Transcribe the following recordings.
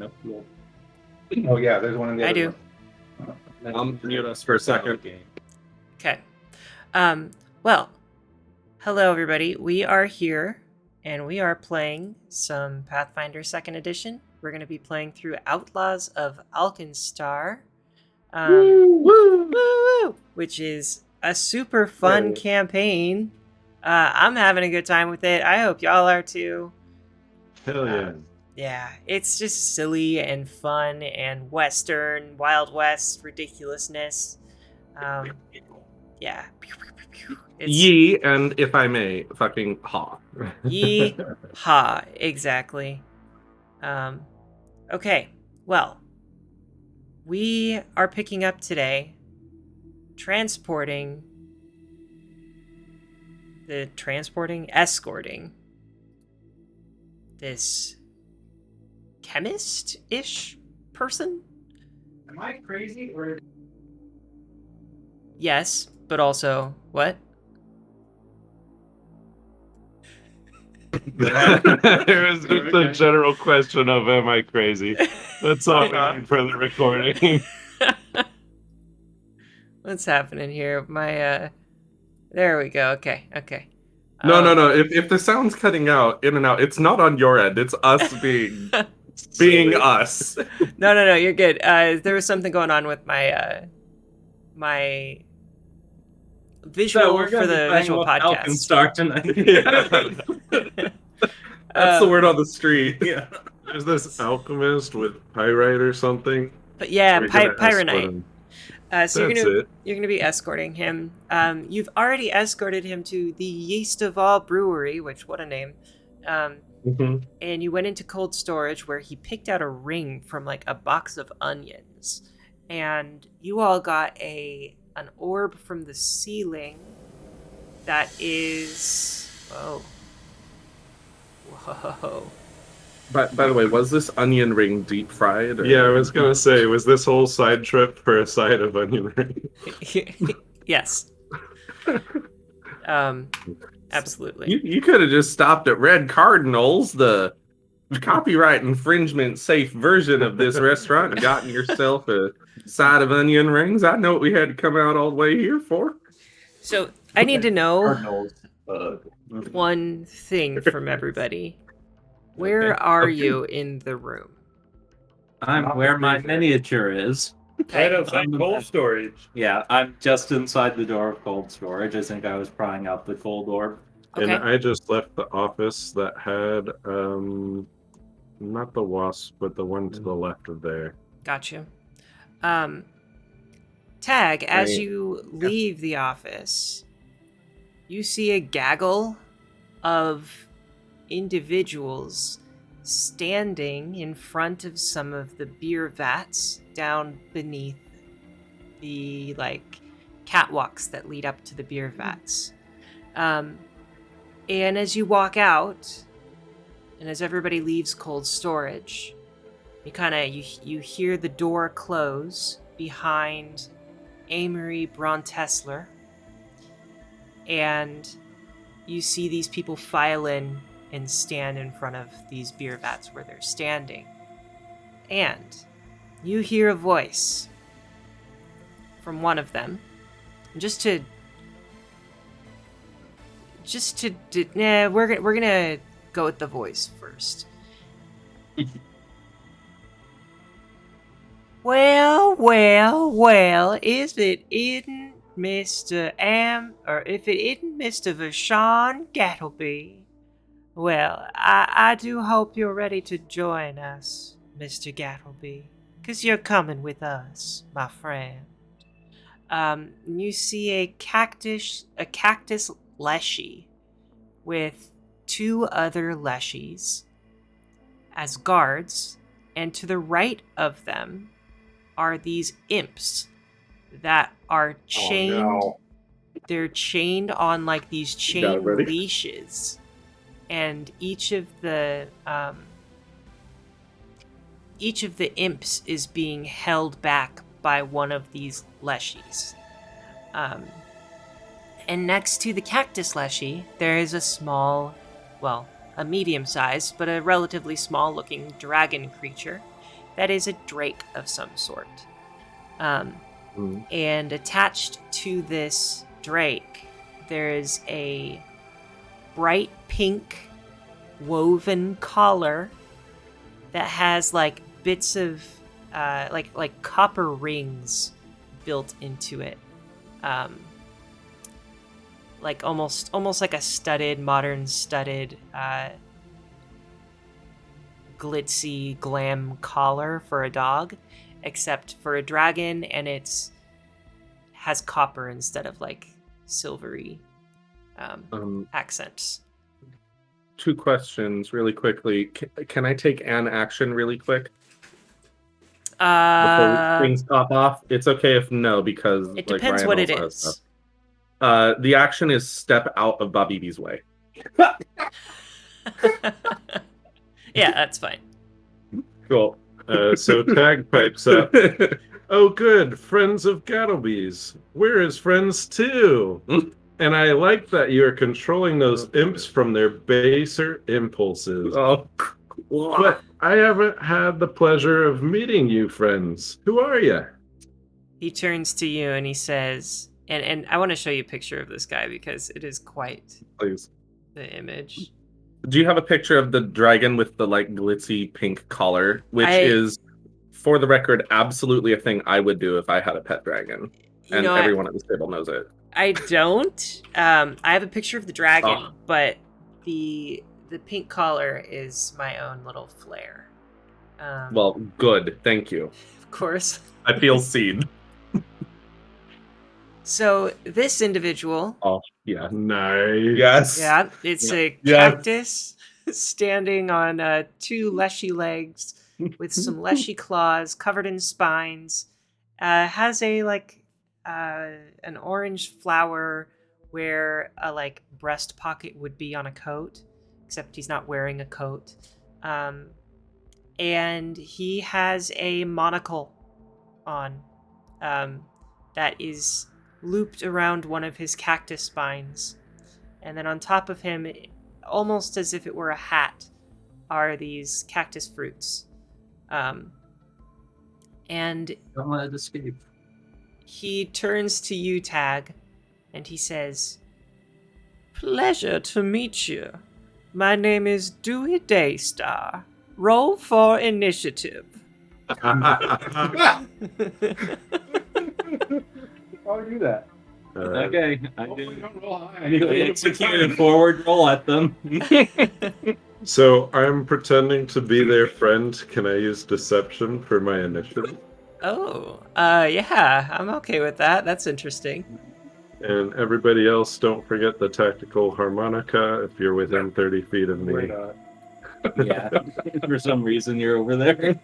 Nope. Nope. Oh yeah, there's one in the I other do. room. I'll mute us for a second. Okay. Well, hello everybody. We are here and we are playing some Pathfinder 2nd Edition. We're going to be playing through Outlaws of Alkenstar. Woo! Which is a super fun campaign. I'm having a good time with it. I hope y'all are too. Hell yeah. Yeah, it's just silly and fun and Western, Wild West ridiculousness. Yeah. Ye, and if I may, fucking ha. Yee-ha, exactly. Okay, well, we are picking up today, escorting this chemist-ish person? Am I crazy or? Yes, but also, what? It was just a general question of, am I crazy? That's all we need for the recording. What's happening here? There we go. Okay. No. If the sound's cutting out, in and out, it's not on your end. It's us being us. No, you're good. There was something going on with my my visual for the visual podcast. Alkenstar tonight. That's the word on the street. Yeah. Is this alchemist with pyrite or something? But yeah, Or you're gonna escort Pyronite. him? So That's you're gonna be escorting him. You've already escorted him to the Yeast of All Brewery, which what a name. Mhm. And you went into cold storage where he picked out a ring from like a box of onions, and you all got an orb from the ceiling that is whoa. By the way, was this onion ring deep fried? Or? Yeah, I was gonna say, was this whole side trip for a side of onion ring? Yes. Absolutely. You could have just stopped at Red Cardinals, the copyright infringement safe version of this restaurant, and gotten yourself a side of onion rings. I know what we had to come out all the way here for. So I need to know Cardinals. one thing from everybody. Where are you in the room? I'm where my miniature is. Right outside cold storage. Yeah, I'm just inside the door of cold storage. I think I was prying out the cold orb. Okay. And I just left the office that had, not the wasp, but the one to the left of there. Gotcha. Tag, as Right. you leave the office, you see a gaggle of individuals standing in front of some of the beer vats down beneath the catwalks that lead up to the beer vats. And as you walk out, and as everybody leaves cold storage, you hear the door close behind Amory Brontessler, and you see these people file in and stand in front of these beer vats where they're standing. And you hear a voice from one of them. And we're gonna go with the voice first. Well, if it isn't Mr. Vashon Gattlebee, well, I do hope you're ready to join us, Mr. Gattlebee, 'cause you're coming with us, my friend. You see a cactus leshy with two other leshies as guards, and to the right of them are these imps that are chained. Oh, no. They're chained on like these got it chain ready? leashes, and each of the imps is being held back by one of these leshies. And next to the cactus leshy, there is a small, well, a medium-sized but a relatively small-looking dragon creature that is a drake of some sort. And attached to this drake, there is a bright pink woven collar that has like bits of like copper rings built into it, like almost like a modern studded glitzy glam collar for a dog, except for a dragon, and has copper instead of like silvery accents. 2 questions really quickly. Can I take an action really quick before things pop off? It's okay if no, because It like depends Ryan what it also has is. stuff. The action is step out of Bobby's way. Yeah, that's fine. Cool. So Tag pipes up. Oh, good, friends of Gattlebee's. We're his friends too. And I like that you're controlling those imps from their baser impulses. Oh, But I haven't had the pleasure of meeting you, friends. Who are you? He turns to you and he says, and I want to show you a picture of this guy because it is quite please. the image. Do you have a picture of the dragon with the like glitzy pink collar, which is, for the record, absolutely a thing I would do if I had a pet dragon, and everyone at this table knows it. I don't. I have a picture of the dragon, but the pink collar is my own little flair. Well, good. Thank you. Of course. I feel seen. So this individual. Oh, yeah. Nice. Yes. Yeah, it's a cactus standing on 2 leshy legs with some leshy claws covered in spines. Has a an orange flower where a like breast pocket would be on a coat, except he's not wearing a coat. And he has a monocle on that is looped around one of his cactus spines. And then on top of him, almost as if it were a hat, are these cactus fruits. And Don't let it escape. he turns to you, Tag, and he says, "Pleasure to meet you. My name is Dewey Daystar. Roll for initiative." Why would you do that? Okay, I Hopefully do. you don't roll high. I execute a forward roll at them. So I'm pretending to be their friend. Can I use deception for my initiative? Yeah, I'm okay with that. That's interesting. And everybody else, don't forget the tactical harmonica if you're within 30 feet of me. We're not. Yeah, for some reason you're over there.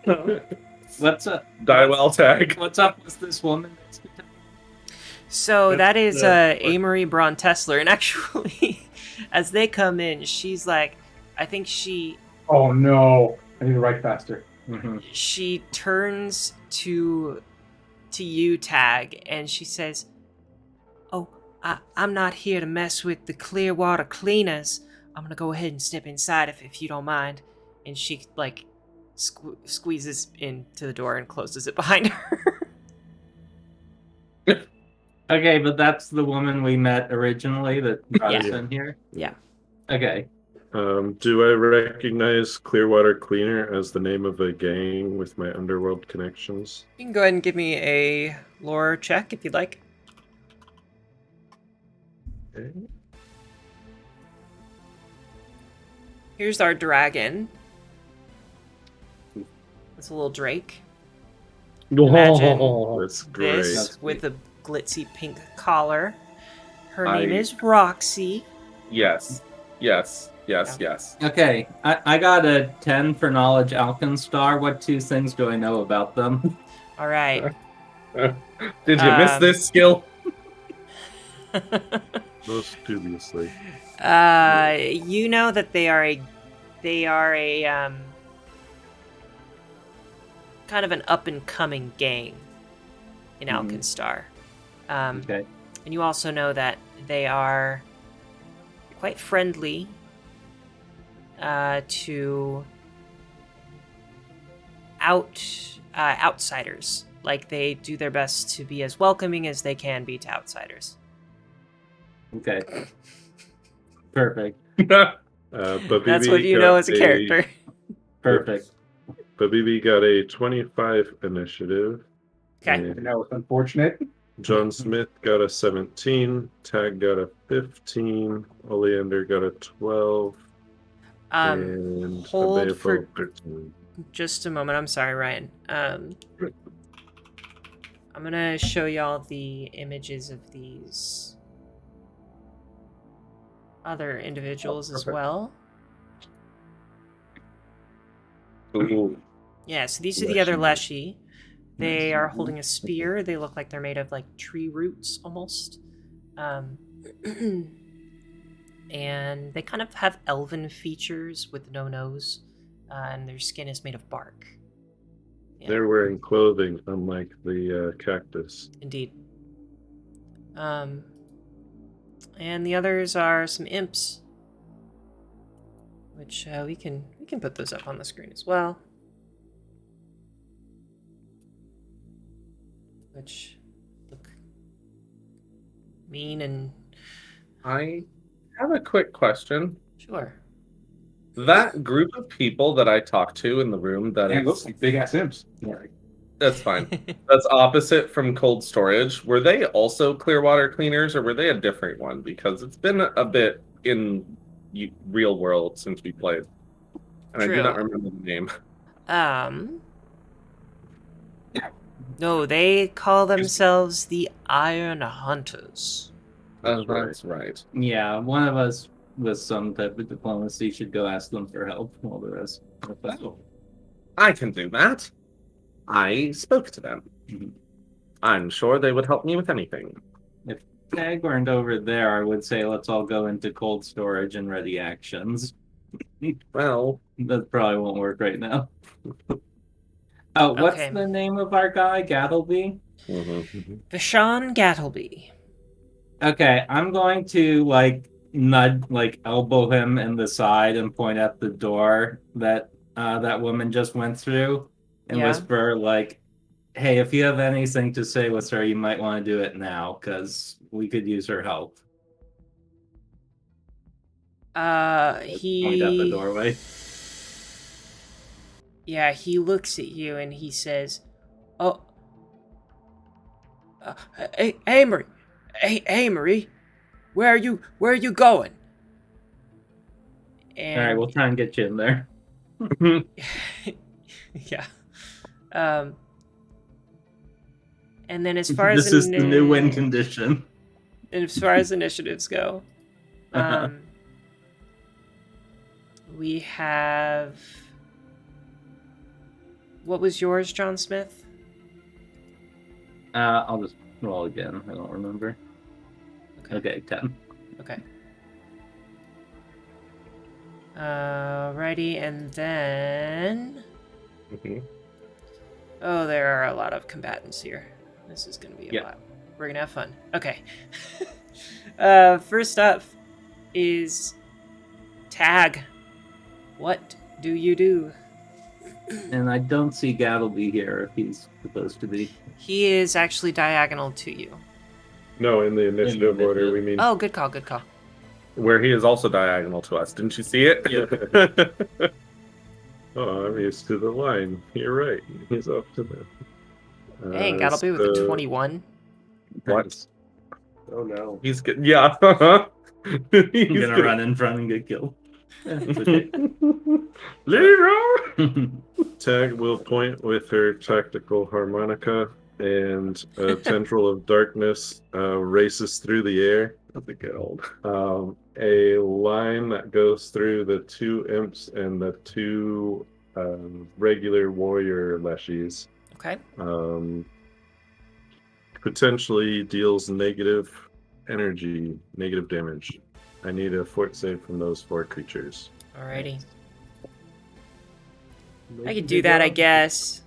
What's up? Die well, Tag. What's up with this woman? So That's that is Amory Braun Tessler, and actually, as they come in, she's like, I think she Oh no! I need to write faster. she turns to you, Tag, and she says, "Oh, I'm not here to mess with the Clearwater cleaners. I'm gonna go ahead and step inside if you don't mind." And she like squeezes into the door and closes it behind her. Okay, but that's the woman we met originally that brought us Yeah. in here? Yeah. Okay. Do I recognize Clearwater Cleaner as the name of a gang with my underworld connections? You can go ahead and give me a lore check if you'd like. Okay. Here's our dragon. It's a little drake. Imagine That's great. This That's with a glitzy pink collar. Her I- name is Roxy. Yes. Yes. Yes. Yeah. Yes. Okay, I got a 10 for knowledge alchemist star. What 2 things do I know about them? All right. Did you miss this skill? Most dubiously. You know that they are a kind of an up and coming gang in Alkenstar. Okay. And you also know that they are quite friendly to outsiders. Like, they do their best to be as welcoming as they can be to outsiders. Okay. Perfect. But That's what you know as a character. Perfect. But BB got a 25 initiative. Okay. and And that was unfortunate. John Smith got a 17. Tag got a 15. Oleander got a 12. And Hold Abeo for 13. just a moment. I'm sorry, Ryan. I'm gonna show y'all the images of these other individuals as perfect. well. Ooh. Yeah, so these are the other Leshy. They are holding a spear. They look like they're made of like tree roots almost. And they kind of have elven features with no nose. And their skin is made of bark. Yeah, They're wearing clothing, unlike the cactus. indeed. And the others are some imps, which we can put those up on the screen as well. Which look mean and I have a quick question. sure. That group of people that I talked to in the room that And it is, looks like big ass imps. that's fine. That's opposite from cold storage. Were they also Clearwater cleaners, or were they a different one? Because it's been a bit in real world since we played, and I do not True. remember the name. No, they call themselves the Iron Hunters. That's right. Yeah, one of us with some type of diplomacy should go ask them for help while the rest. I can do that. I spoke to them. Mhm. I'm sure they would help me with anything. If Tag weren't over there, I would say let's all go into cold storage and ready actions. Well, That probably won't work right now. Oh, what's Okay. the name of our guy? Gattlebee? Vashon Gattlebee. Okay, I'm going to elbow him in the side and point at the door that that woman just went through and Yeah. whisper like, "Hey, if you have anything to say with her, you might want to do it now because we could use her help." Point out the He doorway. Yeah, he looks at you and he says, "Oh, hey, Marie, hey, Marie, where are you going?" And All right, we'll try and get you in there. yeah. And then as far This as is the new win condition. and as far as initiatives go, we have. What was yours, John Smith? I'll just roll again. I don't remember. Okay, 10. Okay. Alrighty, and then. Oh, there are a lot of combatants here. This is going to be a lot. We're going to have fun. Okay. First up is Tag. What do you do? And I don't see Gattlebee here if he's supposed to be. He is actually diagonal to you. No, in the initiative order, we mean. Oh, good call, good call. Where he is also diagonal to us. Didn't you see it? Yeah. Oh, I'm used to the line. You're right. He's off to the. Dang, Gattlebee with a 21. What? Oh no. He's good. Yeah. He's gonna run in front and get killed. Yeah, it's okay. Leroy! Tag will point with her tactical harmonica, and a tendril of darkness races through the air. That's a good old. A line that goes through the two imps and the two regular warrior leshies. Okay. Potentially deals negative energy, negative damage. I need a fort save from those 4 creatures. Alrighty. I could do that, I guess.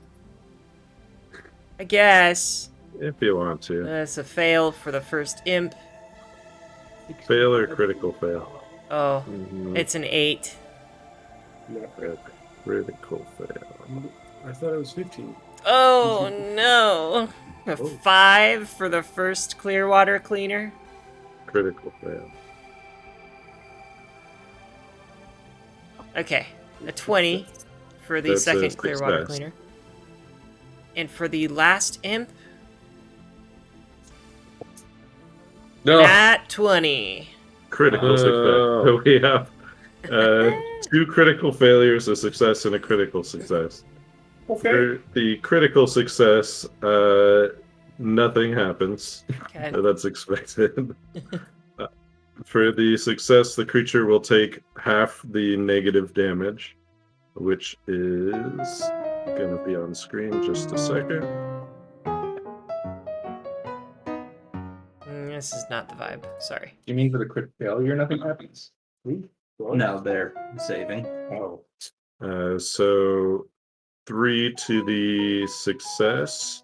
If you want to. That's a fail for the first imp. Fail or critical fail. Oh, Mhm. it's an 8. Not really. Critical fail. I thought it was 15. Oh no! A Oh. 5 for the first Clearwater cleaner. Critical fail. Okay, a 20 for the That's a second Clearwater success. cleaner. And for the last imp, No. at 20. Critical success. So we have 2 critical failures, a success, and a critical success. Okay. For the critical success, nothing happens. Okay. That's expected. For the success, the creature will take half the negative damage, which is going to be on screen just a second. This is not the vibe. Sorry. You mean for the crit failure, nothing happens? No, they're saving. Oh. So 3 to the success.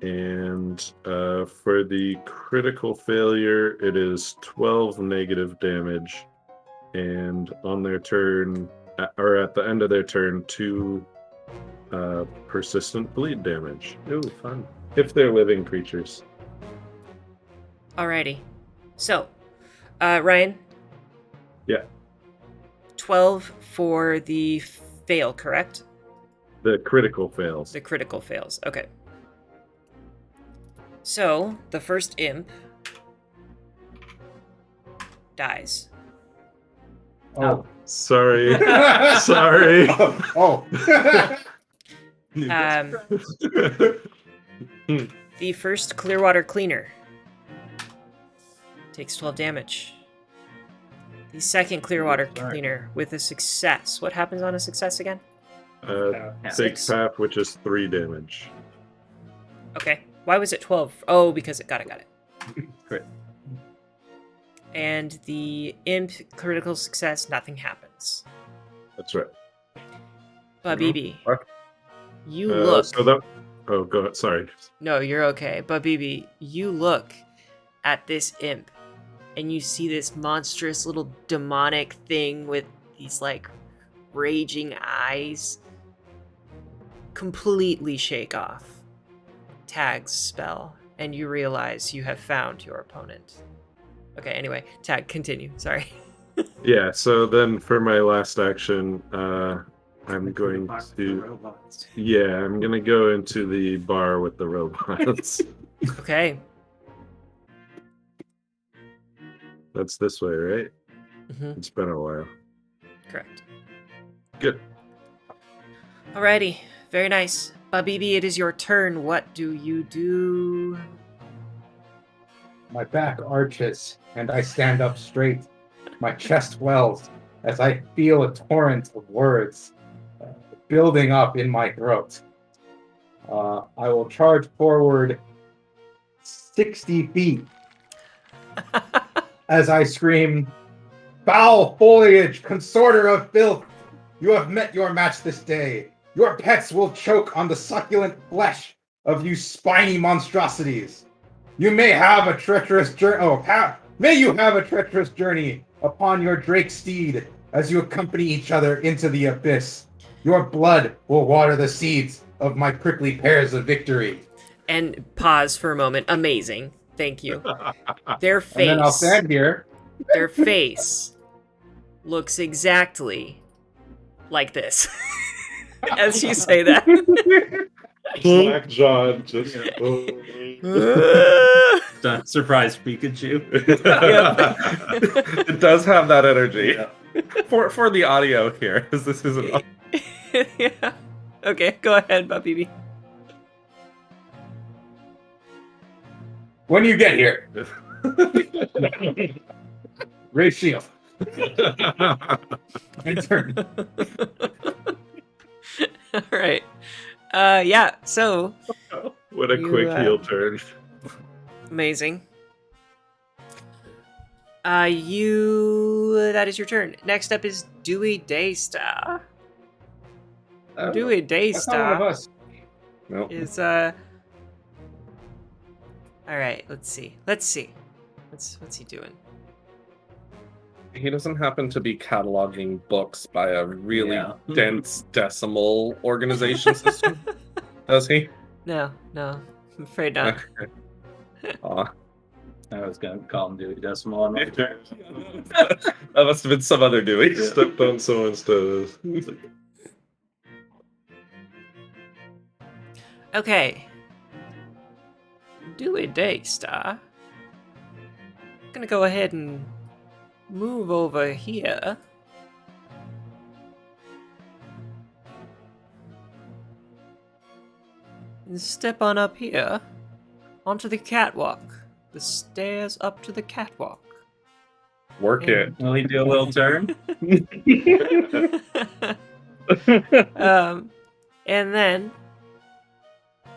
And for the critical failure, it is 12 negative damage. And on their turn, or at the end of their turn, 2 persistent bleed damage. Ooh, fun. If they're living creatures. Alrighty. So, Ryan? Yeah. 12 for the fail, correct? The critical fails. The critical fails. Okay. So, the first imp dies. Oh. Sorry. Sorry. Oh. The first Clearwater cleaner takes 12 damage. The second Clearwater cleaner with a success. What happens on a success again? Takes half, which is 3 damage. Okay. Why was it 12? Oh, because got it. Crit. And the imp critical success, nothing happens. That's right. Babibi, What? you look. Oh, go ahead. Sorry. No, you're okay. Babibi, you look at this imp and you see this monstrous little demonic thing with these like raging eyes completely shake off Tag's spell, and you realize you have found your opponent. Okay, anyway, Tag, continue. Sorry. Yeah, so then for my last action, I'm going to... Yeah, I'm going to go into the bar with the robots. Okay. That's this way, right? Mm-hmm. It's been a while. Correct. Good. Alrighty, very nice. Babibi, it is your turn. What do you do? My back arches, and I stand up straight. My chest wells as I feel a torrent of words building up in my throat. I will charge forward 60 feet as I scream, "Foul foliage, consorter of filth! You have met your match this day. Your pets will choke on the succulent flesh of you spiny monstrosities. You may have a treacherous journey. May you have a treacherous journey upon your drake steed as you accompany each other into the abyss. Your blood will water the seeds of my prickly pears of victory." And pause for a moment. Amazing. Thank you. Their face. And then I'll stand here. Their face looks exactly like this. As you say that. Black John just... Surprise Pikachu. It does have that energy. Yeah. For the audio here, because this isn't. Yeah. Okay, go ahead, Babibi. When you get here, raise shield. And turn. All right. Yeah, so What a quick heel turn. amazing. That is your turn. Next up is Dewey Daystar. Dewey That's not one of Daystar us. Nope. is all right, let's see. What's he doing? He doesn't happen to be cataloging books by a really Yeah. dense decimal organization system, does he? No, I'm afraid not. Aw. I was gonna call him Dewey Decimal on my turn. That must have been some other Dewey. Stepped on someone's toes. Okay. Dewey Daystar. Gonna go ahead and move over here. And step on up here onto the catwalk. The stairs up to the catwalk. Work it. Will he do a little turn? And then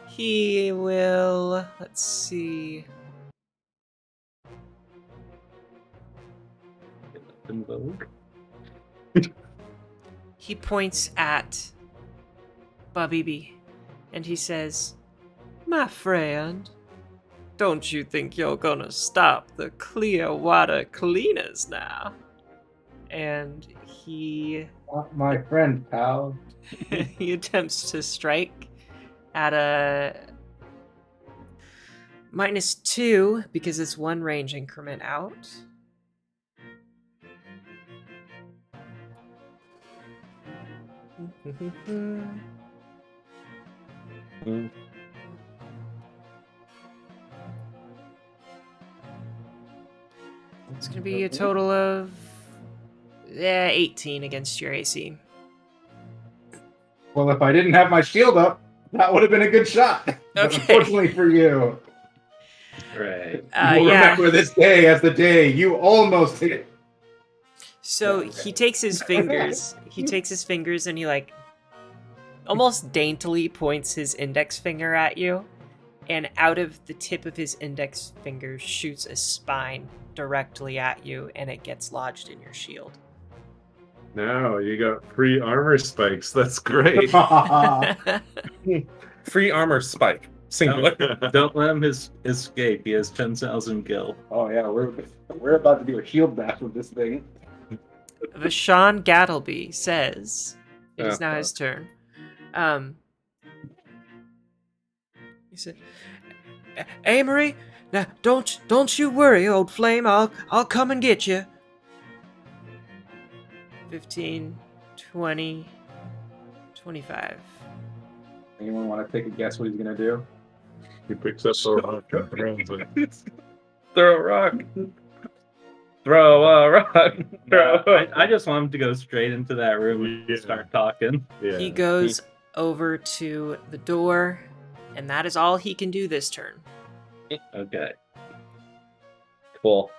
he will, let's see. In vogue. He points at Babibi and he says, "My friend, don't you think you're gonna stop the clear water cleaners now?" And he Not my friend, pal. he attempts to strike at a -2 because it's one range increment out. It's gonna be a total of 18 against your AC. Well, if I didn't have my shield up, that would have been a good shot. But Okay. unfortunately for you, Right. you'll Yeah. remember this day as the day you almost hit it. So he takes his fingers. He takes his fingers and he like almost daintily points his index finger at you, and out of the tip of his index finger shoots a spine directly at you, and it gets lodged in your shield. Now you got free armor spikes. That's great. Free armor spike. Singular. Don't let him escape. He has 10,000 gil. Oh yeah, we're about to do a shield bash with this thing. Vashon Gattlebee says it is now his turn. He said, "Amory, now don't you worry, old flame. I'll come and get you." 15, 20, 25. Anyone want to take a guess what he's gonna do? He picks up a rock and throws it. Throw a rock. Throw a rock. I just want him to go straight into that room and Yeah. start talking. Yeah. He goes over to the door, and that is all he can do this turn. Okay. Cool.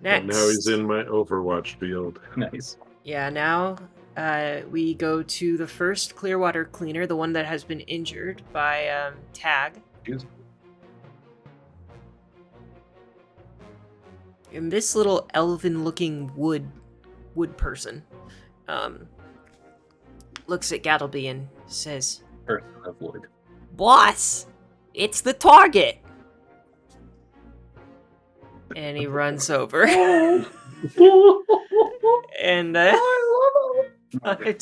Next. And now he's in my Overwatch field. Nice. Yeah, now we go to the first Clearwater cleaner, the one that has been injured by Tag. And this little elven-looking wood person looks at Gattlebee and says, Person of wood. "Boss, it's the target." And he runs over. And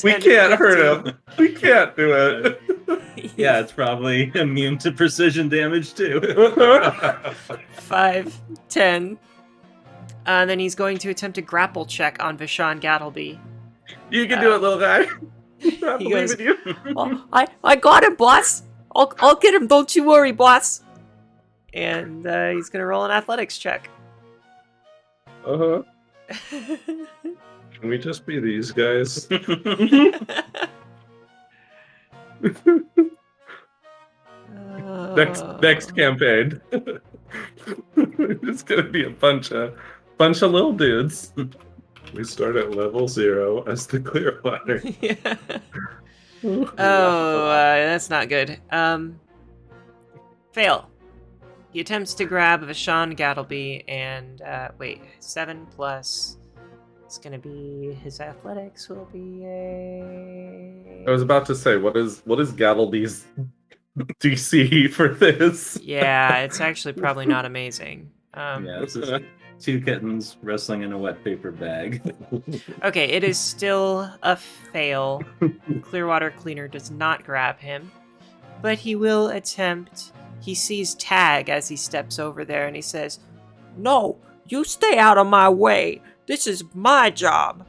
We can't hurt him. We can't do it. Yeah, it's probably immune to precision damage too. 5, 10. Then he's going to attempt a grapple check on Vashon Gattlebee. You can do it, little guy. I He believe goes, in you. "Oh, I got him, boss. I'll get him. Don't you worry, boss." And he's gonna roll an athletics check. Uh-huh. Can we just be these guys? Next campaign. It's gonna be a bunch of little dudes. We start at level 0 as the Clearwater. Yeah. Oh, that's not good. Fail. He attempts to grab Vashon Gattlebee and, 7 plus. It's gonna be his athletics will be a. I was about to say, what is Gattlebee's DC for this? Yeah, it's actually probably not amazing. Yeah, this is 2 kittens wrestling in a wet paper bag. Okay, it is still a fail. Clearwater Cleaner does not grab him, but he will attempt. He sees Tag as he steps over there and he says, "No, you stay out of my way. This is my job."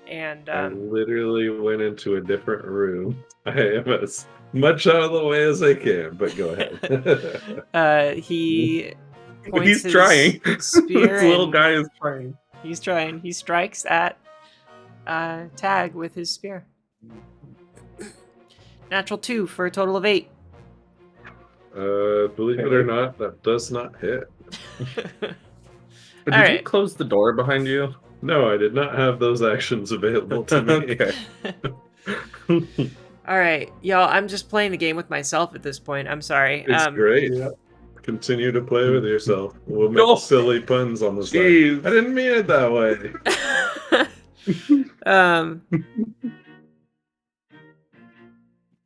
And I literally went into a different room. I am as much out of the way as I can, but go ahead. he points He's his trying. spear This little and guy is trying. he's trying. He strikes at Tag with his spear. Natural 2 for a total of 8. Believe it or not, that does not hit. Did you Alright. close the door behind you? No, I did not have those actions available to me. Okay. Alright, y'all, I'm just playing the game with myself at this point. I'm sorry. It's great. Yeah. Continue to play with yourself. We'll make No. silly puns on the side. Jeez. I didn't mean it that way.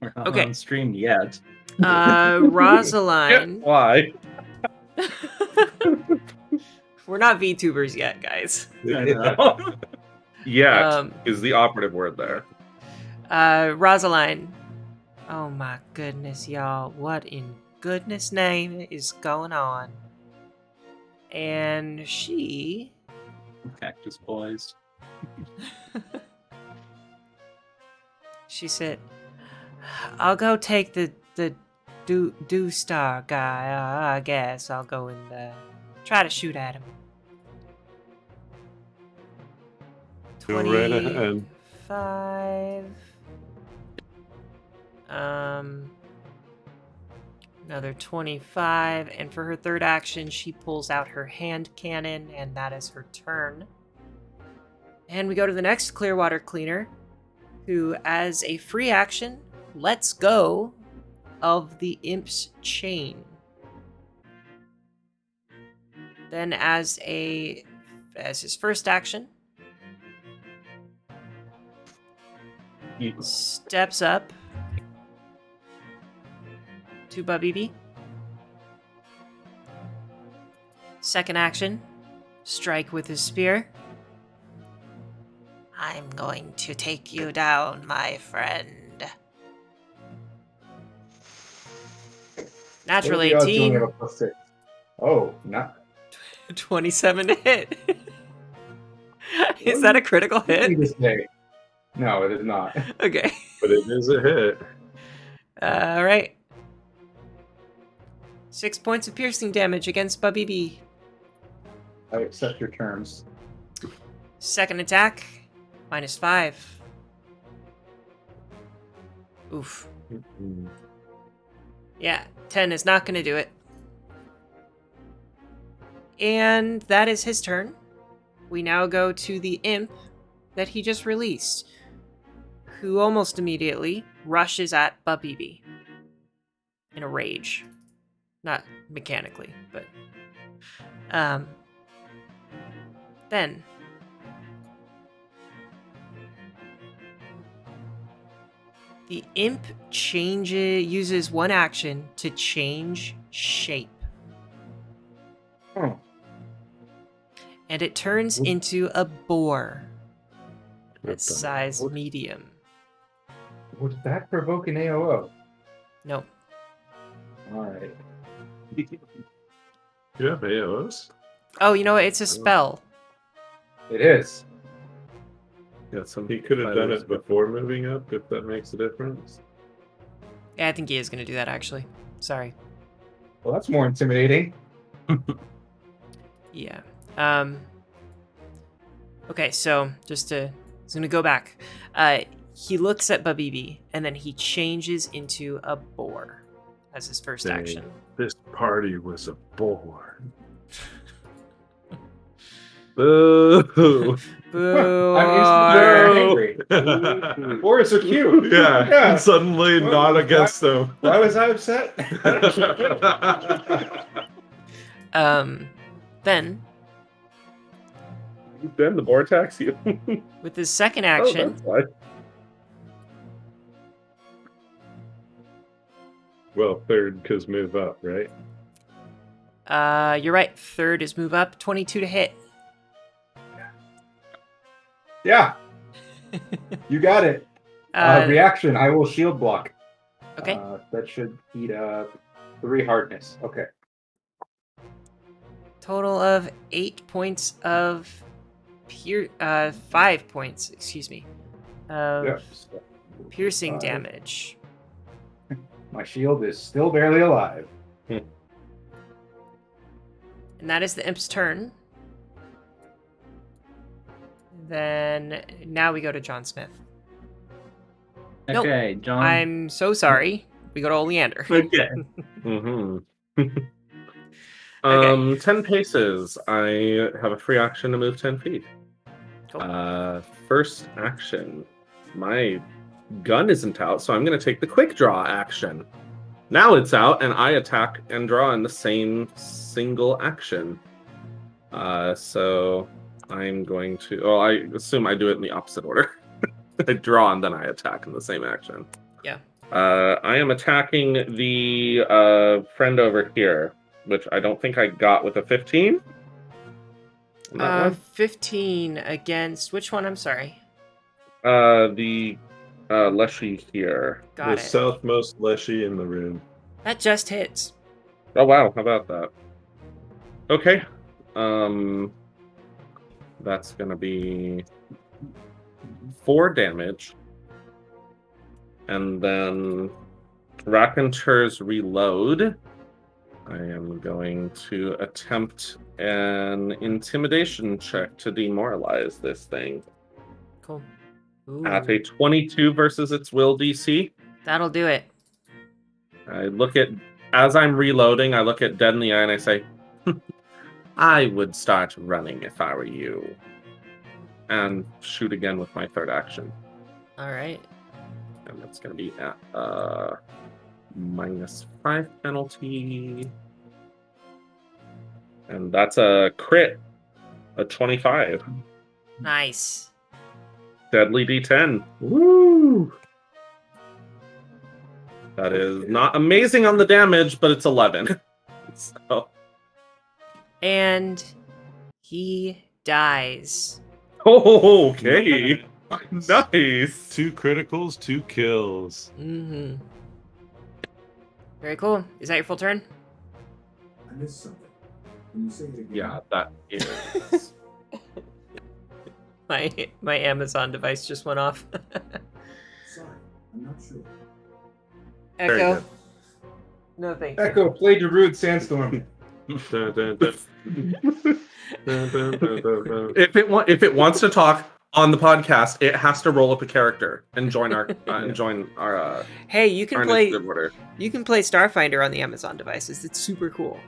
We're not Okay. on stream yet. Rosaline. Why? We're not VTubers yet, guys. I know. Yet is the operative word there. Rosaline. Oh my goodness, y'all. What in goodness name is going on? And she... Cactus boys. She said, "I'll go take the do star guy. I guess I'll go and try to shoot at him." Go right ahead. 25. Another 25, and for her third action, she pulls out her hand cannon, and that is her turn. And we go to the next Clearwater Cleaner, who, as a free action, lets go of the imp's chain. Then, as his first action, steps up to Babibi. Second action, strike with his spear. "I'm going to take you down, my friend." Natural What are the odds you only 18, have a +6? Oh, not. 27 to hit. Is that a critical hit? This day. No, it is not. Okay. But it is a hit. All right. 6 points of piercing damage against Babibi. I accept your terms. Second attack, -5. Oof. Yeah, 10 is not going to do it. And that is his turn. We now go to the imp that he just released, who almost immediately rushes at Babibi in a rage. Not mechanically, but... Then... the imp uses one action to change shape. Oh. And it turns into a boar. It's What the- size what- medium. Would that provoke an AOO? No. Alright. You have AOs? Oh, you know what? It's a spell. It is. Yeah, some He could have done fighters- it before moving up, if that makes a difference. Yeah, I think he is going to do that, actually. Sorry. Well, that's more intimidating. Yeah. Okay, so just to... He's going to go back. He looks at Babibi, and then he changes into a boar as his first Dang. action. This party was a bore. Boo! Boo! I'm instantly angry. Boars are cute. Yeah, Yeah. suddenly Well, not why- against them. Why was I upset? Then, Then the boar attacks you. with his second Oh, action, that's why. Well, third, because move up, right? you're right. Third is move up, 22 to hit. Yeah, you got it. Reaction, I will shield block. Okay. That should eat 3 hardness. Okay. Total of 8 points of 5 points, excuse me, of Yep. piercing 5. damage. My shield is still barely alive. And that is the imp's turn. Then now we go to John Smith. Nope. Okay, John. I'm so sorry. We go to Oleander. Okay. Okay. 10 paces. I have a free action to move 10 feet. Cool. First action. My gun isn't out, so I'm going to take the quick draw action. Now it's out, and I attack and draw in the same single action. So I'm going to... Oh, I assume I do it in the opposite order. I draw and then I attack in the same action. Yeah. I am attacking the friend over here, which I don't think I got with a 15. 15 against which one? I'm sorry. The Leshy here. Got the it. southmost Leshy in the room. That just hits. Oh wow, how about that? Okay. That's gonna be 4 damage. And then Raconteurs reload. I am going to attempt an intimidation check to demoralize this thing. Cool. At a 22 versus its will DC. That'll do it. As I'm reloading, I look at Dead in the eye and I say, I would start running if I were you. And shoot again with my third action. All right. And that's going to be at -5 penalty. And that's a crit. A 25. Nice. Deadly D10. Woo! That is not amazing on the damage, but it's 11. So. And he dies. Oh, okay. Nice. 2 criticals, 2 kills. Mm-hmm. Very cool. Is that your full turn? I missed something. Can you say it again? Yeah, that is. My Amazon device just went off. Sorry, I'm not sure. Very Echo. good. No, thank you. Echo, play Darude Sandstorm. Dun, dun, dun. Dun, dun, dun, dun, dun. If it wants to talk on the podcast, it has to roll up a character and join our Hey, you can our play. initiative order. You can play Starfinder on the Amazon devices. It's super cool.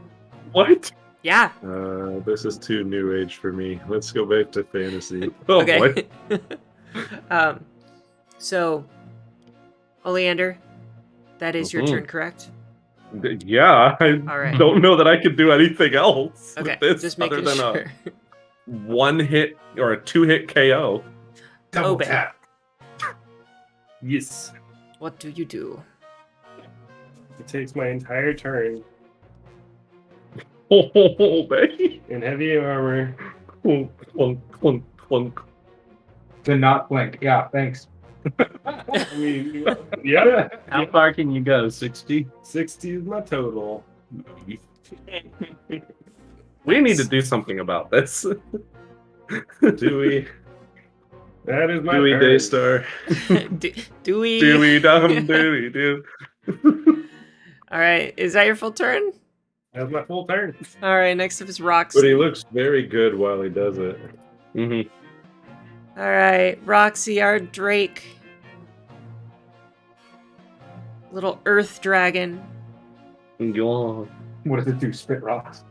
What? Yeah. This is too new age for me. Let's go back to fantasy. Oh Okay. boy. So, Oleander, that is your Mhm. turn, correct? Yeah, I All right. don't know that I could do anything else Okay. with this Just other making than sure. a 1-hit or a 2-hit KO. Double Oben. tap. Yes. What do you do? It takes my entire turn Oh, baby. in heavy armor. Clunk, clunk, clunk, clunk. To not blink. Yeah, thanks. I mean, yeah, How far can you go? 60? 60 is my total. We need to do something about this. Dewey, That is my Dewey turn. Daystar. do we? Dewey dum dewey do. All right. Is that your full turn? That's my full turn. All right. Next up is But Roxy. he looks very good while he does it. Mm-hmm. All right, Roxy, our Drake. Little earth dragon. Yeah. What does it do? Spit rocks?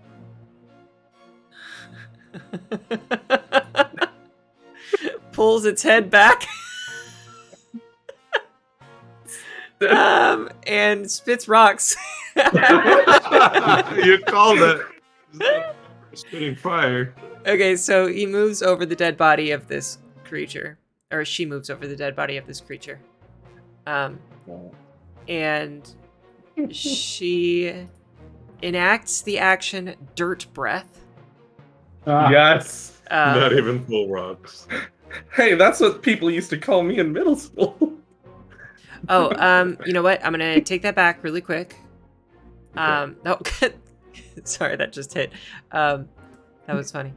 Pulls its head back. And spits rocks. You called it. Spitting fire. Okay, so he moves over the dead body of this creature. Or she moves over the dead body of this creature. And she enacts the action Dirt Breath. Ah, Yes. Not even full rocks. Hey, that's what people used to call me in middle school. Oh, you know what? I'm gonna take that back really quick. No, sorry, that just hit. That was funny.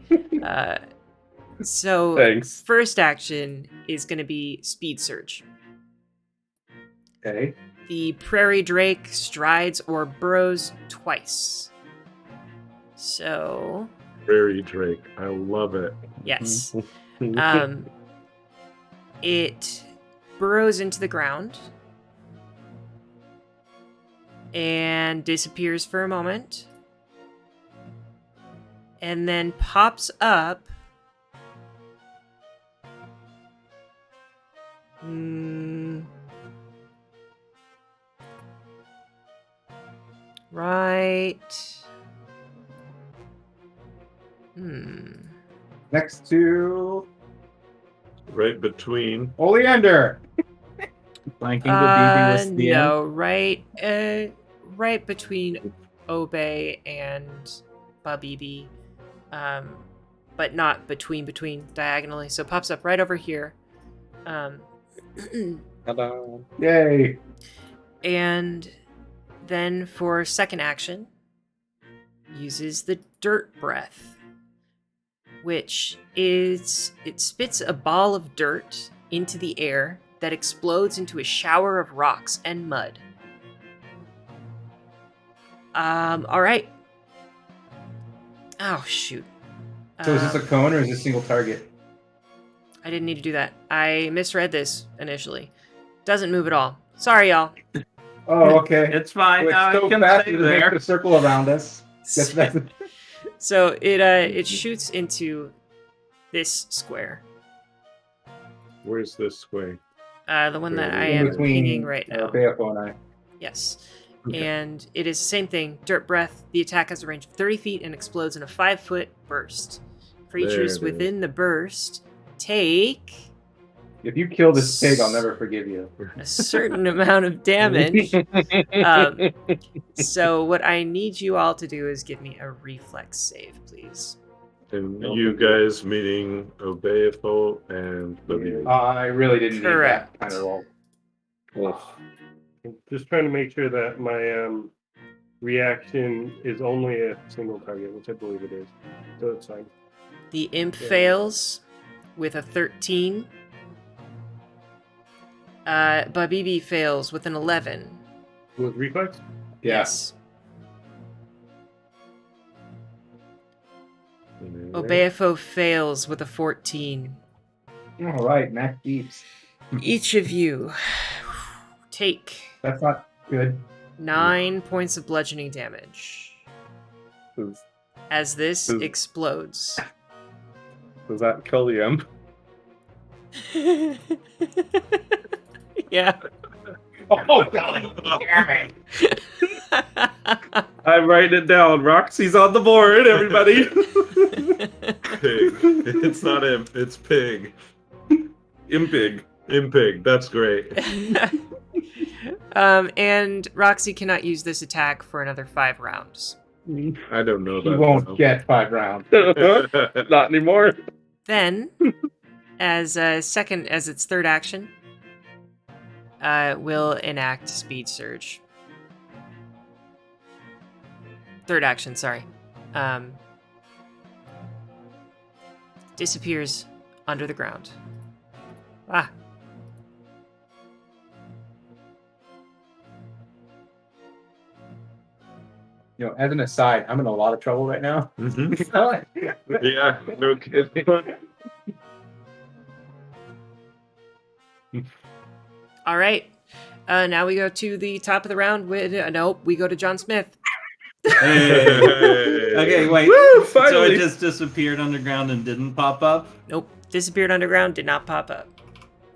So Thanks. first action is gonna be speed surge. Okay. The prairie drake strides or burrows twice. So Prairie Drake. I love it. yes, it burrows into the ground and disappears for a moment, and then pops up. Right. Next to Right between. Oleander. Flanking the BB with the No, right between Obey and Babibi, but not between diagonally. So it pops up right over here. Hello. Yay. And then for second action, uses the dirt breath, which is it spits a ball of dirt into the air that explodes into a shower of rocks and mud. All right. Oh shoot. So is this a cone or is this single target? I didn't need to do that. I misread this initially. Doesn't move at all. Sorry, y'all. Oh, okay. It's fine. It's Now so it can fast stay that it makes there. a circle around us. That's So it shoots into this square. Where's this square? The one that I in am pinging right now. Beofo and I. Yes. Okay. And it is the same thing. Dirt breath. The attack has a range of 30 feet and explodes in a 5-foot burst. Creatures There it within the burst take If you kill this pig, I'll never forgive you. a certain amount of damage. So what I need you all to do is give me a reflex save, please. And you guys meeting Obeifo and Babibi. I really didn't Correct. need that kind of roll. Just trying to make sure that my reaction is only a single target, which I believe it is. So it's fine. The imp Yeah. fails with a 13. Babibi fails with an 11. With reflex? Yes. Obeifo fails with a 14. All right, Mac beeps. Each of you take That's not good. 9 points of bludgeoning damage as this Does- explodes. Does that kill the imp? Yeah. Oh, God damn it. I'm writing it down. Roxy's on the board, everybody. Pig. It's not imp, it's pig. Impig. Impig, that's great. And Roxy cannot use this attack for another 5 rounds. I don't know You that. won't get 5 rounds. Not anymore. Then, as its third action, will enact Speed Surge. Third action, sorry. Disappears under the ground. Ah. You know, as an aside, I'm in a lot of trouble right now. Mhm. Yeah, no kidding. All right. Now we go to the top of the round with nope. We go to John Smith. Hey. Okay, wait. Woo, So finally. it just disappeared underground and didn't pop up? Nope. Disappeared underground. Did not pop up.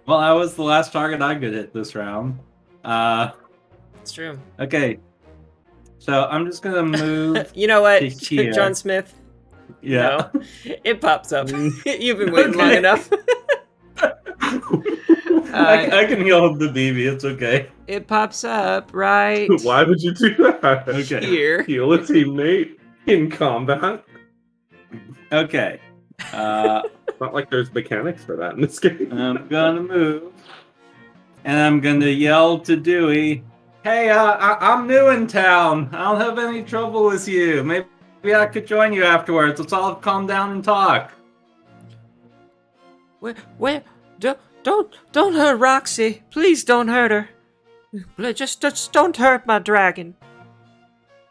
Well, that was the last target I could hit this round. It's true. Okay. So I'm just gonna move. You know what, to here. John Smith? Yeah. No, it pops up. You've been waiting long Okay. enough. I can heal the BB. It's okay. It pops up right Why would you do that? Okay. here. Heal a teammate in combat. Okay. not like there's mechanics for that in this game. I'm gonna move, and I'm gonna yell to Dewey, "Hey, I'm new in town. I don't have any trouble with you. Maybe I could join you afterwards. Let's all calm down and talk." Don't hurt Roxy. Please don't hurt her. Just don't hurt my dragon.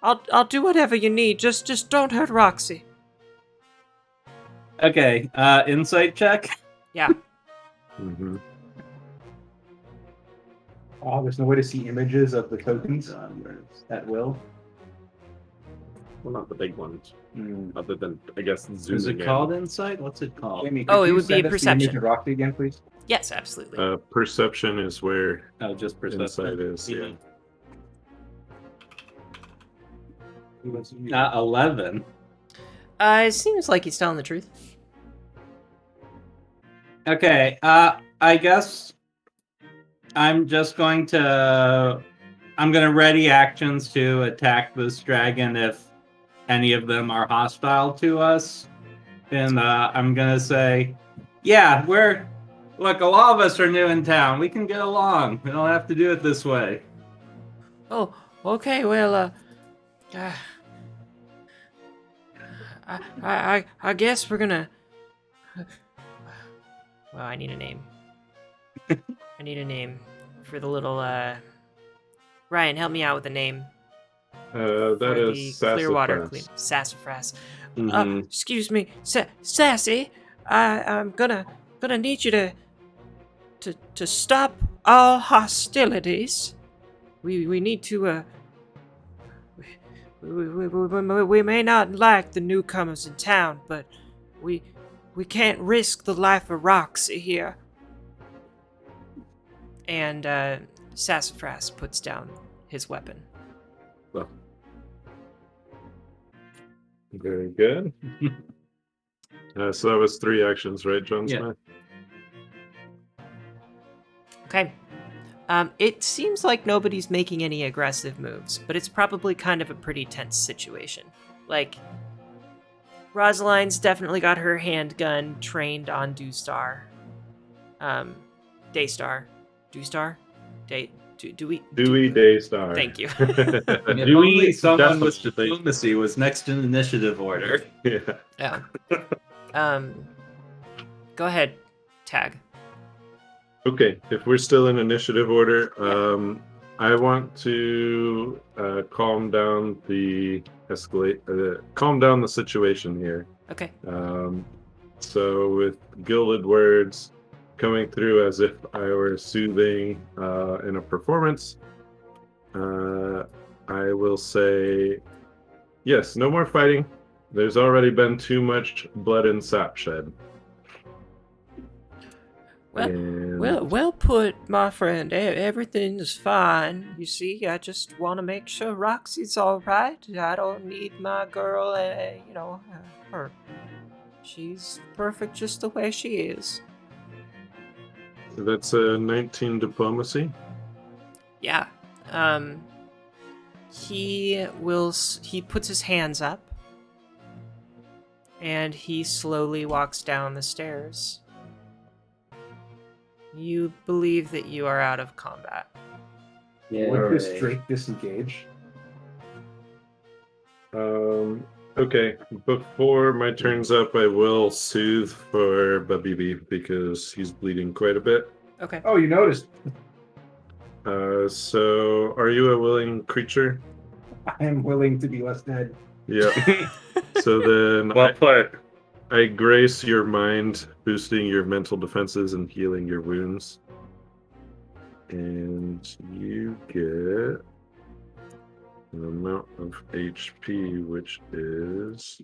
I'll do whatever you need. Just don't hurt Roxy. Okay, insight check. Yeah. Mhm. Oh, there's no way to see images of the tokens at will. Well, not the big ones. Other than, I guess, zooming Is it in. called insight? What's it called? Jamie, Oh, could it you would be send us the perception. image of Roxy again, please? Yes, absolutely. Perception is where Oh, just perception. insight is. Yeah. 11. It seems like he's telling the truth. Okay, I guess I'm just going to... I'm going to ready actions to attack this dragon if any of them are hostile to us. And I'm going to say, yeah, look, a lot of us are new in town. We can get along. We don't have to do it this way. Oh, okay. Well, I guess we're gonna. Well, I need a name. I need a name for the little. Ryan, help me out with a name. That for is the Clearwater sassafras. Sassafras. Mhm. Excuse me, Sassy. I'm gonna need you to stop all hostilities. We need to. We may not like the newcomers in town, but we can't risk the life of Roxy here. And Sassafras puts down his weapon. Well, Very good. So that was 3 actions, right, John Yeah. Smith? Okay. It seems like nobody's making any aggressive moves, but it's probably kind of a pretty tense situation. Like, Rosaline's definitely got her handgun trained on Daystar. Daystar? Dewey Daystar. Thank you. If Dewey only someone with definitely- diplomacy was next in initiative order. Yeah. Yeah. Go ahead, Tag. Okay, if we're still in initiative order, I want to calm down the calm down the situation here. Okay. So with gilded words coming through as if I were soothing in a performance, I will say, yes, no more fighting. There's already been too much blood and sap shed. Well put, my friend. Everything's fine. You see, I just want to make sure Roxy's all right. I don't need my girl, hurt. She's perfect just the way she is. That's a 19 diplomacy. Yeah. He puts his hands up, and he slowly walks down the stairs. You believe that you are out of combat. Yeah. Would this Drake disengage? Okay, before my turn's up, I will soothe for Babibi because he's bleeding quite a bit. Okay. Oh, you noticed. So are you a willing creature? I am willing to be less dead. Yeah. So then well played. I grace your mind, boosting your mental defenses and healing your wounds. And you get an amount of HP, which is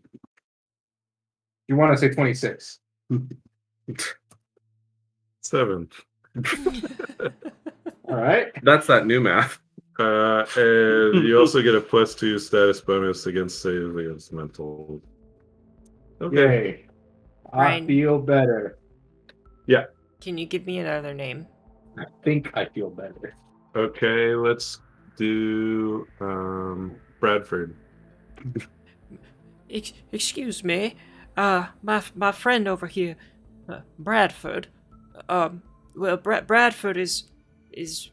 You want to say 26? 7. All right. That's that new math. And you also get a +2 status bonus against saves against mental. Okay. Yay. I Ryan. feel better. Can you give me another name? I think I feel better. Okay, let's do Bradford. Excuse me. My friend over here. Bradford. Well, Bradford is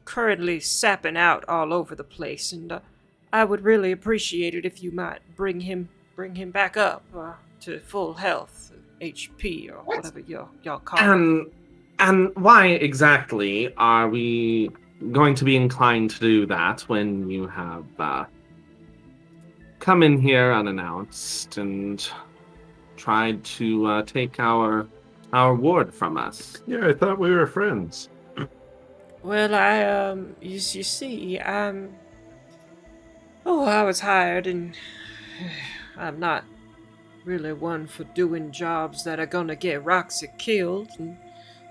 currently sapping out all over the place, and I would really appreciate it if you might bring him back up to full health, HP, or whatever y'all call it. And why exactly are we going to be inclined to do that when you have come in here unannounced and tried to take our ward from us? Yeah, I thought we were friends. Well, you see, I was hired, and I'm not really one for doing jobs that are gonna get Roxy killed, and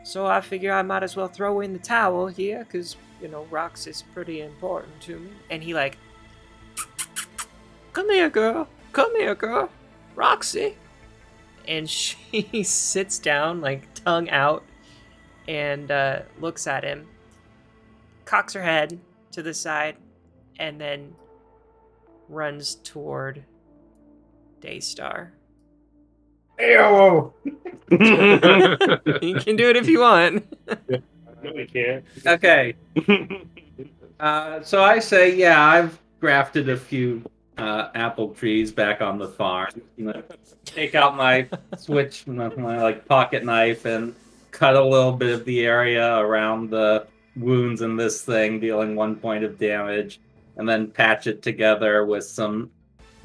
so I figure I might as well throw in the towel here, because, Roxy's pretty important to me. And he come here, girl, Roxy. And she sits down, tongue out, and looks at him, cocks her head to the side, and then runs toward Daystar. Ew! You can do it if you want. No, we can't. Okay. So I say, yeah, I've grafted a few apple trees back on the farm. Take out my switch, my pocket knife, and cut a little bit of the area around the wounds in this thing, dealing 1 point of damage, and then patch it together with some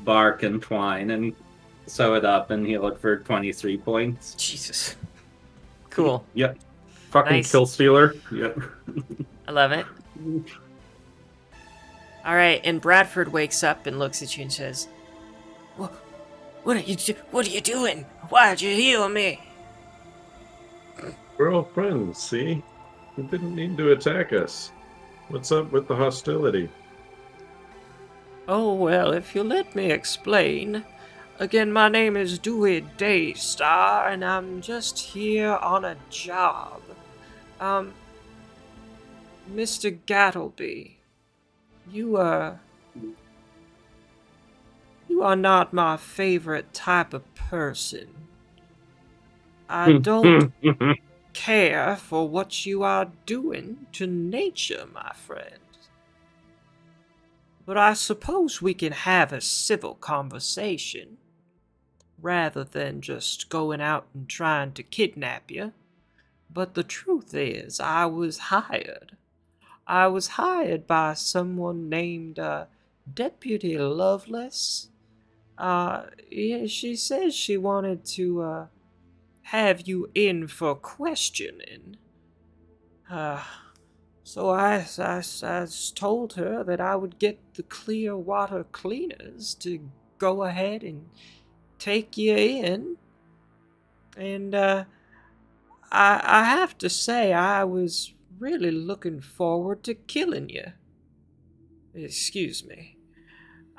bark and twine and sew it up, and heal it for 23 points. Jesus. Cool. Yep. Fucking Nice. kill stealer. Yep. I love it. All right, and Bradford wakes up and looks at you and says, What are you doing? Why'd you heal me?" We're all friends, see? You didn't need to attack us. What's up with the hostility? "Oh, well, if you let me explain. Again, my name is Dewey Daystar, and I'm just here on a job. Mr. Gattlebee, you are not my favorite type of person. I don't care for what you are doing to nature, my friend. But I suppose we can have a civil conversation, rather than just going out and trying to kidnap you. But the truth is, I was hired. I was hired by someone named Deputy Lovelace. Yeah, she says she wanted to have you in for questioning. So I told her that I would get the clear water cleaners to go ahead and take you in. And I have to say, I was really looking forward to killing you. Excuse me.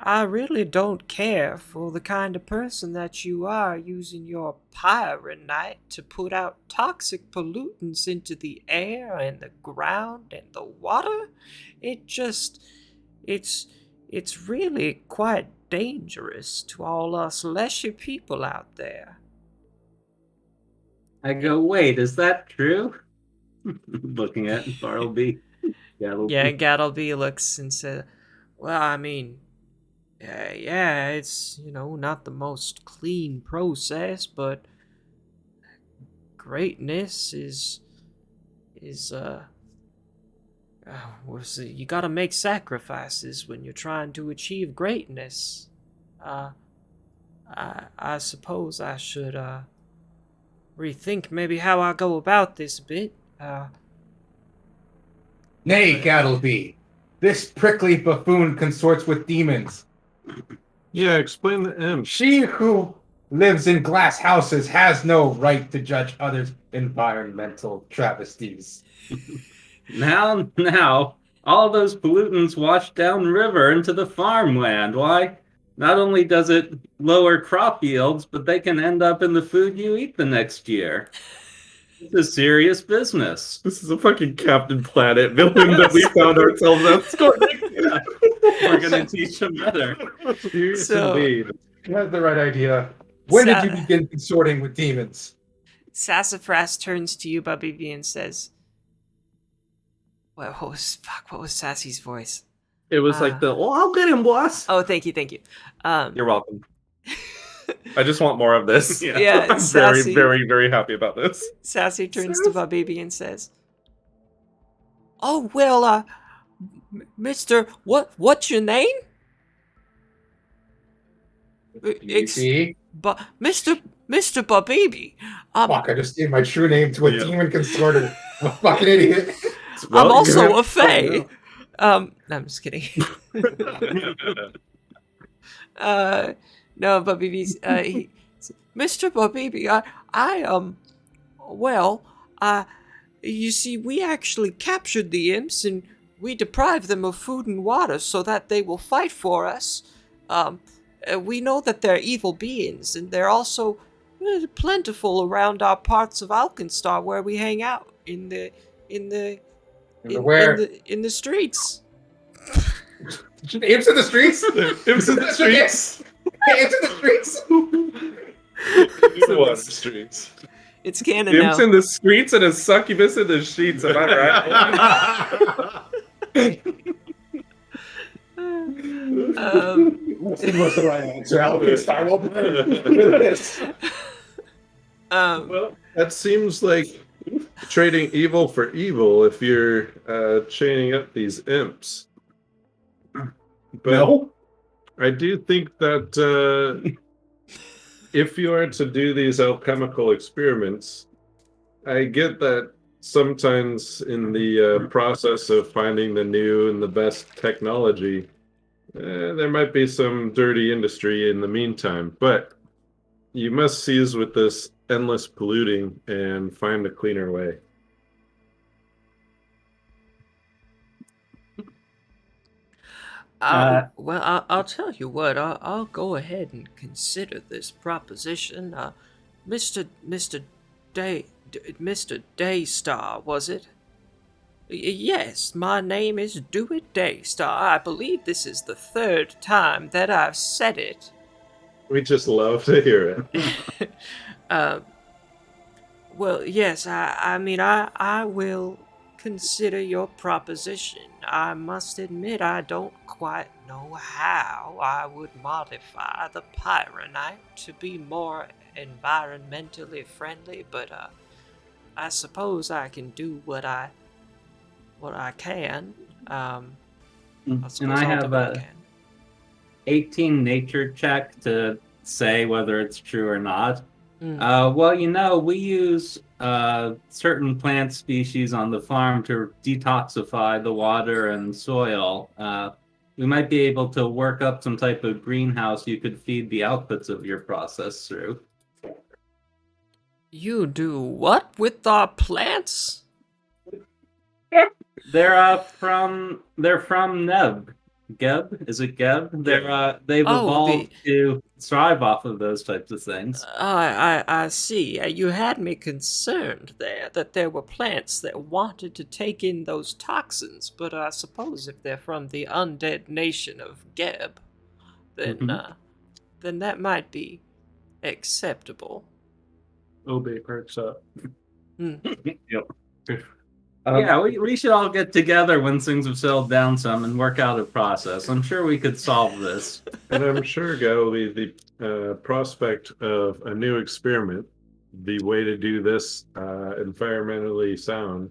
I really don't care for the kind of person that you are, using your pyronite to put out toxic pollutants into the air and the ground and the water. It's really quite dangerous to all us leshy people out there. I go, wait, is that true? Looking at Bartleby. Yeah, Gattlebee looks and says, "Well, I mean, yeah, it's, not the most clean process, but greatness is you gotta make sacrifices when you're trying to achieve greatness. I suppose I should rethink maybe how I go about this a bit. Nay, Gattlebee. This prickly buffoon consorts with demons. Yeah, explain the imp. She who lives in glass houses has no right to judge others' environmental travesties. Now, all those pollutants wash downriver into the farmland. Why? Not only does it lower crop yields, but they can end up in the food you eat the next year. It's a serious business. This is a fucking Captain Planet villain that we found ourselves escorting. We're gonna teach them better. Serious So- indeed. You had the right idea. When did you begin consorting with demons? Sassafras turns to you, Bubby, and says, what was Sassy's voice? It was like I'll get him, boss. Oh, thank you. You're welcome. I just want more of this. Yeah, I'm Sassy. very, very, very happy about this. Sassy turns to Bubby and says, "Oh well, Mister, what's your name?" See? But Mister Babibi, Fuck, I just gave my true name to a demon consorter. I'm a fucking idiot. I'm also a fae. No, I'm just kidding. No, Babibi's Mr. Babibi, you see, we actually captured the imps and we deprived them of food and water so that they will fight for us. We know that they're evil beings, and they're also plentiful around our parts of Alkenstar where we hang out in the streets. Imps in the streets? Imps in the streets. Imps in the streets? Water streets. It's canon Imps now. in the streets and a succubus in the sheets. Am I right? Was the right answer. Alkenstar will burn with this. Well, that seems like trading evil for evil if you're chaining up these imps. But No. I do think that if you are to do these alchemical experiments, I get that sometimes in the process of finding the new and the best technology, there might be some dirty industry in the meantime, but you must cease with this endless polluting and find a cleaner way. I'll tell you what. I'll go ahead and consider this proposition. Mr. Daystar, was it? Yes, my name is Dewitt Daystar. I believe this is the third time that I've said it. We just love to hear it. Well, yes, I will consider your proposition. I must admit I don't quite know how I would modify the pyronite to be more environmentally friendly, but I suppose I can do what I can. I And I have a 18 nature check to say whether it's true or not. We use certain plant species on the farm to detoxify the water and soil. We might be able to work up some type of greenhouse you could feed the outputs of your process through. You do what with our plants? They're from Neb. Geb? Is it Geb? They've evolved to thrive off of those types of things. I see. You had me concerned there that there were plants that wanted to take in those toxins, but I suppose if they're from the undead nation of Geb, then that might be acceptable. Obey perks up. Yep. We should all get together when things have settled down some and work out a process. I'm sure we could solve this. And I'm sure, Gattlebee, the prospect of a new experiment, the way to do this environmentally sound,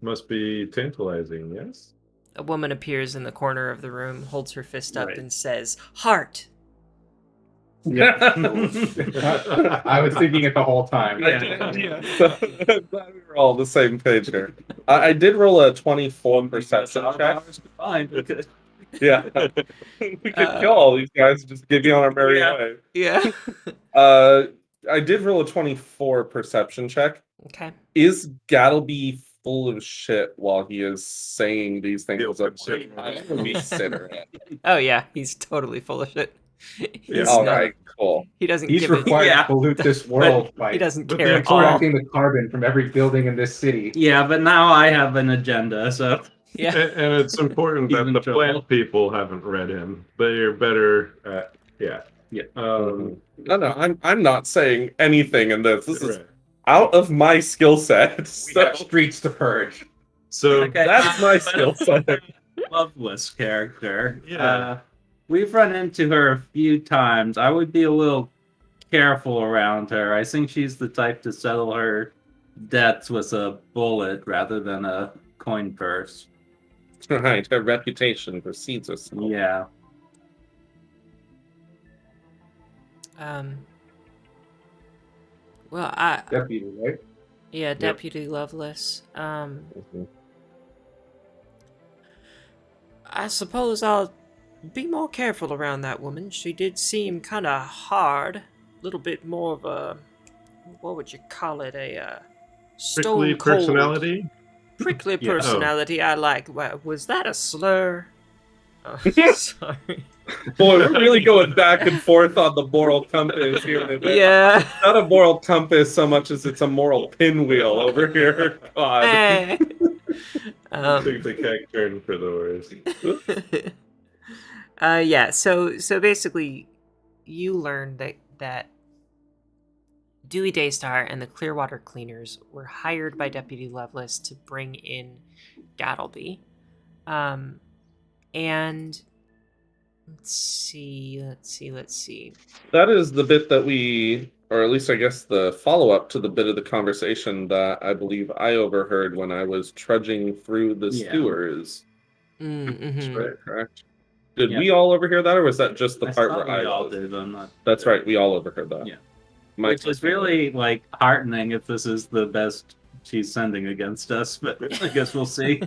must be tantalizing, yes? A woman appears in the corner of the room, holds her fist up, and says, "Heart." Yeah. I was thinking it the whole time. I'm glad we were all on the same page here. I did roll a 24 perception check. Fine. Okay. Yeah. We could kill all these guys and just give you on our merry way. Yeah. I did roll a 24 perception check. Okay. Is Gattlebee full of shit while he is saying these things? Oh yeah, he's totally full of shit. All right, cool. He doesn't He's give required it. to pollute this world by He doesn't care at all. extracting the carbon from every building in this city. Yeah, but now I have an agenda, so Yeah. And it's important that Even the trouble. plant people haven't read him. They're better at, Yeah. No, I'm not saying anything in this. This is right. out of my skill set. We So have streets to purge. So Okay, that's my but skill set. Loveless character. Yeah. We've run into her a few times. I would be a little careful around her. I think she's the type to settle her debts with a bullet rather than a coin purse. Right, her reputation precedes us. Yeah. Well, Deputy, right? yeah, Deputy Lovelace. I suppose I'll be more careful around that woman. She did seem kind of hard, a little bit more of a, what would you call it, a Prickly stone cold personality. prickly Yeah. personality. I like. Was that a slur? Oh, sorry. Boy, we're really going back and forth on the moral compass here. Yeah. Not a moral compass so much as it's a moral pinwheel over here. God. Eh. I think the cat turned for the worse. Yeah. So basically, you learned that Dewey Daystar and the Clearwater Cleaners were hired by Deputy Lovelace to bring in Gattlebee. And let's see. That is the bit that we, or at least I guess the follow-up to the bit of the conversation that I believe I overheard when I was trudging through the Yeah. sewers. Mm-hmm. Right, correct. Did Yeah. we all overhear that, or was that just the I part thought where we I all was? did. I'm not. That's right, we all overheard that. Yeah. My Which is really like heartening if this is the best she's sending against us, but I guess we'll see.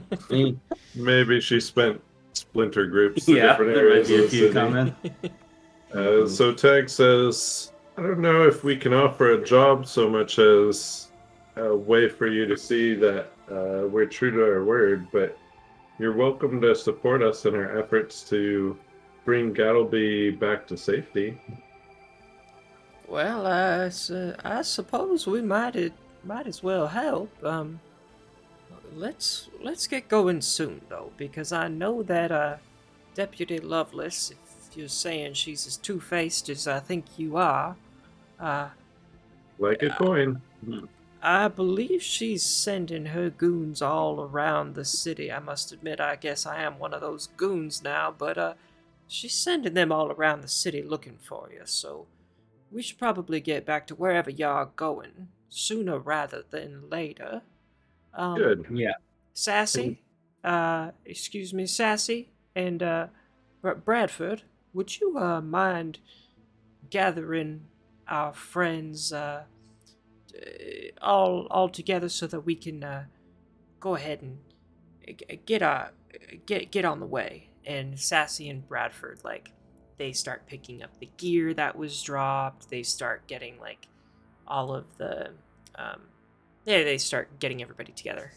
Maybe she spent splinter groups to Yeah, different there might areas be of a the few city. coming. So Tag says, I don't know if we can offer a job so much as a way for you to see that we're true to our word, but you're welcome to support us in our efforts to bring Gattlebee back to safety. Well, I suppose we might as well help. Let's get going soon though, because I know that Deputy Lovelace, if you're saying she's as two-faced as I think you are, Like a coin. I believe she's sending her goons all around the city. I must admit, I guess I am one of those goons now, but she's sending them all around the city looking for you, so we should probably get back to wherever y'all going sooner rather than later. Good. Yeah. Sassy, Sassy, and Bradford, would you mind gathering our friends all together so that we can go ahead and get on the way? And Sassy and Bradford, like, they start picking up the gear that was dropped. They start getting like all of the they start getting everybody together.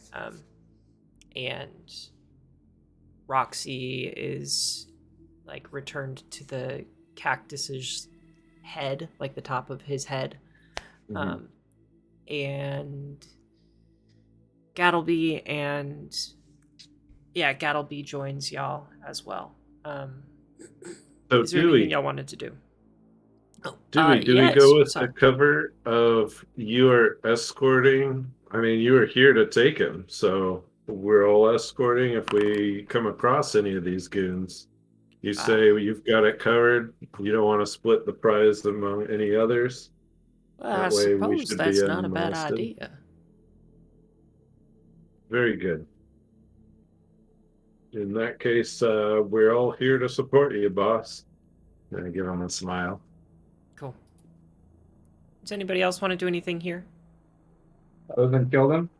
And Roxy is like returned to the cactus's head, like the top of his head. And Gattlebee Gattlebee joins y'all as well. So Is there Dewey, anything y'all wanted to do? Dewey, do yes, we go with what's the up? cover of you are escorting? I mean, you are here to take him, so we're all escorting if we come across any of these goons. You say you've got it covered. You don't want to split the prize among any others. Well, That I way we suppose should that's be not a bad unmolested. idea. Very good. In that case, we're all here to support you, boss. And I give him a smile. Cool. Does anybody else want to do anything here? Other than kill them?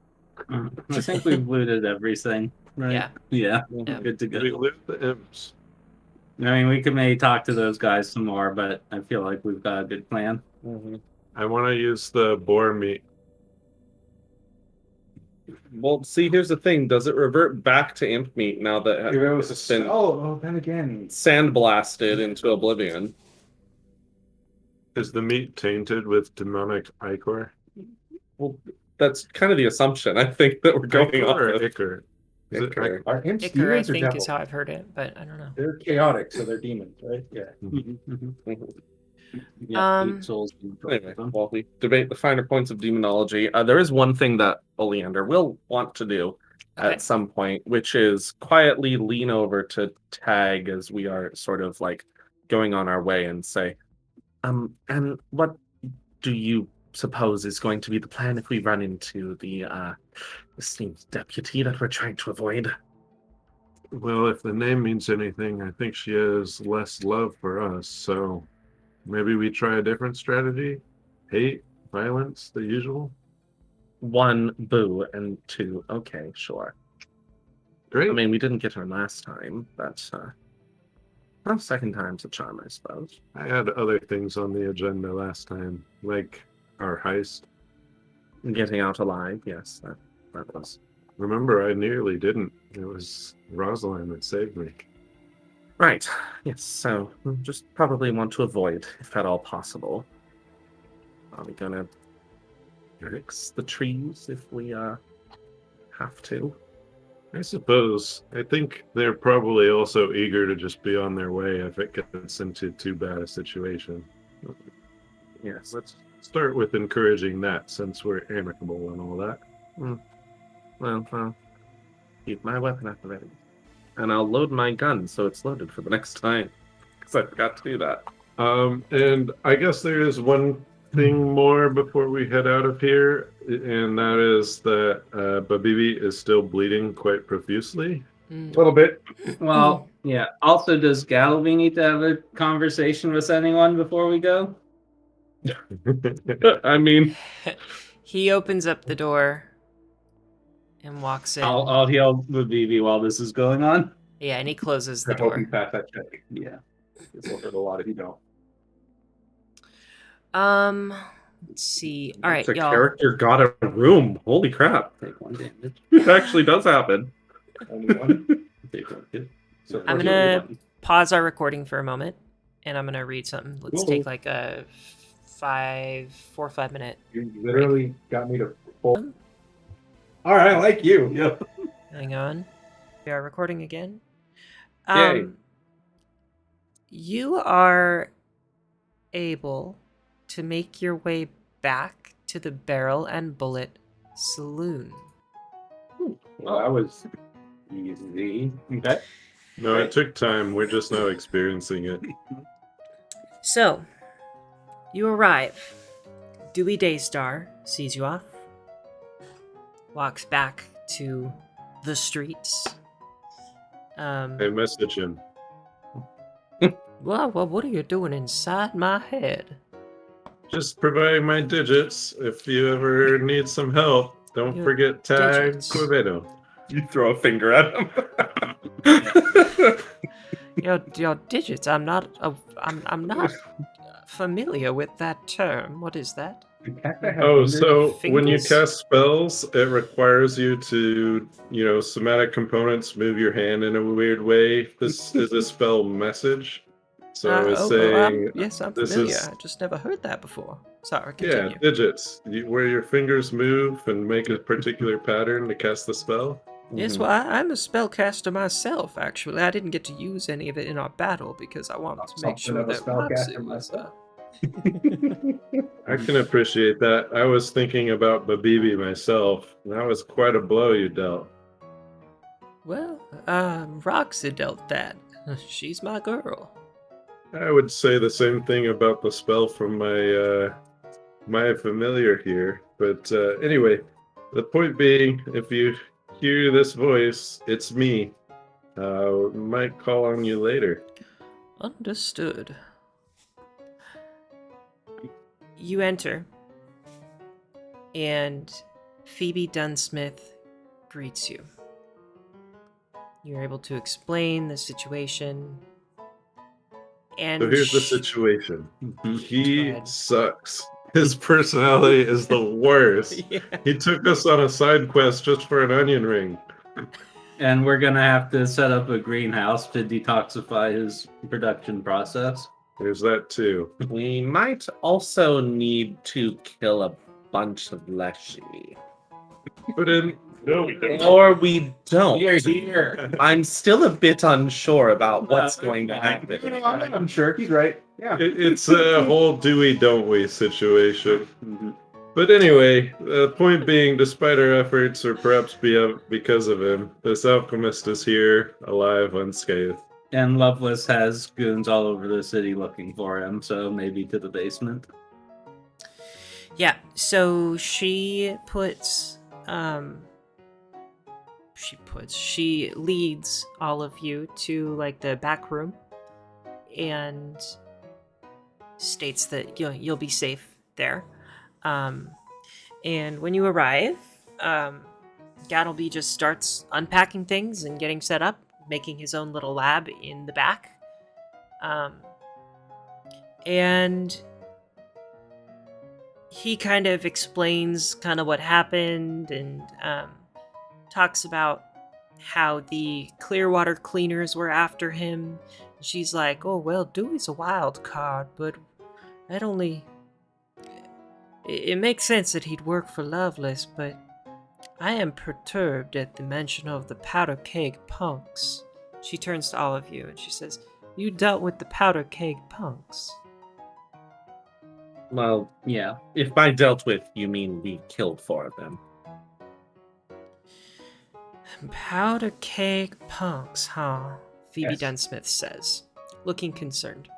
I think we've looted everything, right? Yeah. Yeah. Yeah. Good to go. We loot the imps. I mean, we could maybe talk to those guys some more, but I feel like we've got a good plan. I want to use the boar meat. Well, see, here's the thing. Does it revert back to imp meat now that If it was it's a been then again. sandblasted into oblivion? Is the meat tainted with demonic ichor? Well, that's kind of the assumption I think that we're going Ichor off or of. ichor? Is it Ichor. Are imps Icar, I demons or think, devils? is how I've heard it, but I don't know. They're chaotic, so they're demons, right? Yeah. Mhm. Yeah, Um, 8 souls. Anyway, while we debate the finer points of demonology, there is one thing that Oleander will want to do Okay. at some point, which is quietly lean over to Tag as we are sort of like going on our way and say, and what do you suppose is going to be the plan if we run into the esteemed deputy that we're trying to avoid? Well, if the name means anything, I think she has less love for us, so maybe we try a different strategy? Hate, violence, the usual? 1, boo, and 2, okay, sure. Great. I mean, we didn't get her last time, but well, second time's a charm, I suppose. I had other things on the agenda last time, like our heist. Getting out alive, yes, that was. Remember, I nearly didn't. It was Rosalind that saved me. Right, yes, so we'll just probably want to avoid, if at all possible. Are we gonna fix the trees if we have to? I suppose. I think they're probably also eager to just be on their way if it gets into too bad a situation. Yes. Let's start with encouraging that since we're amicable and all that. Well, keep my weapon at the ready. And I'll load my gun so it's loaded for the next time. Because I forgot to do that. And I guess there is one thing more before we head out of here, and that is that Babibi is still bleeding quite profusely. A little bit. Well, yeah. Also, does Gattlebee need to have a conversation with anyone before we go? I mean, He opens up the door and walks in. I'll heal the BB while this is going on. Yeah, and he closes the I hope you door. pass that check. Yeah. It's worth a lot if you don't. Let's see. All right, the y'all. character got a room. Holy crap. Take 1 damage. It actually does happen. Only one. Take 1 hit. So I'm first gonna one. pause our recording for a moment, and I'm gonna read something. Let's Cool. take like a 4 or 5 minute. You literally got me to full. All right, I like you. Yep. Hang on. We are recording again. Yay. You are able to make your way back to the Barrel and Bullet Saloon. Well, that was easy. Okay. No, it took time. We're just not experiencing it. So, you arrive. Dewey Daystar sees you off, walks back to the streets. I message him. Well, what are you doing inside my head? Just providing my digits. If you ever need some help, don't Your forget Tag digits. Quevedo. You throw a finger at him. Your digits. I'm not familiar with that term. What is that? Oh, so when you Fingers? cast spells, it requires you to, somatic components move your hand in a weird way. This is a spell message. So I was saying, yes, I'm this familiar. is- I just never heard that before. Sorry, yeah, continue. digits. Where your fingers move and make a particular pattern to cast the spell. Yes, well, I'm a spellcaster myself, actually. I didn't get to use any of it in our battle because I wanted to make Something sure of a that spellcaster Roxy was... myself. I can appreciate that. I was thinking about Babibi myself. That was quite a blow you dealt. Well, Roxy dealt that. She's my girl. I would say the same thing about the spell from my familiar here. But anyway, the point being, if you hear this voice, it's me. Might call on you later. Understood. You enter, and Phoebe Dunsmith greets you. You're able to explain the situation. And So here's the situation. Go He ahead. sucks. His personality is the worst. Yeah. He took us on a side quest just for an onion ring. And we're gonna have to set up a greenhouse to detoxify his production process. There's that too. We might also need to kill a bunch of Leshy. But in No, we don't. Or we don't. Here, here. I'm still a bit unsure about what's going to happen. I'm sure he's right. Yeah. It's a whole do we don't we situation. But anyway, the point being, despite our efforts, or perhaps because of him, this alchemist is here, alive, unscathed. And Loveless has goons all over the city looking for him, so maybe to the basement. Yeah, so she leads all of you to like the back room and states that you'll be safe there. And when you arrive, Gattlebee just starts unpacking things and getting set up, making his own little lab in the back. And he kind of explains kind of what happened and talks about how the Clearwater cleaners were after him. She's like, oh, well, Dewey's a wild card, but that only... It makes sense that he'd work for Loveless, but I am perturbed at the mention of the powder keg punks. She turns to all of you and she says, you dealt with the powder keg punks. Well, Yeah. if by dealt with, you mean we killed 4 of them. Powder keg punks, huh? Phoebe Yes. Dunsmith says, looking concerned.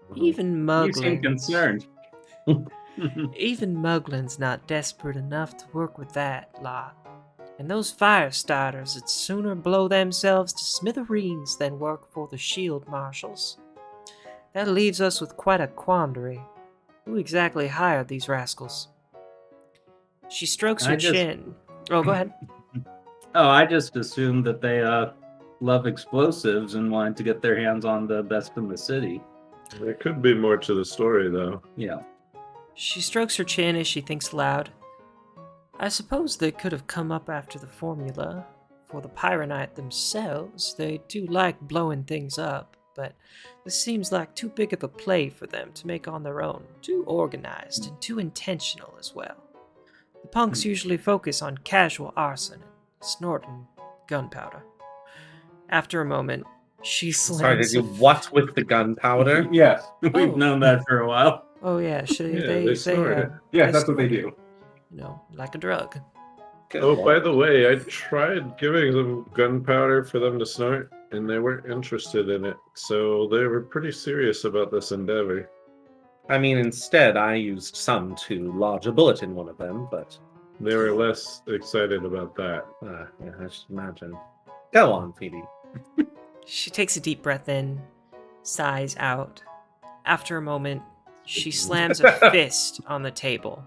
Mhm. Even You seem Muglin's... concerned. Even Muglin's not desperate enough to work with that lot. And those fire starters would sooner blow themselves to smithereens than work for the shield marshals. That leaves us with quite a quandary. Who exactly hired these rascals? She strokes her chin. Oh, go ahead. Oh, I just assumed that they love explosives and wanted to get their hands on the best in the city. There could be more to the story, though. Yeah. She strokes her chin as she thinks aloud. I suppose they could have come up after the formula. For the Pyronite themselves, they do like blowing things up, but this seems like too big of a play for them to make on their own. Too organized and too intentional as well. The punks usually focus on casual arson and snorting gunpowder. After a moment, she slams... Sorry, did you what with the gunpowder? Yes. We've known that for a while. Oh yeah, they snort it. Yeah, that's what they do. You know, like a drug. Oh, by the way, I tried giving them gunpowder for them to snort, and they weren't interested in it, so they were pretty serious about this endeavor. I mean, instead, I used some to lodge a bullet in one of them, but They were less excited about that. yeah, I should imagine. Go on, Phoebe. She takes a deep breath in, sighs out. After a moment, she slams a fist on the table.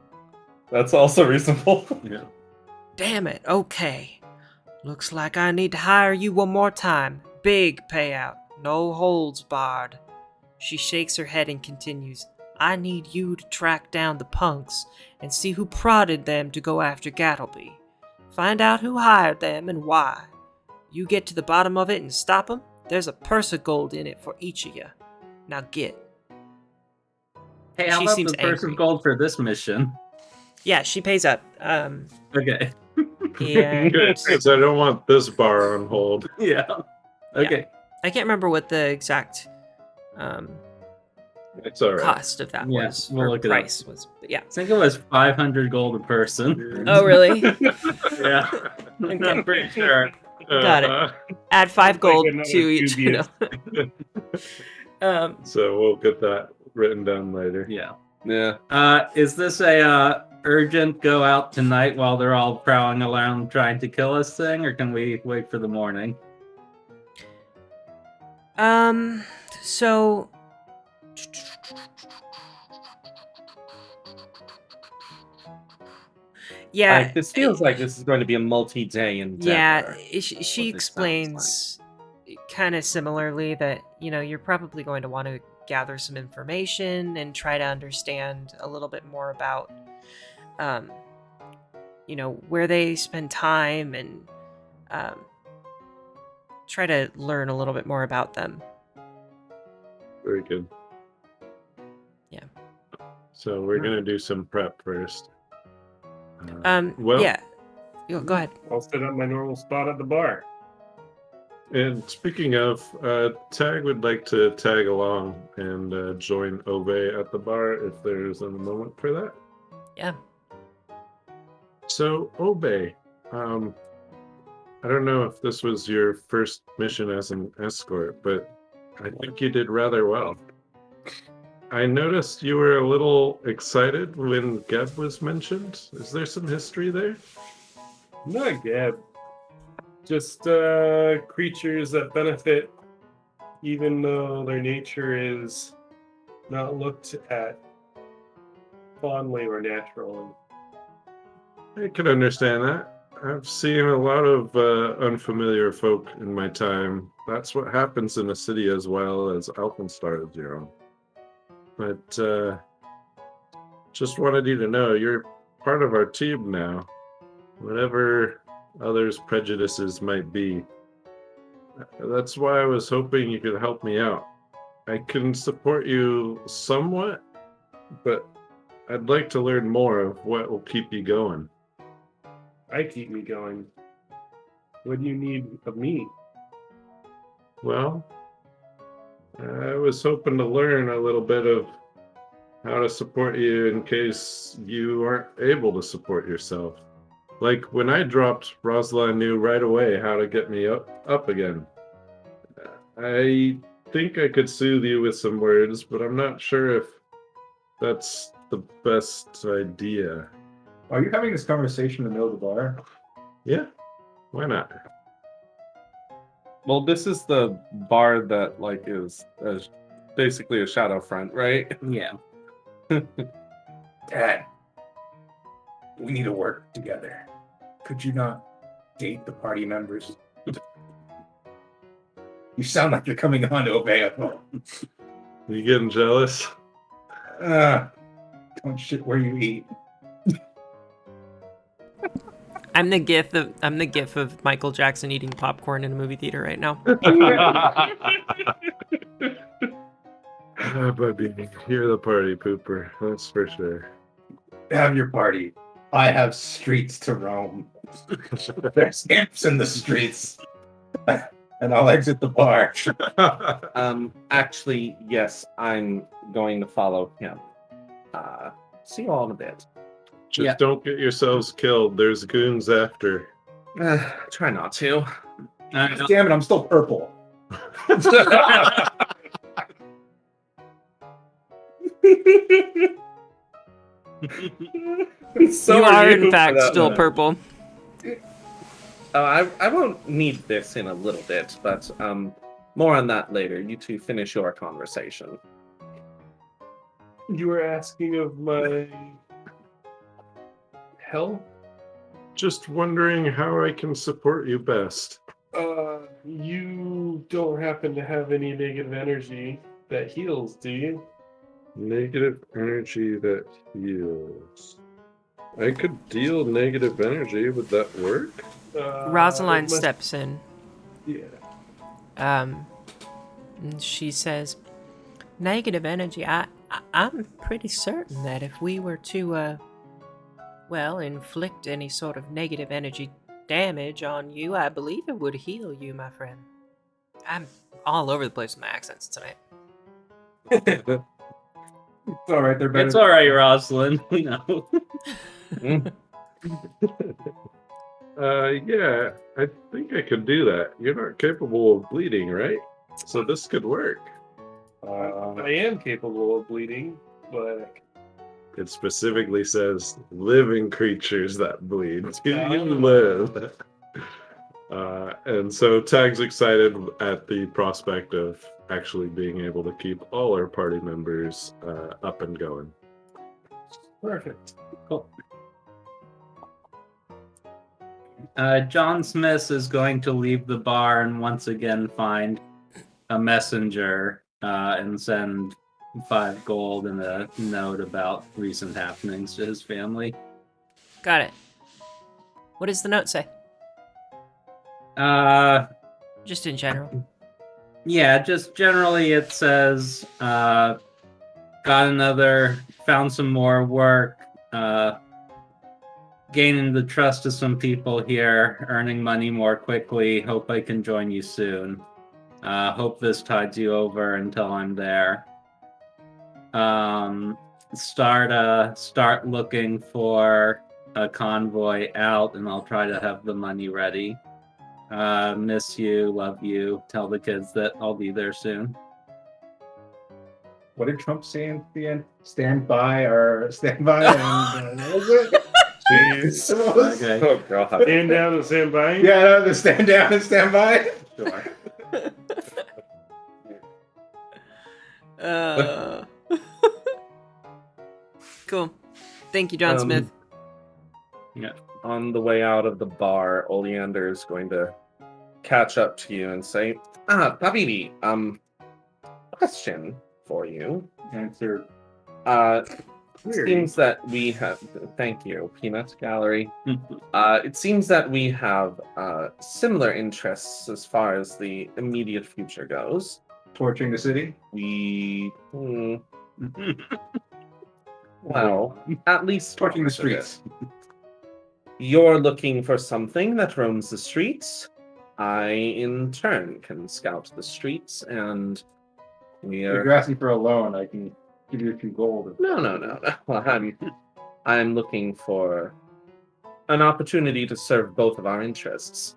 That's also reasonable. Yeah. Damn it, okay. Looks like I need to hire you one more time. Big payout, no holds barred. She shakes her head and continues, I need you to track down the punks and see who prodded them to go after Gattlebee. Find out who hired them and why. You get to the bottom of it and stop them, there's a purse of gold in it for each of you. Now get. Hey, how She about seems the purse angry. of gold for this mission? Yeah, she pays up. Okay. And Good, because I don't want this bar on hold. Yeah. Okay. I can't remember what the exact It's all right. cost of that Yeah, was, we'll or look it up. price was. But yeah. I think it was 500 gold a person. Oh, really? Yeah. I'm pretty sure. Got it. Uh-huh. Add 5 gold another to each. You dubious. know. So we'll get that written down later. Yeah. Yeah. Is this a urgent go out tonight while they're all prowling around trying to kill us thing, or can we wait for the morning? So yeah, This feels like this is going to be a multi-day endeavor. yeah. She what this sounds explains kind of similarly that you're probably going to want to gather some information and try to understand a little bit more about where they spend time and try to learn a little bit more about them. Very good. Yeah. So we're gonna do some prep first. Yeah. Go ahead. I'll set up my normal spot at the bar. And speaking of, Tag would like to tag along and join Obe at the bar if there's a moment for that. Yeah. So, Obe, I don't know if this was your first mission as an escort, but I think you did rather well. I noticed you were a little excited when Geb was mentioned. Is there some history there? Not Geb. Just creatures that benefit even though their nature is not looked at fondly or naturally. I can understand that. I've seen a lot of unfamiliar folk in my time. That's what happens in a city as well as Alkenstar Zero. But just wanted you to know you're part of our team now. Whatever others' prejudices might be. That's why I was hoping you could help me out. I can support you somewhat, but I'd like to learn more of what will keep you going. I keep me going. What do you need of me? Well, I was hoping to learn a little bit of how to support you in case you aren't able to support yourself. Like when I dropped, Rosalind knew right away how to get me up again. I think I could soothe you with some words, but I'm not sure if that's the best idea. Are you having this conversation in the middle of the bar? Yeah, why not? Well, this is the bar that is basically a shadow front, right? Yeah. Dad, we need to work together. Could you not date the party members? You sound like you're coming on to obey us. You getting jealous? Don't shit where you eat. I'm the gif of Michael Jackson eating popcorn in a movie theater right now. Buddy, you're the party pooper, that's for sure. Have your party. I have streets to roam. There's imps in the streets. And I'll exit the bar. Actually, yes, I'm going to follow him. See you all in a bit. Just don't get yourselves killed. There's goons after. Try not to. Damn it, I'm still purple. So you are in for fact that still one. purple. I won't need this in a little bit, but more on that later. You two finish your conversation. You were asking of my help? Just wondering how I can support you best. You don't happen to have any negative energy that heals, do you? Negative energy that heals. I could deal negative energy. Would that work? Rosalind it must- steps in. Yeah. And she says, "Negative energy. I'm pretty certain that if we were to, inflict any sort of negative energy damage on you, I believe it would heal you, my friend." I'm all over the place with my accents tonight. It's all right. They're better. It's all right, Rosalind. We know. Yeah, I think I could do that. You're not capable of bleeding, right? So this could work. I am capable of bleeding, but It specifically says living creatures that bleed. Do you Oh. live? And so Tag's excited at the prospect of actually being able to keep all our party members up and going. perfect. Cool. John Smith is going to leave the bar and once again find a messenger and send 5 gold and a note about recent happenings to his family. Got it. What does the note say? Just in general. Yeah, just generally it says, found some more work. gaining the trust of some people here, earning money more quickly. Hope I can join you soon. Hope this tides you over until I'm there. Start looking for a convoy out, and I'll try to have the money ready. Miss you, love you. Tell the kids that I'll be there soon. What did Trump say at the end? Stand by and what was it? Jeez. What was- Okay. Oh god. Stand down and stand by. Yeah, no, the stand down and stand by. Sure. Cool. Thank you, John Smith. On the way out of the bar, Oleander is going to catch up to you and say, Habibi, question for you. Answer. Seems that we have, thank you, Peanut Gallery. It seems that we have similar interests as far as the immediate future goes. Torching the city. Well, at least Torching the part of it. streets. You're looking for something that roams the streets. I, in turn, can scout the streets, and If we're... you're asking for a loan, I can give you a few gold. No. I'm looking for an opportunity to serve both of our interests.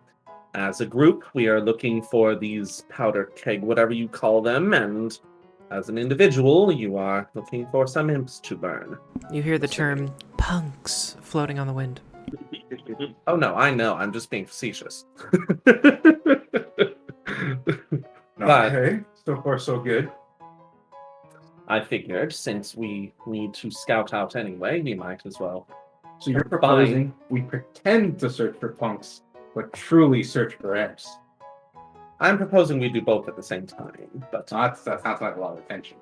As a group, we are looking for these powder keg, whatever you call them, and as an individual, you are looking for some imps to burn. You hear the term punks floating on the wind. Oh no, I know, I'm just being facetious. Okay, so far so good. I figured since we need to scout out anyway, we might as well. So you're proposing we pretend to search for punks, but truly search for imps. I'm proposing we do both at the same time, but That sounds like a lot of attention.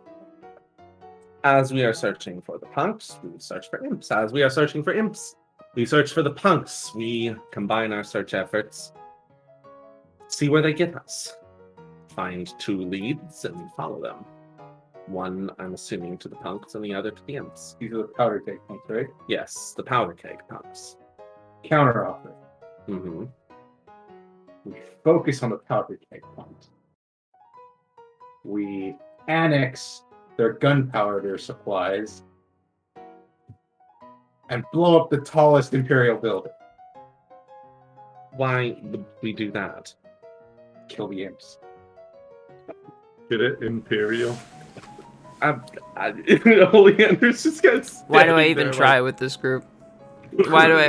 as we are searching for the punks, we search for imps. As we are searching for imps, we search for the punks. We combine our search efforts, see where they get us, find two leads, and follow them. One, I'm assuming, to the punks, and the other to the imps. These are the powder cake punks, right? Yes, the powder keg punks. Counter offer. Mm-hmm. We focus on the powder cake punks. We annex their gunpowder supplies and blow up the tallest Imperial building. Why would we do that? Kill the imps. Get it? Imperial. Oleander's just gets. Why do I even try with this group? Why do I?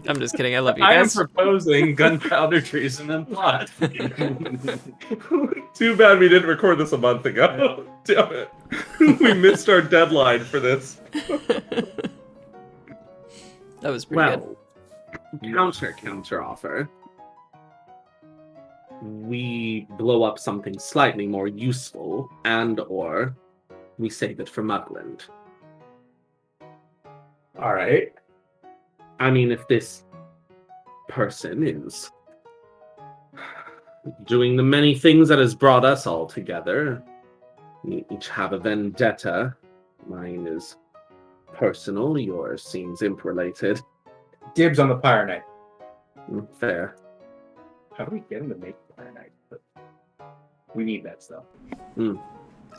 I'm just kidding. I love you I am guys. proposing gunpowder treason and plot. Too bad we didn't record this a month ago. Damn it. We missed our deadline for this. That was pretty good. Well, counter offer. We blow up something slightly more useful, and/or we save it for Mugland. All right. I mean, if this person is doing the many things that has brought us all together, we each have a vendetta. Mine is personal, yours seems imp-related. Dibs on the Pyre Knight. Fair. How do we get him to make Pyre Knight? We need that stuff.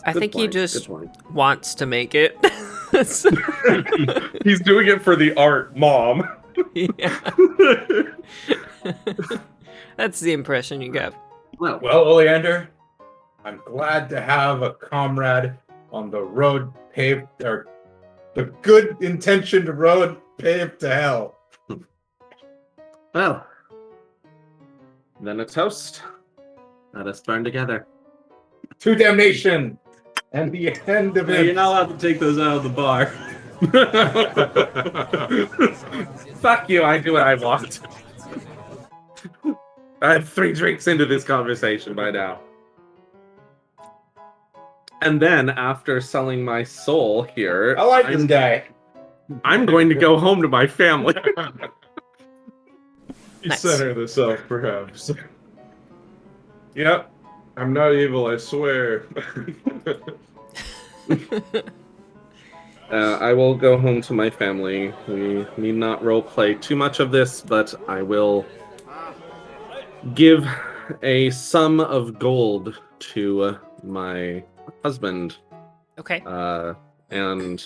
I think he Good just point. wants to make it. He's doing it for the art, Mom. Yeah. That's the impression you get. Well, Well, Oleander, I'm glad to have a comrade on the road paved, or the good intentioned road paved to hell. well, then a toast. Let us burn together. To damnation and the end of You're it. not allowed to take those out of the bar. Fuck you, I do what I want. I'm 3 drinks into this conversation by now. And then, after selling my soul here, I like this guy. I'm going to go home to my family. You Nice. center this up, perhaps. Yep. I'm not evil, I swear. I will go home to my family. We need not roleplay too much of this, but I will give a sum of gold to my husband. Okay. And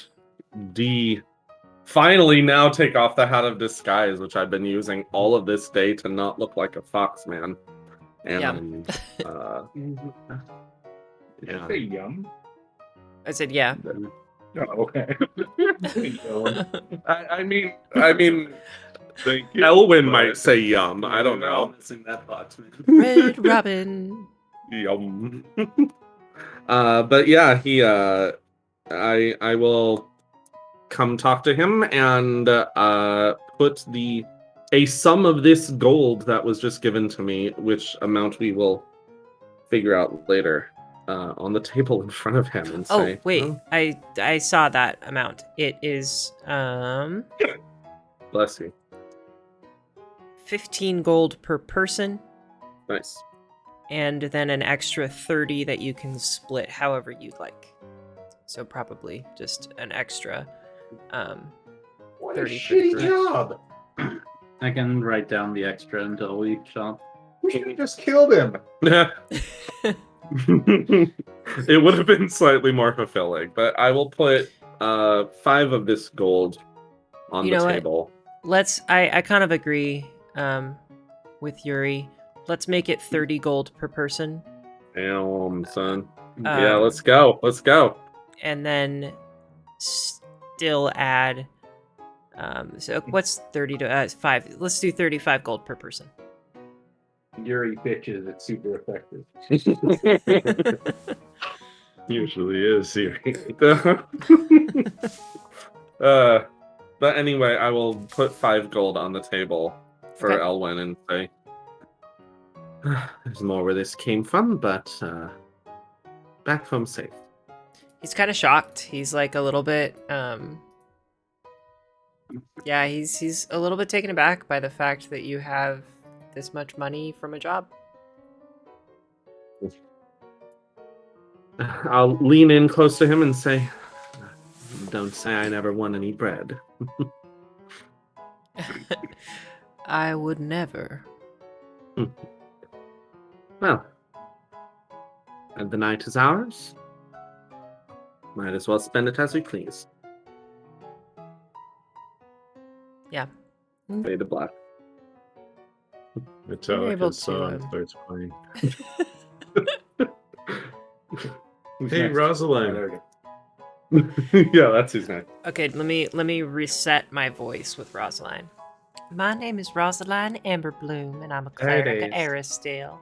D finally now take off the hat of disguise, which I've been using all of this day to not look like a fox man. And Did you say yum? I said, yeah. Oh, okay. I mean, Thank you. Elwyn might say yum. I don't know. Missing that box, man. Red Robin. Yum. But yeah, I will come talk to him and put a sum of this gold that was just given to me, which amount we will figure out later, on the table in front of him and Oh, say, wait. "Oh, I saw that amount. It is bless you. 15 gold per person, Nice." and then an extra 30 that you can split however you'd like. So probably just an extra What a 30 for the shitty group. job. I can write down the extra until we shop. We should have just killed him. It would have been slightly more fulfilling, but I will put 5 of this gold on You the know what? table. I kind of agree with Yuri. Let's make it 30 gold per person. Damn, son. Yeah, let's go. And then still add so what's 30 to 5? Let's do 35 gold per person. Yuri bitches, it's super effective. Usually is here. But anyway, I will put 5 gold on the table for Okay. Elwyn and say, there's more where this came from, but back home safe. He's kind of shocked. He's like a little bit yeah, he's a little bit taken aback by the fact that you have this much money from a job. I'll lean in close to him and say, don't say I never won any bread. I would never. Well, and the night is ours. Might as well spend it as we please. Yeah. Fade to black. able Metallica's to, song starts playing. Who's Hey, next? Rosaline. There we go. Yeah, that's his name. Okay, let me reset my voice with Rosaline. My name is Rosaline Amberbloom, and I'm a cleric Hey, at days. Aristale.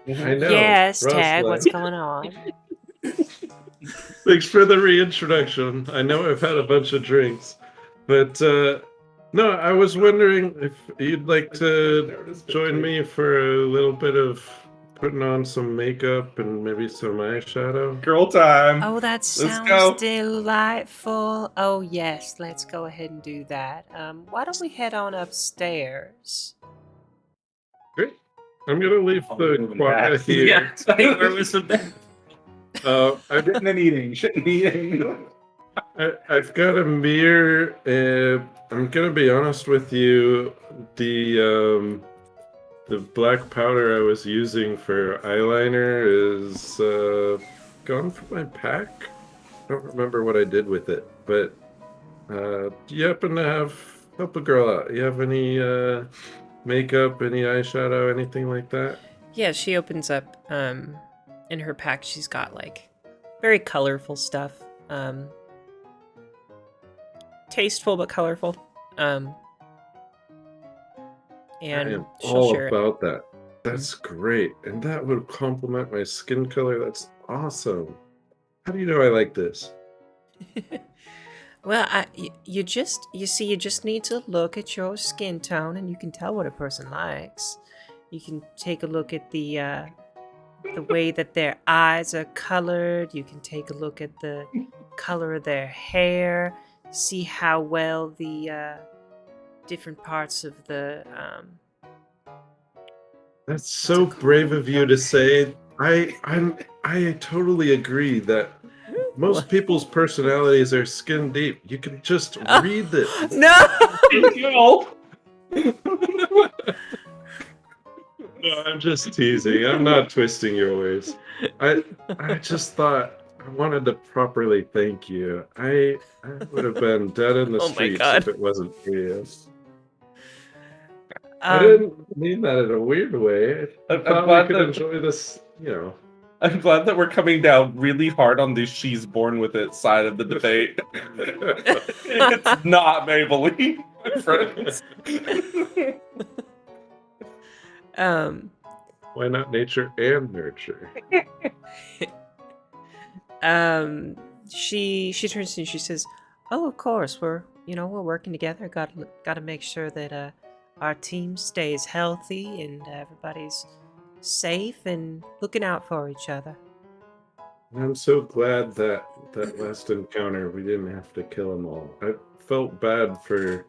I know. Yes, Tag, Rosaline. what's going on? Thanks for the reintroduction. I know I've had a bunch of drinks, but no, I was wondering if you'd like to join me for a little bit of putting on some makeup and maybe some eyeshadow. Girl time. Oh, that go. sounds delightful. Oh, yes, let's go ahead and do that. Why don't we head on upstairs? Great. I'm gonna leave the moving quiet fast. here. Yeah, it's like, where was the bed? Shitting and eating. Shitting and eating. I've got a mirror. I'm gonna be honest with you. The black powder I was using for eyeliner is gone from my pack. I don't remember what I did with it, but do you happen to help a girl out? You have any makeup, any eyeshadow, anything like that? Yeah, she opens up in her pack she's got like very colorful stuff. Tasteful but colorful. I And am she'll all share it. about that. That's great, and that would complement my skin color. That's awesome. How do you know I like this? Well, you just need to look at your skin tone, and you can tell what a person likes. You can take a look at the way that their eyes are colored. You can take a look at the color of their hair. See how well the different parts of the That's so brave of you to say. I totally agree that Most people's personalities are skin deep. You can just read it. No! No, I'm just teasing. I'm not twisting your words. I just thought I wanted to properly thank you. I would have been dead in the Oh my streets God. if it wasn't for you. I didn't mean that in a weird way. I I'm thought we glad could that- enjoy this, you know. I'm glad that we're coming down really hard on the she's born with it side of the debate. It's not Maybelline, my friends. Why not nature and nurture? She turns to you. She says, "Oh, of course, we're working together. Got to make sure that our team stays healthy and everybody's safe and looking out for each other." I'm so glad that last encounter we didn't have to kill them all. I felt bad for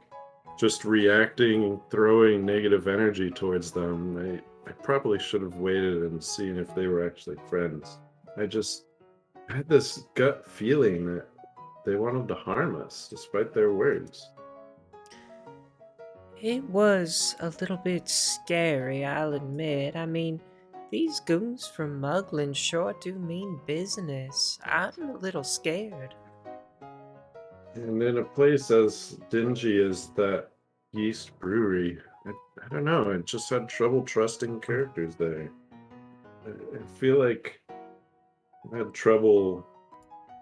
just reacting, throwing negative energy towards them. I probably should have waited and seen if they were actually friends. I had this gut feeling that they wanted to harm us, despite their words. It was a little bit scary, I'll admit. I mean, these goons from Muglin sure do mean business. I'm a little scared. And in a place as dingy as that yeast brewery, I don't know, I just had trouble trusting characters there. I feel like I had trouble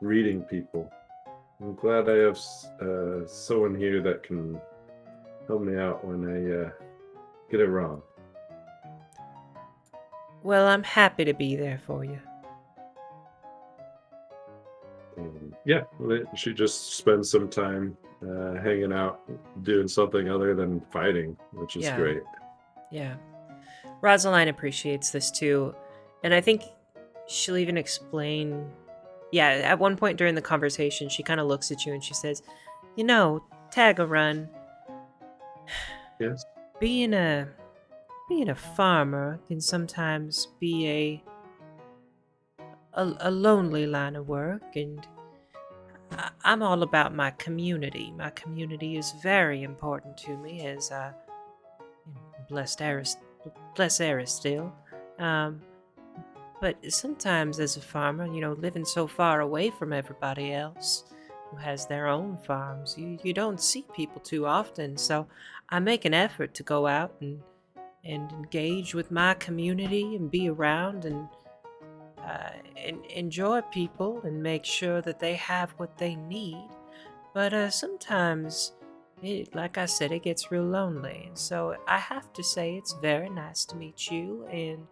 reading people. I'm glad I have someone here that can help me out when I get it wrong. Well, I'm happy to be there for you. And yeah, she just spends some time hanging out, doing something other than fighting, which is Yeah. great. Yeah. Rosaline appreciates this too. And I think she'll even explain. Yeah, at one point during the conversation, she kind of looks at you and she says, Tagarun, Yes. being a farmer can sometimes be a lonely line of work, and I'm all about my community. My community is very important to me, as bless Eris still. But sometimes as a farmer, living so far away from everybody else who has their own farms, you don't see people too often. So I make an effort to go out and engage with my community and be around and enjoy people and make sure that they have what they need. But sometimes, like I said, it gets real lonely. And so I have to say it's very nice to meet you and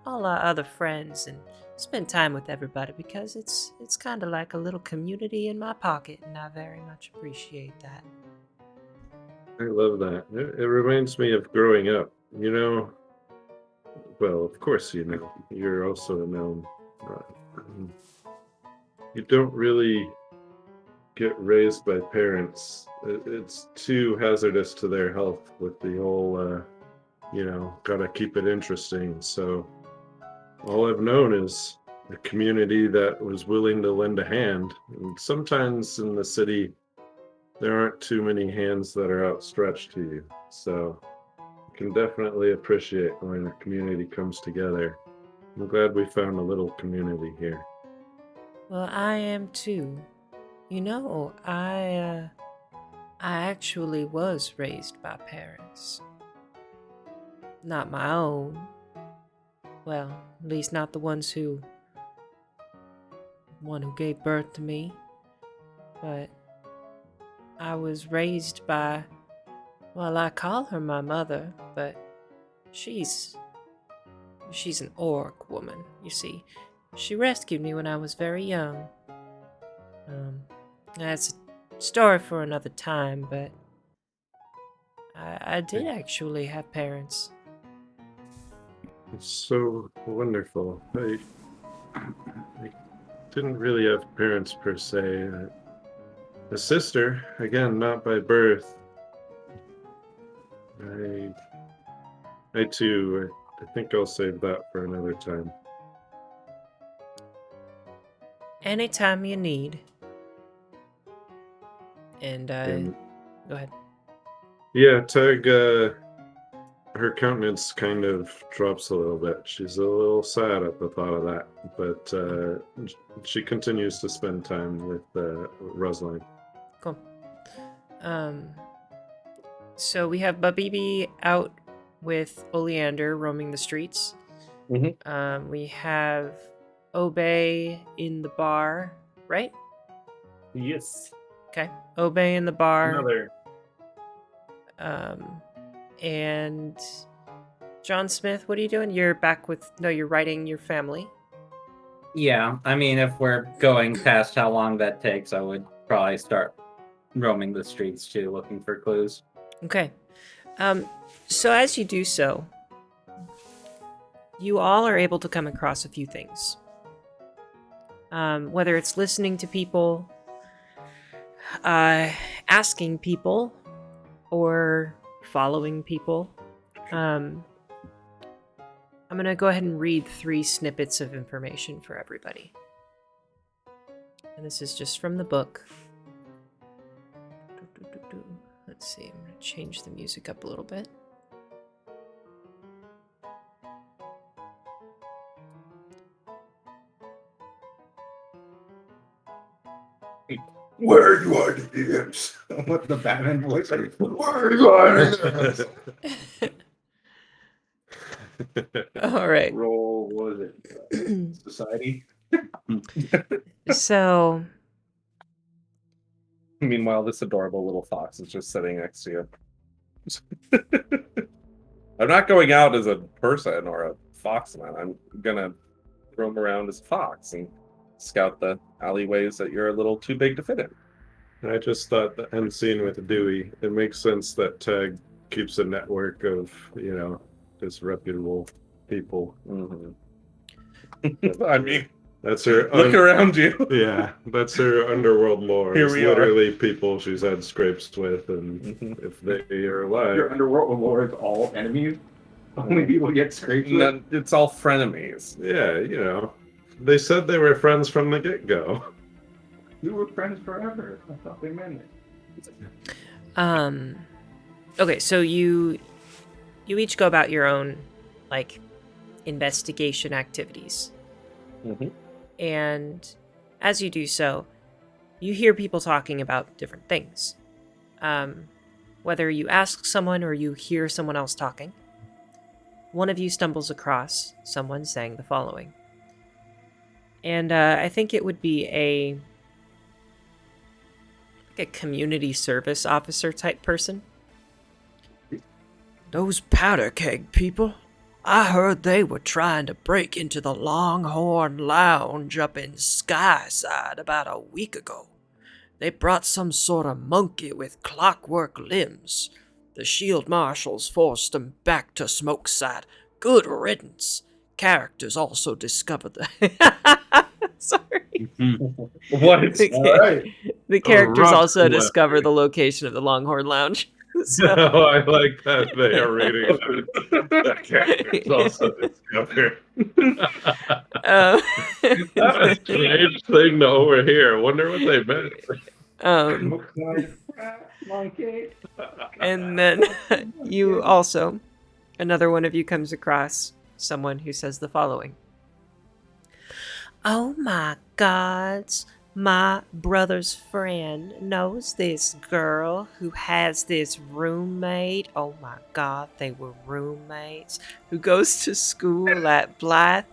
all our other friends and spend time with everybody, because it's kind of like a little community in my pocket, and I very much appreciate that. I love that. It reminds me of growing up. Well, of course, you're also a gnome. You don't really get raised by parents. It's too hazardous to their health with the whole, gotta keep it interesting. So all I've known is a community that was willing to lend a hand. And sometimes in the city, there aren't too many hands that are outstretched to you. So I can definitely appreciate when a community comes together. I'm glad we found a little community here. Well, I am too. I actually was raised by parents. Not my own. Well, at least not the one who gave birth to me. But I was raised by, well, I call her my mother, but she's an orc woman, you see. She rescued me when I was very young. That's a story for another time, but I did actually have parents. It's so wonderful. I didn't really have parents per se. A sister, again, not by birth. I too, I think I'll save that for another time. Anytime you need. And And go ahead. yeah, Tug, her countenance kind of drops a little bit. She's a little sad at the thought of that, but she continues to spend time with Rosalind. Cool. So we have Babibi out with Oleander roaming the streets. We have Obey in the bar, right? Yes. Okay. Obey in the bar. Another. And John Smith, what are you doing? You're back with you're writing your family. Yeah, I mean, if we're going past how long that takes, I would probably start roaming the streets too, looking for clues. Okay. So as you do so, you all are able to come across a few things. Whether it's listening to people, asking people, or following people. I'm going to go ahead and read 3 snippets of information for everybody. And this is just from the book. Let's see, I'm going to change the music up a little bit. Where you are the imps? What the Batman voice? Where you are the All right. Roll, what is it? Society? So, Meanwhile, this adorable little fox is just sitting next to you. I'm not going out as a person or a foxman. I'm gonna roam around as a fox and scout the alleyways that you're a little too big to fit in. I just thought the end scene with Dewey, it makes sense that Tug keeps a network of, disreputable people. I mean, That's her. look around you. Yeah, that's her underworld lore. Here It's we are. literally people she's had scrapes with, and if they are alive, Your underworld lord is all enemies? Only people get scraped with? No, it's all frenemies. yeah, they said they were friends from the get-go. We were friends forever. I thought they meant it. okay, so you each go about your own, investigation activities. And as you do so, you hear people talking about different things. Whether you ask someone or you hear someone else talking, one of you stumbles across someone saying the following. And I think it would be a community service officer type person. Those powder keg people, I heard they were trying to break into the Longhorn Lounge up in Skyside about a week ago. They brought some sort of monkey with clockwork limbs. The shield marshals forced them back to Smokeside. Good riddance. Characters also discovered the... Sorry. What? All right. The characters rough also left. discover the location of the Longhorn Lounge. So, No, I like that they are reading that characters also discover. That's a strange thing to overhear. Wonder what they meant. Monkey. and then you also, another one of you comes across someone who says the following. Oh my gods, my brother's friend knows this girl who has this roommate. Oh my god, they were roommates. Who goes to school at Blythe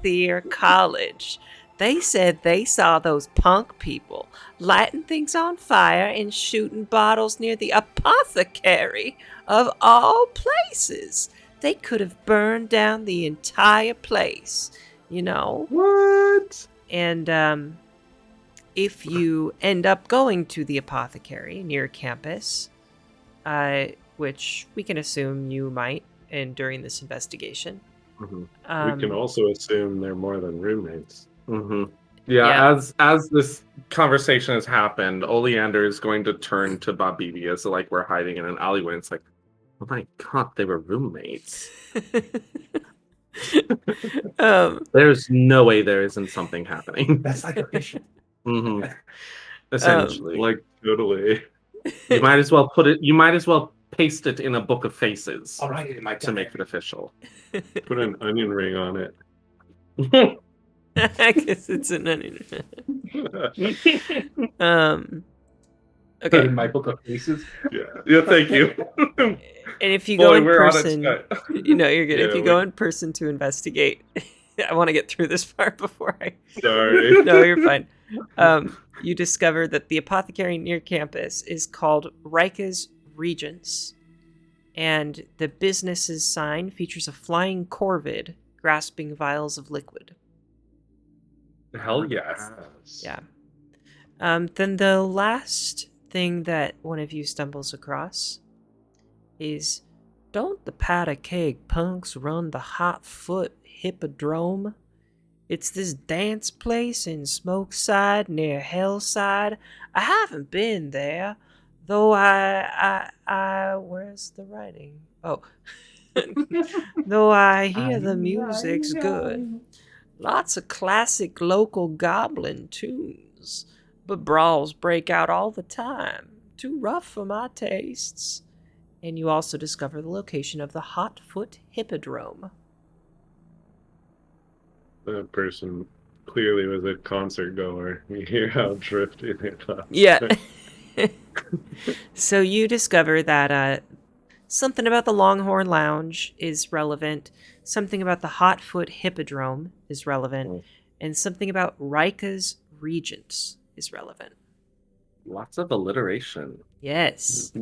College. They said they saw those punk people lighting things on fire and shooting bottles near the apothecary of all places. They could have burned down the entire place, What? And if you end up going to the apothecary near campus, which we can assume you might, and during this investigation, We can also assume they're more than roommates. Yeah, as this conversation has happened, Oleander is going to turn to Babibi as we're hiding in an alleyway. It's like, oh my god, they were roommates. There's no way there isn't something happening. That's like a issue. Mm-hmm. Essentially, Like totally. you might as well put it. You might as well paste it in a book of faces I'll write it in my to make diary. it official. Put an onion ring on it. I guess it's an onion. Put Okay. in my book of faces. Yeah, thank you. And if you Boy, go in we're on person, it tonight. you're good. Yeah, If you go in person to investigate, I want to get through this part before I. Sorry. No, you're fine. You discover that the apothecary near campus is called Rika's Regents, and the business's sign features a flying corvid grasping vials of liquid. Hell yes. Yeah. Then the last thing that one of you stumbles across is, don't the powder keg punks run the Hot Foot Hippodrome? It's this dance place in Smokeside near Hellside. I haven't been there, though where's the writing? Oh. Though I hear the music's good. Lots of classic local goblin tunes, but brawls break out all the time. Too rough for my tastes. And you also discover the location of the Hot Foot Hippodrome. That person clearly was a concert goer. You hear how drifty it was. Yeah. So you discover that something about the Longhorn Lounge is relevant, something about the Hot Foot Hippodrome is relevant, and something about Rika's Regents is relevant. Lots of alliteration. Yes.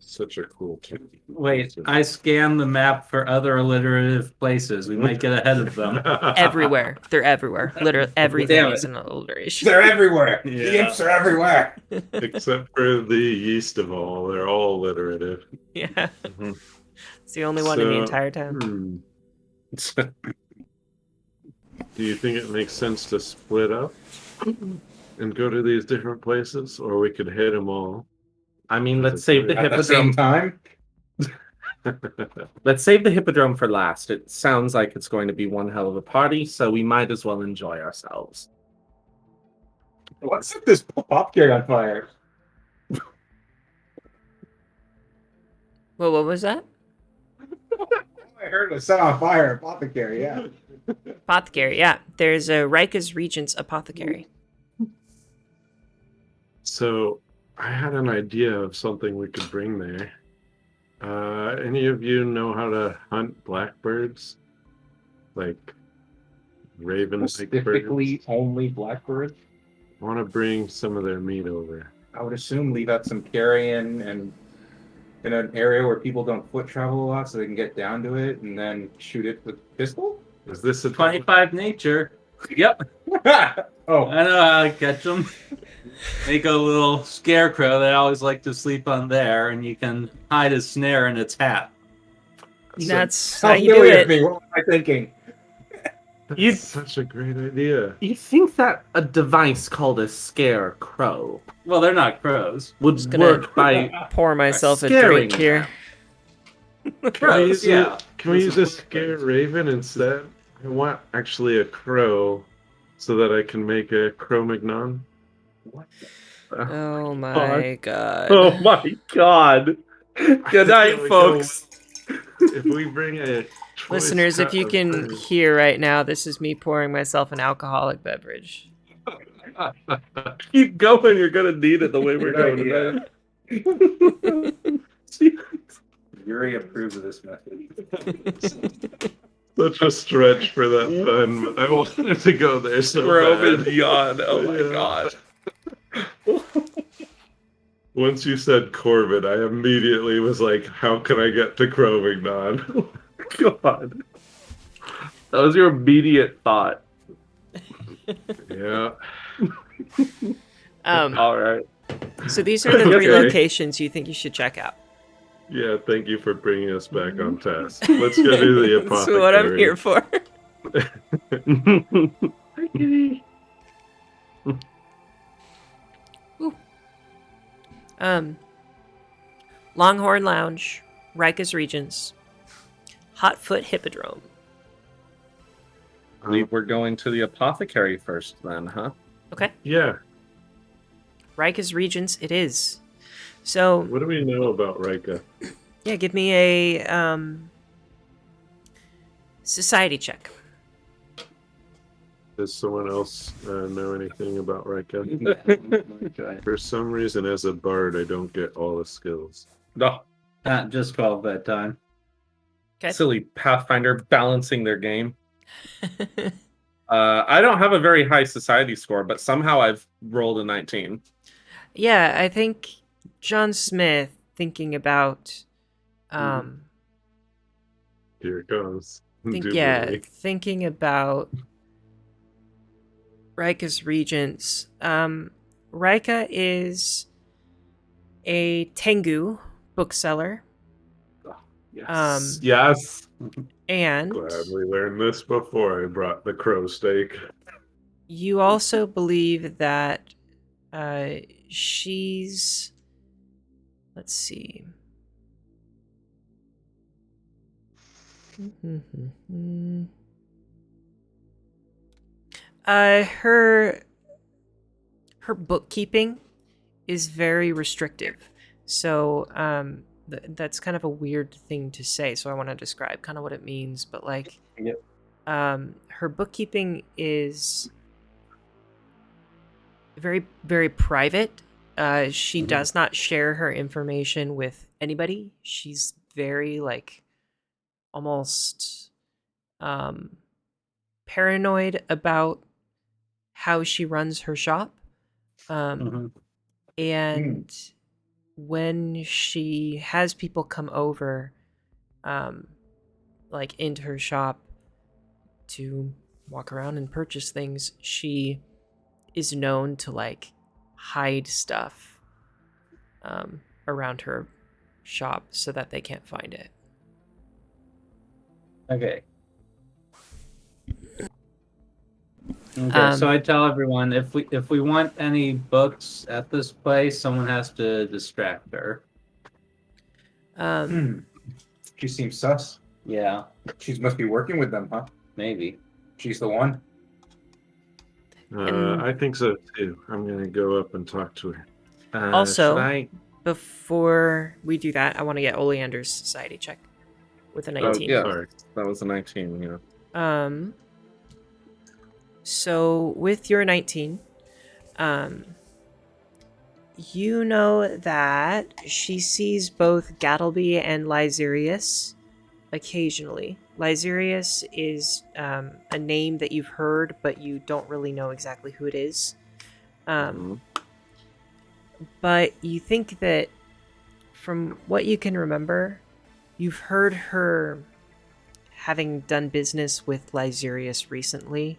Such a cool kid. Wait, I scanned the map for other alliterative places. We might get ahead of them. Everywhere. They're everywhere. Literally everything Damn is it. an alliteration. They're everywhere. The Yeah. imps are everywhere. Except for the yeast of all. They're all alliterative. Yeah. Mhm. It's the only one in the So, entire town. Do you think it makes sense to split up and go to these different places? Or we could hit them all? I mean, let's save the At the same hippodrome. time. Let's save the hippodrome for last. It sounds like it's going to be one hell of a party, so we might as well enjoy ourselves. What set this pop carrot on fire? Well, what was that? I heard it was set on fire. Apothecary, yeah. Apothecary, yeah. There's a Rika's Regents apothecary. So I had an idea of something we could bring there. Any of you know how to hunt blackbirds? Like ravens? Specifically, only blackbirds. I want to bring some of their meat over. I would assume leave out some carrion and in an area where people don't foot travel a lot, so they can get down to it and then shoot it with pistol. Is this a 25 nature. Yep. Oh, I know how to catch them. Make a little scarecrow. They always like to sleep on there, and you can hide a snare in its hat. That's how how you do silly of it. me. What am I thinking? You- That's such a great idea. You think that a device called a scarecrow Well, they're not crows. would gonna- work by Pour myself a scaring drink here. Crows, yeah. Can we use a scare raven instead? I want actually a crow so that I can make a Cro-Magnon. Oh my god. Oh my god. Good night, There we folks. go. If we bring a choice Listeners, if cut you of can bird- hear right now, this is me pouring myself an alcoholic beverage. Keep going, you're gonna need it the way we're Good going today. Yuri approves of this method. Such a stretch for that fun, but I wanted to go there so Roman bad. yawn. Oh my Yeah. god. Once you said Corbin, I immediately was like, how can I get to Cro-Magnon? God. That was your immediate thought. Yeah. All right. So these are the three Okay. locations you think you should check out. Yeah, thank you for bringing us back on task. Let's go do the apothecary. That's what I'm here for. Longhorn Lounge, Rika's Regents, Hot Foot Hippodrome. I believe we're going to the apothecary first then, huh? Okay. Yeah. Rika's Regents it is. So, What do we know about Rika? yeah, give me a society check. Does someone else know anything about Rika? For some reason, as a bard, I don't get all the skills. No, Just 12 that time. Okay. silly Pathfinder balancing their game. I don't have a very high society score, but somehow I've rolled a 19. Yeah, I think John Smith thinking about Here it goes. thinking about Rika's Regents. Rika is a Tengu bookseller. Yes. Yes. And Glad we learned this before I brought the crow steak. you also believe that she's, let's see. Her bookkeeping is very restrictive. So that's kind of a weird thing to say. So I want to describe kind of what it means. But like, Yep. Her bookkeeping is very, very private. She does not share her information with anybody. She's very like almost paranoid about how she runs her shop. And when she has people come over like into her shop to walk around and purchase things, she is known to like hide stuff around her shop so that they can't find it. Okay. Okay, so I tell everyone if we want any books at this place, someone has to distract her. She seems sus. Yeah, She must be working with them, huh? maybe. She's the one. I think so too. I'm gonna go up and talk to her. Also, should I- before we do that, I want to get Oleander's society check with a 19. yeah, Sorry. that was a 19. Yeah. So with your 19, you know that she sees both Gattlebee and Lyserius occasionally. Lyserius is a name that you've heard, but you don't really know exactly who it is. But you think that from what you can remember, you've heard her having done business with Lyserius recently.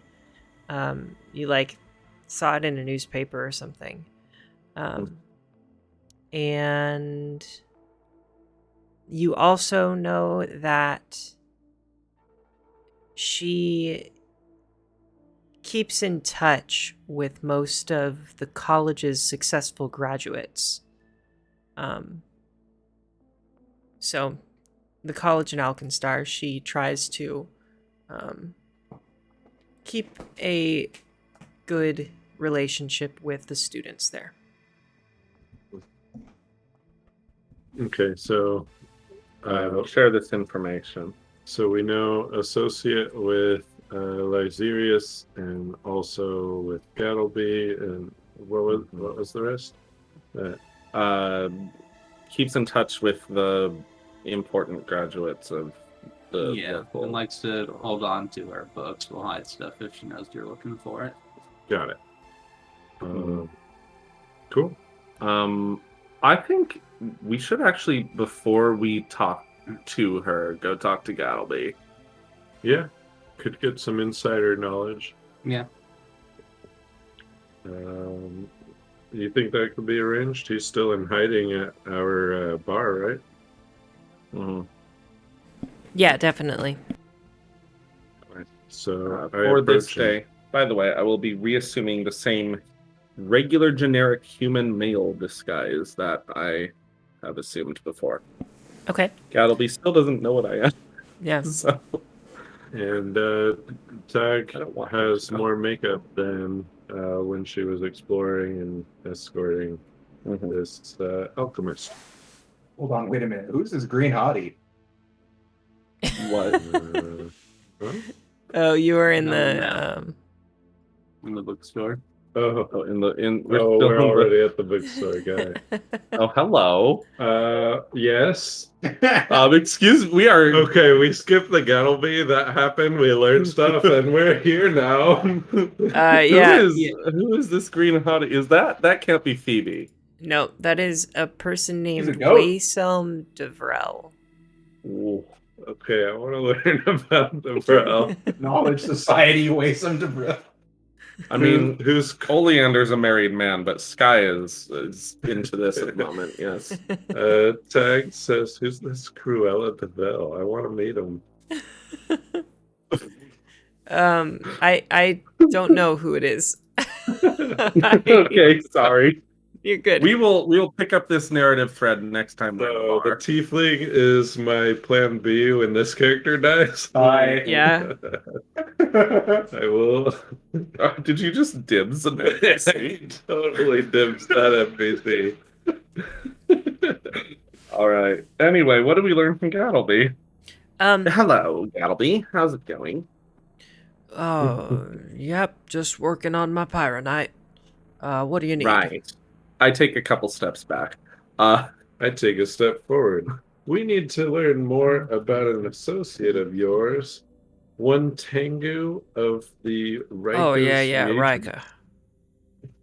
You like saw it in a newspaper or something. And you also know that she keeps in touch with most of the college's successful graduates. So the college in Alkenstar, she tries to keep a good relationship with the students there. Okay, so I will share this information. so we know associate with Lyserius and also with Gattlebee, and what was the rest? Keeps in touch with the important graduates of the local. And likes to hold on to her books. Will hide stuff if she knows you're looking for it. Got it. Cool. I think we should actually, before we talk to her, go talk to Gattlebee. Yeah, could get some insider knowledge. Yeah. You think that could be arranged? He's still in hiding at our bar, right? Yeah, definitely. So For this day, by the way, I will be reassuming the same regular generic human male disguise that I have assumed before. Okay. Gattlebee still doesn't know what I am. Yeah. So. And Tag has more makeup than when she was exploring and escorting this alchemist. Hold on, wait a minute. Who's this green hottie? What? Huh? Oh, you were in No, the no. In the bookstore? Oh, We're oh, still we're in the- already at the bookstore, guy. Oh, hello. Yes. Excuse me. We are. Okay, we skipped the Gattlebee. That happened. We learned stuff, and we're here now. Yeah. Who is this green hottie? Is that can't be Phoebe? No, that is a person He's a named goat. Wayselm Devrel. Ooh, okay, I want to learn about the bro. Knowledge Society, Waysome Debris. I mean, who's Oleander's a married man, but Sky is into this at the moment. Yes. Tag says, "Who's this Cruella de Vil? I want to meet him." I don't know who it is. Okay, sorry. You're good. We'll pick up this narrative thread next time. So the tiefling is my plan B when this character dies. Bye. Yeah. I will. Did you just dibs on I it? totally dibs that NPC. All right. Anyway, what did we learn from Gattlebee? Um. Hello, Gattlebee. How's it going? Oh, yep. Just working on my pyronite. What do you need? Right. I take a couple steps back. I take a step forward. We need to learn more about an associate of yours, one Tengu of the Rika's Oh yeah, region. Rika.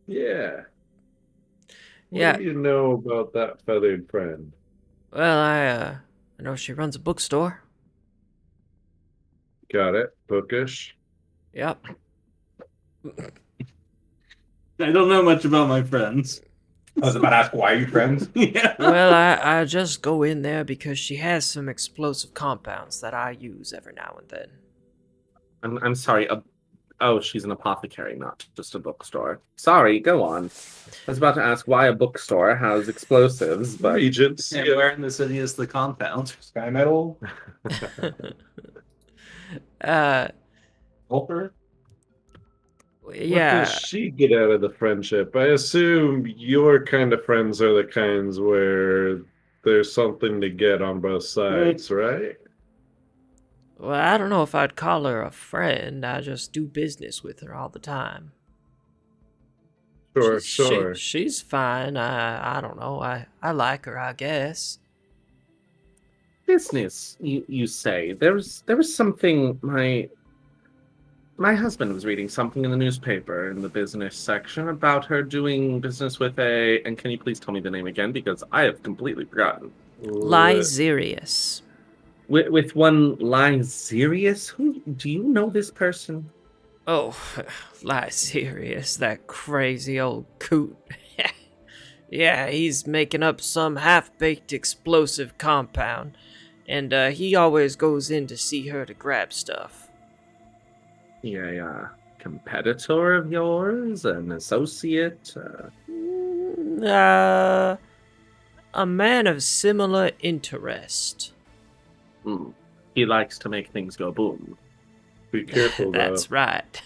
Yeah. Yeah. What do you know about that feathered friend? Well, I know she runs a bookstore. Got it. Bookish. Yep. I don't know much about my friends. I was about to ask, why are you friends? Yeah. Well, I just go in there because she has some explosive compounds that I use every now and then. I'm sorry. Oh, she's an apothecary, not just a bookstore. Sorry, go on. I was about to ask why a bookstore has explosives, but Regents. And where in the city is the compound? Sky Metal? Volker? What Yeah. does she get out of the friendship? I assume your kind of friends are the kinds where there's something to get on both sides, right? Well, I don't know if I'd call her a friend. I just do business with her all the time. Sure, She- sure. she's fine. I don't know. I like her, I guess. business, you say. There was something my husband was reading something in the newspaper in the business section about her doing business with and can you please tell me the name again because I have completely forgotten. Lyserius. With one Lyserius? Who do you know this person? Oh, Lyserius, that crazy old coot. Yeah, he's making up some half-baked explosive compound, and he always goes in to see her to grab stuff. Yeah, competitor of yours, an associate. A man of similar interest. He likes to make things go boom. Be careful, though. That's right.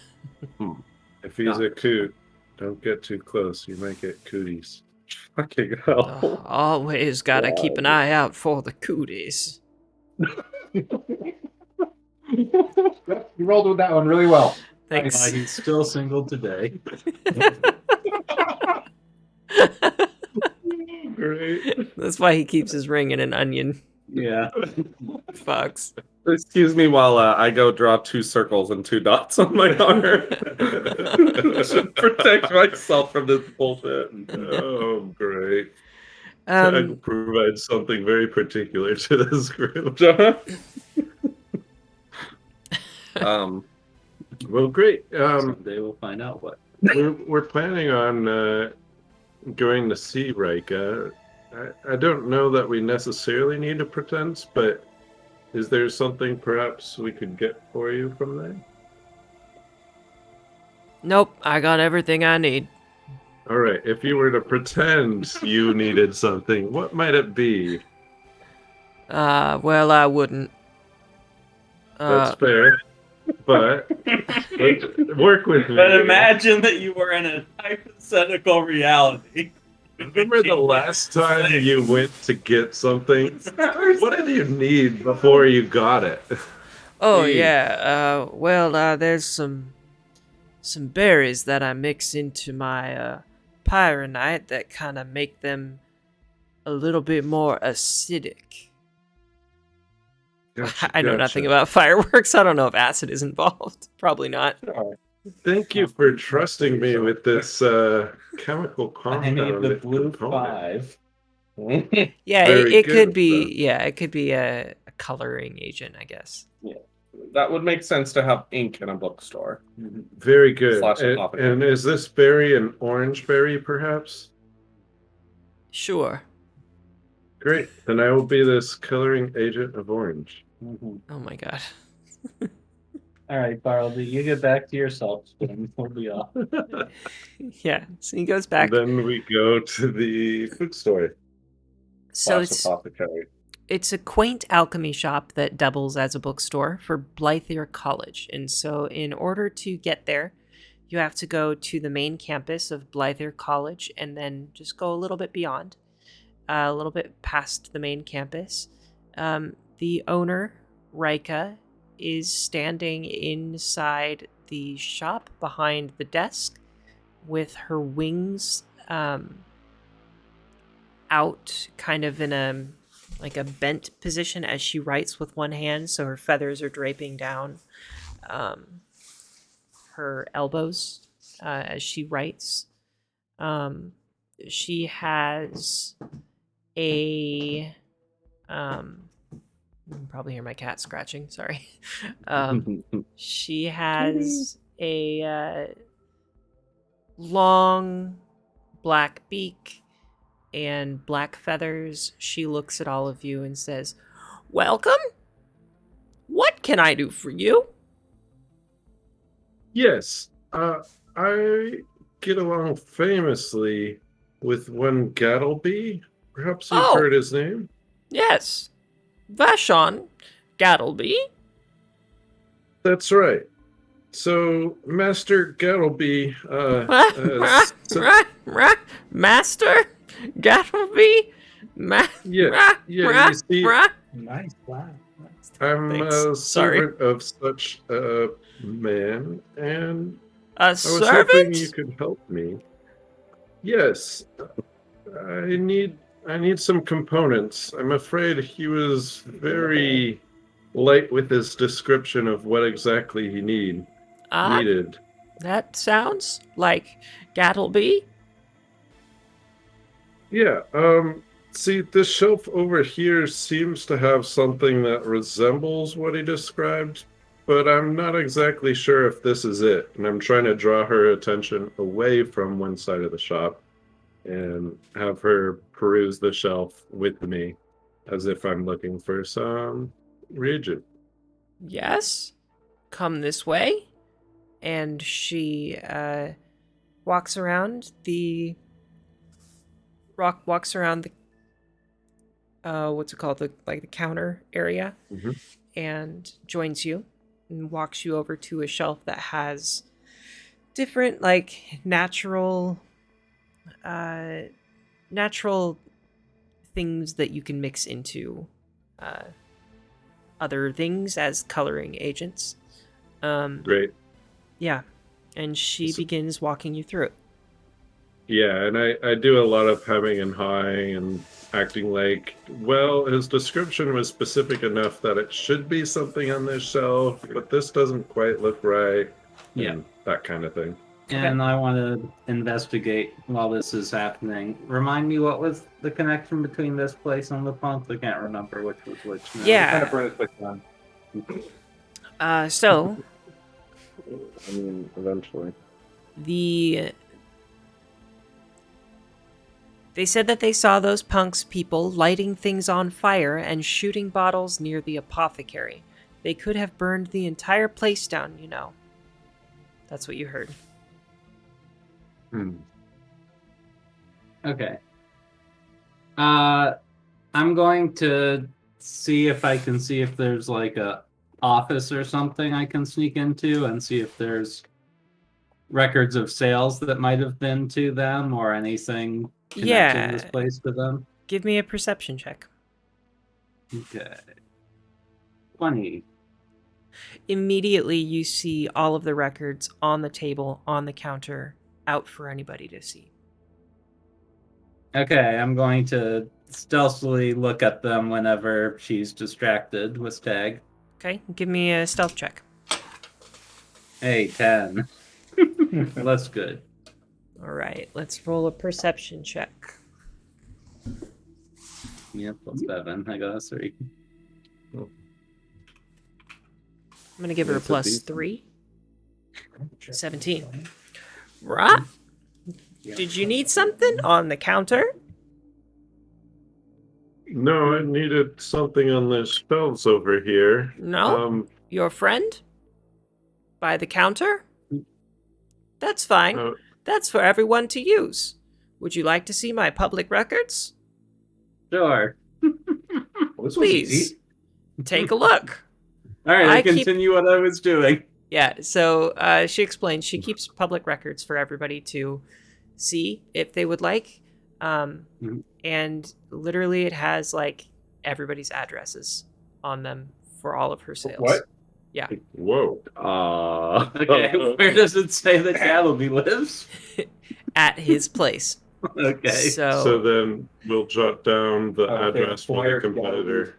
If he's a coot, don't get too close. You might get cooties. Fucking hell. Always gotta keep an eye out for the cooties. You rolled with that one really well. Thanks. He's still single today. Great. That's why he keeps his ring in an onion. Yeah. Fox. Excuse me while I go draw 2 circles and 2 dots on my arm. To protect myself from this bullshit. Oh, great. Tag provides something very particular to this group. Well, great. Someday we'll find out what. We're planning on going to see Rika. I don't know that we necessarily need a pretense, but is there something perhaps we could get for you from there? Nope, I got everything I need. All right, if you were to pretend you needed something, what might it be? Well, I wouldn't. That's fair. but work with me. But imagine that you were in a hypothetical reality. Remember the last time you went to get something? What did you need before you got it? Oh Hey. yeah. There's some berries that I mix into my pyronite that kind of make them a little bit more acidic. Gotcha, I know nothing gotcha. about fireworks. I don't know if acid is involved. Probably not. Thank you for trusting me with this chemical compound. I need the blue component. 5. Yeah, Very it could good, be. then. Yeah, it could be a coloring agent, I guess. That would make sense to have ink in a bookstore. Very good. Slash apothecary. And is this berry an orange berry, perhaps? Sure. Great. Then I will be this coloring agent of orange. Oh my god. All right, Bartleby, you get back to yourself. We'll be off. Yeah. So he goes back. Then we go to the bookstore. So Slash apothecary. it's a quaint alchemy shop that doubles as a bookstore for Blythier College. And so in order to get there, you have to go to the main campus of Blythier College and then just go a little bit beyond, a little bit past the main campus. The owner, Rika, is standing inside the shop behind the desk with her wings out kind of in a bent position as she writes with one hand, so her feathers are draping down her elbows as she writes. She has a you can probably hear my cat scratching, sorry. She has a long black beak and black feathers. She looks at all of you and says, "Welcome. What can I do for you?" Yes, I get along famously with one Gattlebee. Perhaps you've Oh. heard his name? Yes. Vashon Gattlebee. That's right. So, Master Gattlebee, Master Gattlebee? yeah, you see, Nice. Wow. I'm Thanks. a Sorry. servant of such a man, and A I was hoping you servant? could help me. Yes, I need some components. I'm afraid he was very light with his description of what exactly he needed. That sounds like Gattlebee. Yeah, see, this shelf over here seems to have something that resembles what he described, but I'm not exactly sure if this is it, and I'm trying to draw her attention away from one side of the shop and have her peruse the shelf with me as if I'm looking for some reagent. Yes. Come this way. And she walks around the what's it called, the counter area, and joins you and walks you over to a shelf that has different natural things that you can mix into other things as coloring agents. Great. Yeah, and she begins walking you through it. Yeah, and I do a lot of hemming and hawing and acting like, well, his description was specific enough that it should be something on this shelf, but this doesn't quite look right. Yeah. And that kind of thing. And I want to investigate while this is happening. Remind me, what was the connection between this place and the punk? I can't remember which was which now. Yeah. Kind of really quick one. So I mean, eventually. They said that they saw those punks people lighting things on fire and shooting bottles near the apothecary. They could have burned the entire place down, you know. That's what you heard. Okay. I'm going to see if I can see if there's like a office or something I can sneak into and see if there's records of sales that might have been to them or anything connecting this Yeah. place to them? Give me a perception check. Okay. 20. Immediately, you see all of the records on the table, on the counter, out for anybody to see. Okay, I'm going to stealthily look at them whenever she's distracted with Stag. Okay, give me a stealth check. Hey, 10. That's good. All right, let's roll a perception check. Yep, plus 7. I got a 3. I'm gonna give her a That's a plus decent. 3. 17. Right? Did you need something on the counter? No, I needed something on the shelves over here. No? Your friend? By the counter? That's fine. That's for everyone to use. Would you like to see my public records? Sure. Well, this was Please. easy. Take a look. All right, I I keep- continue what I was doing. Yeah, so she explains she keeps public records for everybody to see if they would like. And literally it has like everybody's addresses on them for all of her sales. What? Yeah. Whoa. Okay, where does it say that Gattlebee lives? At his place. Okay. So then we'll jot down the Okay, address for the Boyer competitor.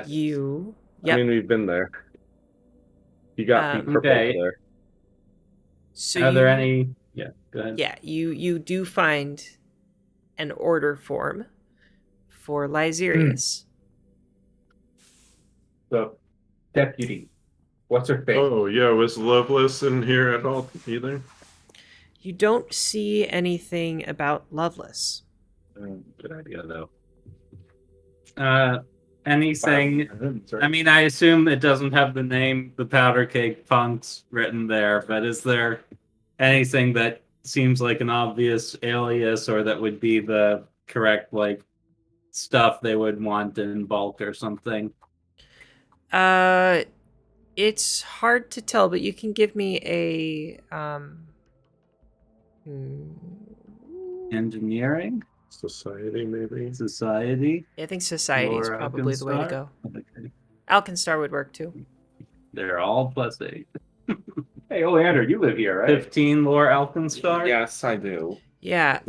You I mean, we've been there. You got Um, Pete Purple Okay. there. so Are there you- any? Yeah, go ahead. Yeah, you do find an order form for Lyserius. The deputy. What's her face? Oh, yeah, was Loveless in here at all either? You don't see anything about Loveless. Good idea, though. Anything? Sorry. I mean, I assume it doesn't have the name, the Powder Cake Punks, written there. But is there anything that seems like an obvious alias, or that would be the correct like stuff they would want in bulk or something? It's hard to tell, but you can give me a Engineering, Society, maybe? society. I think society is Or probably the way to Alkenstar? go. Okay. Alkenstar would work too. They're all +8. Hey, Oleander, you live here, right? 15 lore Alkenstar. Yes, I do. Yeah.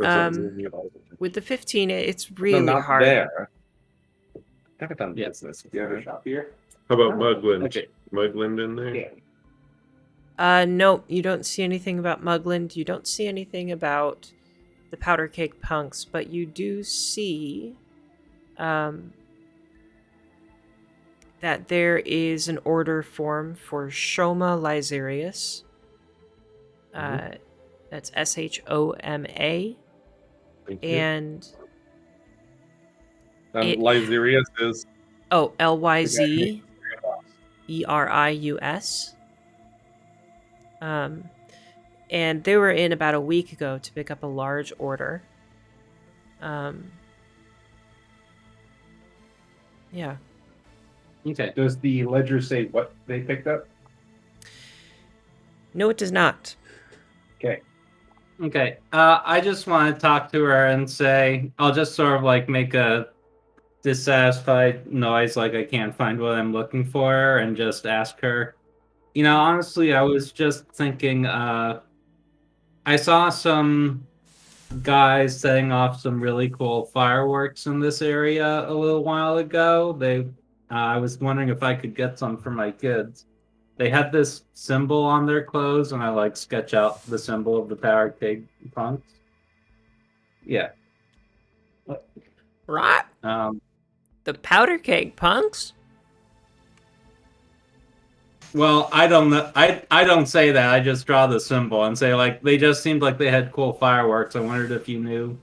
With the 15, it's really no, not hard. there. Never done Yeah. business. You have a shop here? How about Mugland? Okay. Mugland in there? Yeah. No, you don't see anything about Mugland. You don't see anything about the Powder Cake Punks, but you do see that there is an order form for Shoma Lyserius. That's SHOMA. Thank you. And And It- Lyserius is LYZERIUS. And they were in about a week ago to pick up a large order. Yeah. Okay. Does the ledger say what they picked up? No, it does not. Okay. Okay. I just want to talk to her and say, I'll just sort of like make a dissatisfied noise, like I can't find what I'm looking for, and just ask her. You know, honestly, I was just thinking, I saw some guys setting off some really cool fireworks in this area a little while ago. I was wondering if I could get some for my kids. They had this symbol on their clothes, and I like sketch out the symbol of the Power Cake Punks. Yeah. Right? The Powder Cake Punks? Well, I don't know. I don't say that. I just draw the symbol and say like they just seemed like they had cool fireworks. I wondered if you knew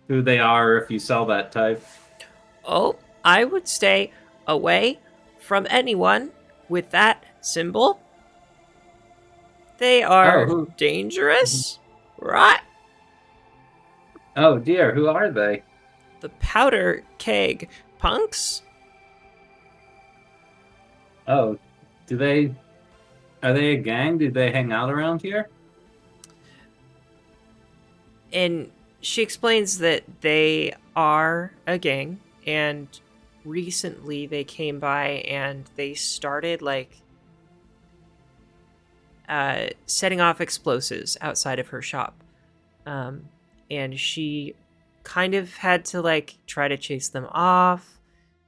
who they are, or if you sell that type. Oh, I would stay away from anyone with that symbol. They are who- dangerous, right? Oh dear, who are they? The Powder Keg Punks? Oh, are they a gang? Do they hang out around here? And she explains that they are a gang, and recently they came by and they started setting off explosives outside of her shop. And she kind of had to try to chase them off,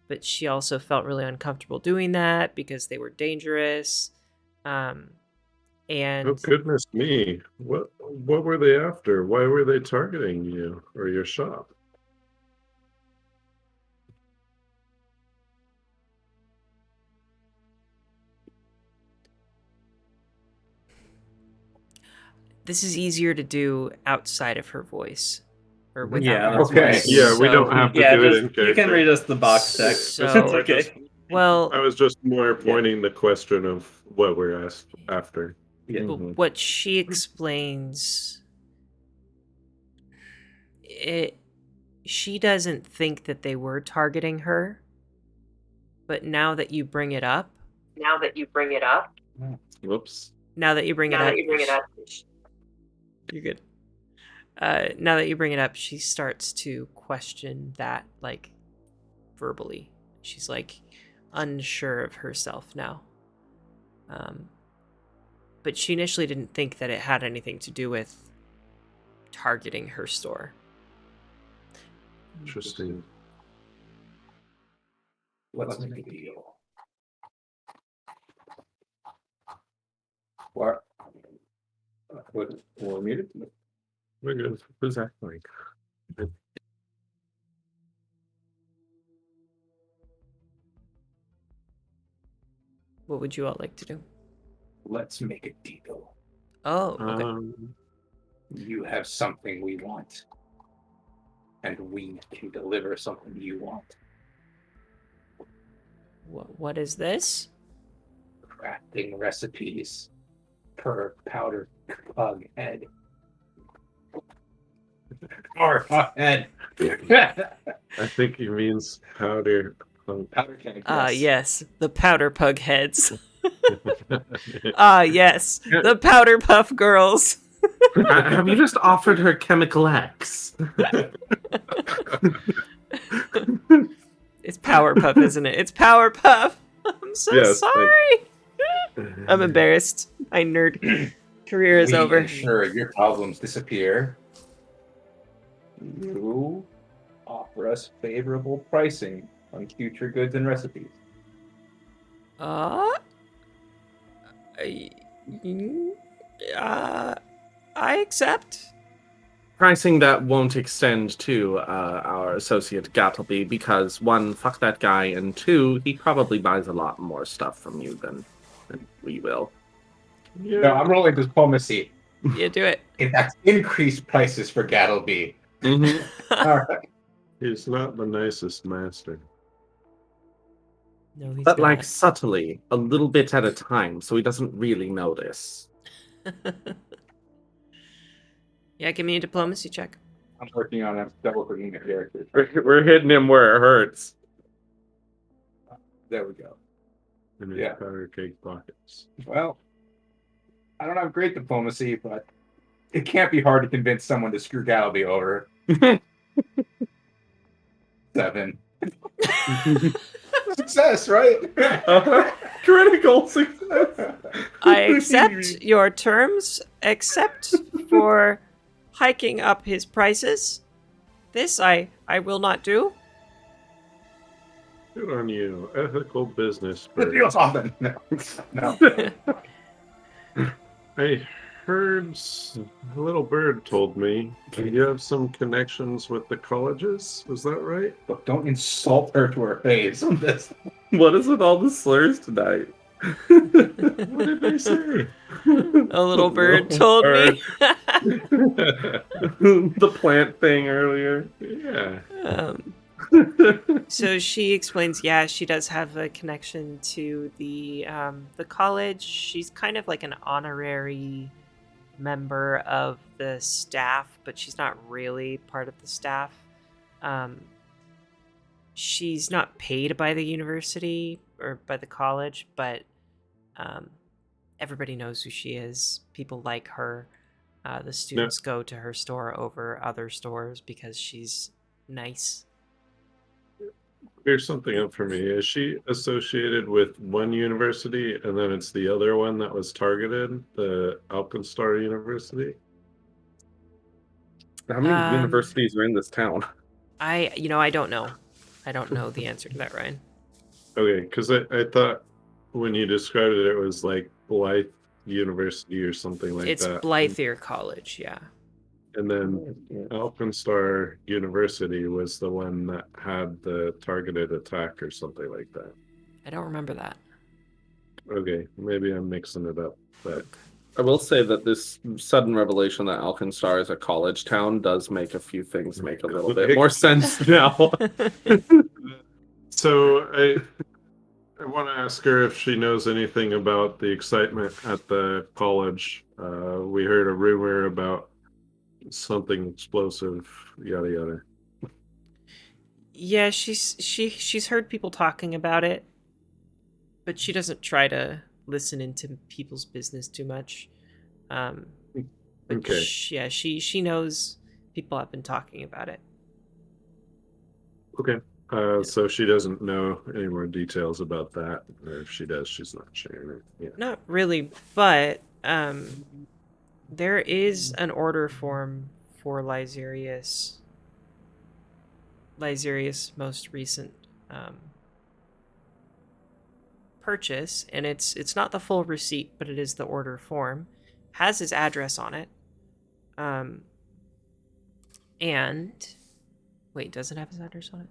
but she also felt really uncomfortable doing that because they were dangerous. And Oh goodness me! What were they after? Why were they targeting you or your shop? this is easier to do outside of her voice or without Yeah, her that's Okay. voice. Yeah, we don't So- have to Yeah, do it just, in you character. can read us the box text. So- It's okay. Well, I was just more pointing the question of what we're asked after. Yeah. but what she explains, she doesn't think that they were targeting her, but now that you bring it up, Whoops. now that you bring it up, you're good. Now that you bring it up, she starts to question that, verbally. She's unsure of herself now. But she initially didn't think that it had anything to do with targeting her store. Interesting. Let's make a deal. What? We're muted. We're good. Who's that like? What would you all like to do? Let's make a deal. Oh, okay. You have something we want, and we can deliver something you want. What is this? Crafting recipes per powder pug head. Or head. I think he means powder. Powder keg. Yes, the powder pug heads. Yes, the powder puff girls. Have you just offered her chemical X? It's Powerpuff, isn't it? It's Powerpuff. I'm so Yes, sorry. I'm embarrassed. My nerd career is We over. ensure your problems disappear. You offer us favorable pricing on future goods and recipes. I accept. Pricing that won't extend to our associate Gattlebee because one, fuck that guy, and two, he probably buys a lot more stuff from you than we will. Yeah. No, I'm rolling diplomacy. Yeah, do it. In fact, increased prices for Gattlebee. Mm-hmm. All right. He's not the nicest master. No, he's But not. subtly, a little bit at a time, so he doesn't really notice. Yeah, give me a diplomacy check. I'm working on a double clicking the character. We're hitting him where it hurts. There we go. In his Yeah. powder cake pockets. Well, I don't have great diplomacy, but it can't be hard to convince someone to screw Gattlebee over. 7. Success, right? Critical success. I accept your terms, except for hiking up his prices. This I will not do. Good on you. Ethical business. The bird. deal's off then. No. I heard a little bird told me you have some connections with the colleges. Is that right? Look, don't insult her to her face on this. What is with all the slurs tonight? What did they say? A little bird told me. The plant thing earlier. Yeah. So she explains, yeah, she does have a connection to the college. She's kind of like an honorary member of the staff, but she's not really part of the staff. she's not paid by the university or by the college, but everybody knows who she is. People like her. The students go to her store over other stores because she's nice. Here's something up for me. Is she associated with one university and then it's the other one that was targeted, the Alkenstar University? How many universities are in this town? I don't know. I don't know the answer to that, Ryan. Okay, because I thought when you described it, it was like Blythe University or something like It's that. Blythier College, yeah. And then Alkenstar University was the one that had the targeted attack or something like that. I don't remember that. Okay, maybe I'm mixing it up, but I will say that this sudden revelation that Alkenstar is a college town does make a few things make a little bit more sense now. so I want to ask her if she knows anything about the excitement at the college. We heard a rumor about something explosive, yada yada. Yeah, she's heard people talking about it, but she doesn't try to listen into people's business too much. But Okay. she knows people have been talking about it. Okay. So she doesn't know any more details about that, or if she does, she's not sharing it. Yeah. Not really, but there is an order form for Lyserius' most recent purchase, and it's not the full receipt, but it is the order form. Has his address on it. And wait, does it have his address on it?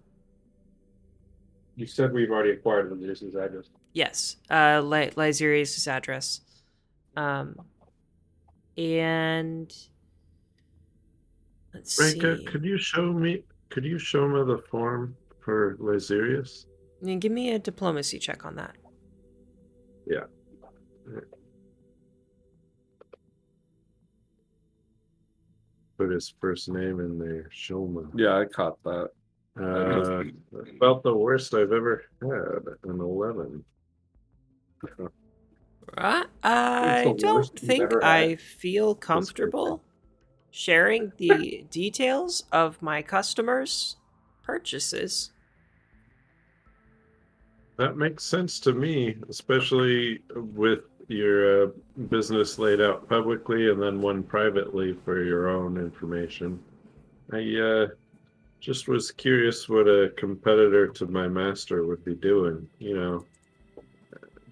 You said we've already acquired his address. Yes, Lyserius' address. And let's Ranka, see. could you show me the form for Lyserius? And give me a diplomacy check on that. Yeah. Put his first name in there, Shulman. Yeah, I caught that. About the worst I've ever had, an 11. I don't think I feel comfortable sharing the details of my customers' purchases. That makes sense to me, especially with your business laid out publicly and then one privately for your own information. I just was curious what a competitor to my master would be doing,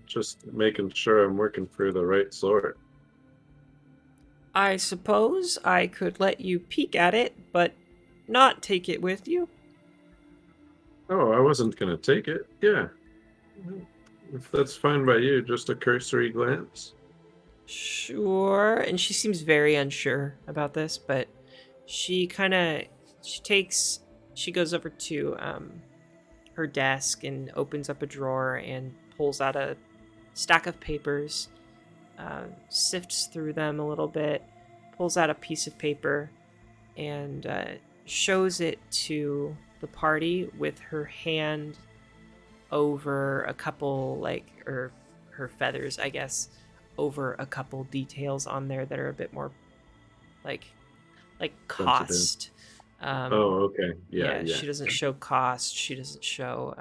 just making sure I'm working for the right sort. I suppose I could let you peek at it, but not take it with you. Oh, I wasn't going to take it. Yeah. If that's fine by you, just a cursory glance. Sure. And she seems very unsure about this, but she goes over to her desk and opens up a drawer and pulls out a stack of papers, sifts through them a little bit, pulls out a piece of paper, and shows it to the party with her hand over a couple, or her feathers, I guess, over a couple details on there that are a bit more like cost. Okay. Yeah. She doesn't show cost. She doesn't show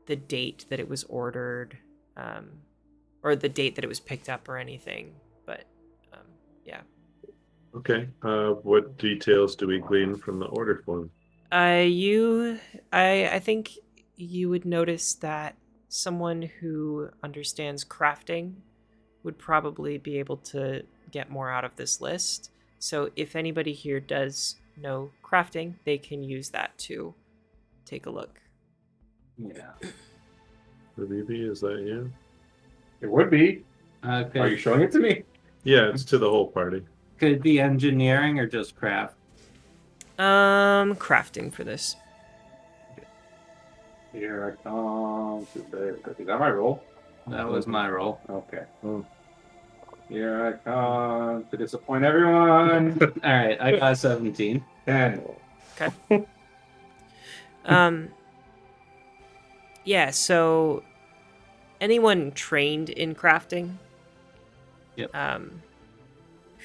the date that it was ordered, or the date that it was picked up or anything. But yeah. Okay. What details do we glean from the order form? I think you would notice that someone who understands crafting would probably be able to get more out of this list. So if anybody here does know crafting, they can use that to take a look. Yeah. Habibi, is that you? It would be. Okay. Are you showing it to me? Yeah, it's to the whole party. Could it be engineering or just craft? Crafting for this. Here I come. Is that my roll? That was my roll. Okay. Here I come to disappoint everyone. All right, I got 17. 10. Okay. Yeah, so anyone trained in crafting Yep.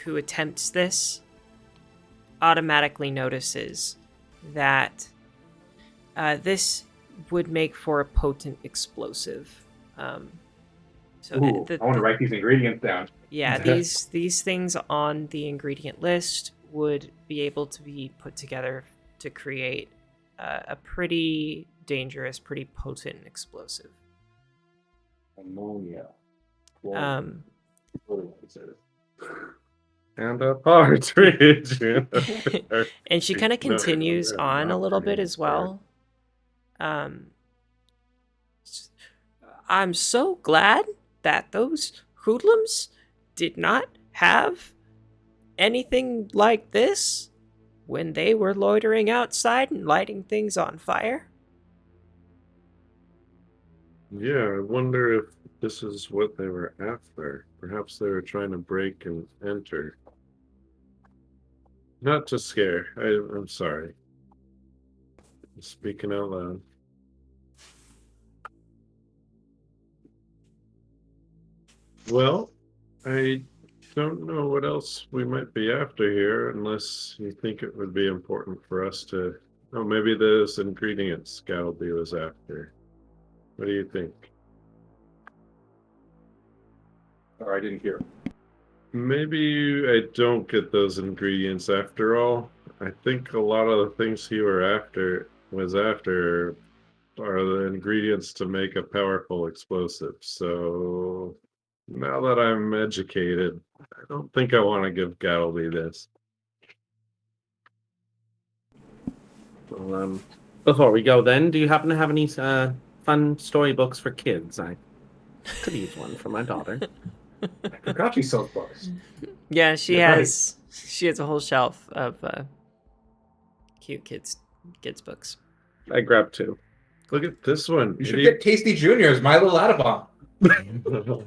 who attempts this automatically notices that this would make for a potent explosive. So Ooh, I want to write these ingredients down. yeah, these things on the ingredient list would be able to be put together to create a pretty dangerous, pretty potent explosive. Ammonia. And a partridge. And she kind of continues on a little bit as well. I'm so glad that those hoodlums did not have anything like this when they were loitering outside and lighting things on fire. Yeah, I wonder if this is what they were after. Perhaps they were trying to break and enter. Not to scare. I'm sorry. Speaking out loud. Well, I don't know what else we might be after here, unless you think it would be important for us to. Oh, maybe those ingredients Gattlebee was after. What do you think? Or I didn't hear. Maybe I don't get those ingredients after all. I think a lot of the things he was after are the ingredients to make a powerful explosive. So now that I'm educated, I don't think I want to give Gattlebee this. Well, before we go then, do you happen to have any fun storybooks for kids? I could use one for my daughter. I forgot you sold books. Yeah, she Yeah, has a whole shelf of cute kids books. I grabbed two. Look at this one. You should get Tasty Junior's My Little Audubon. Look,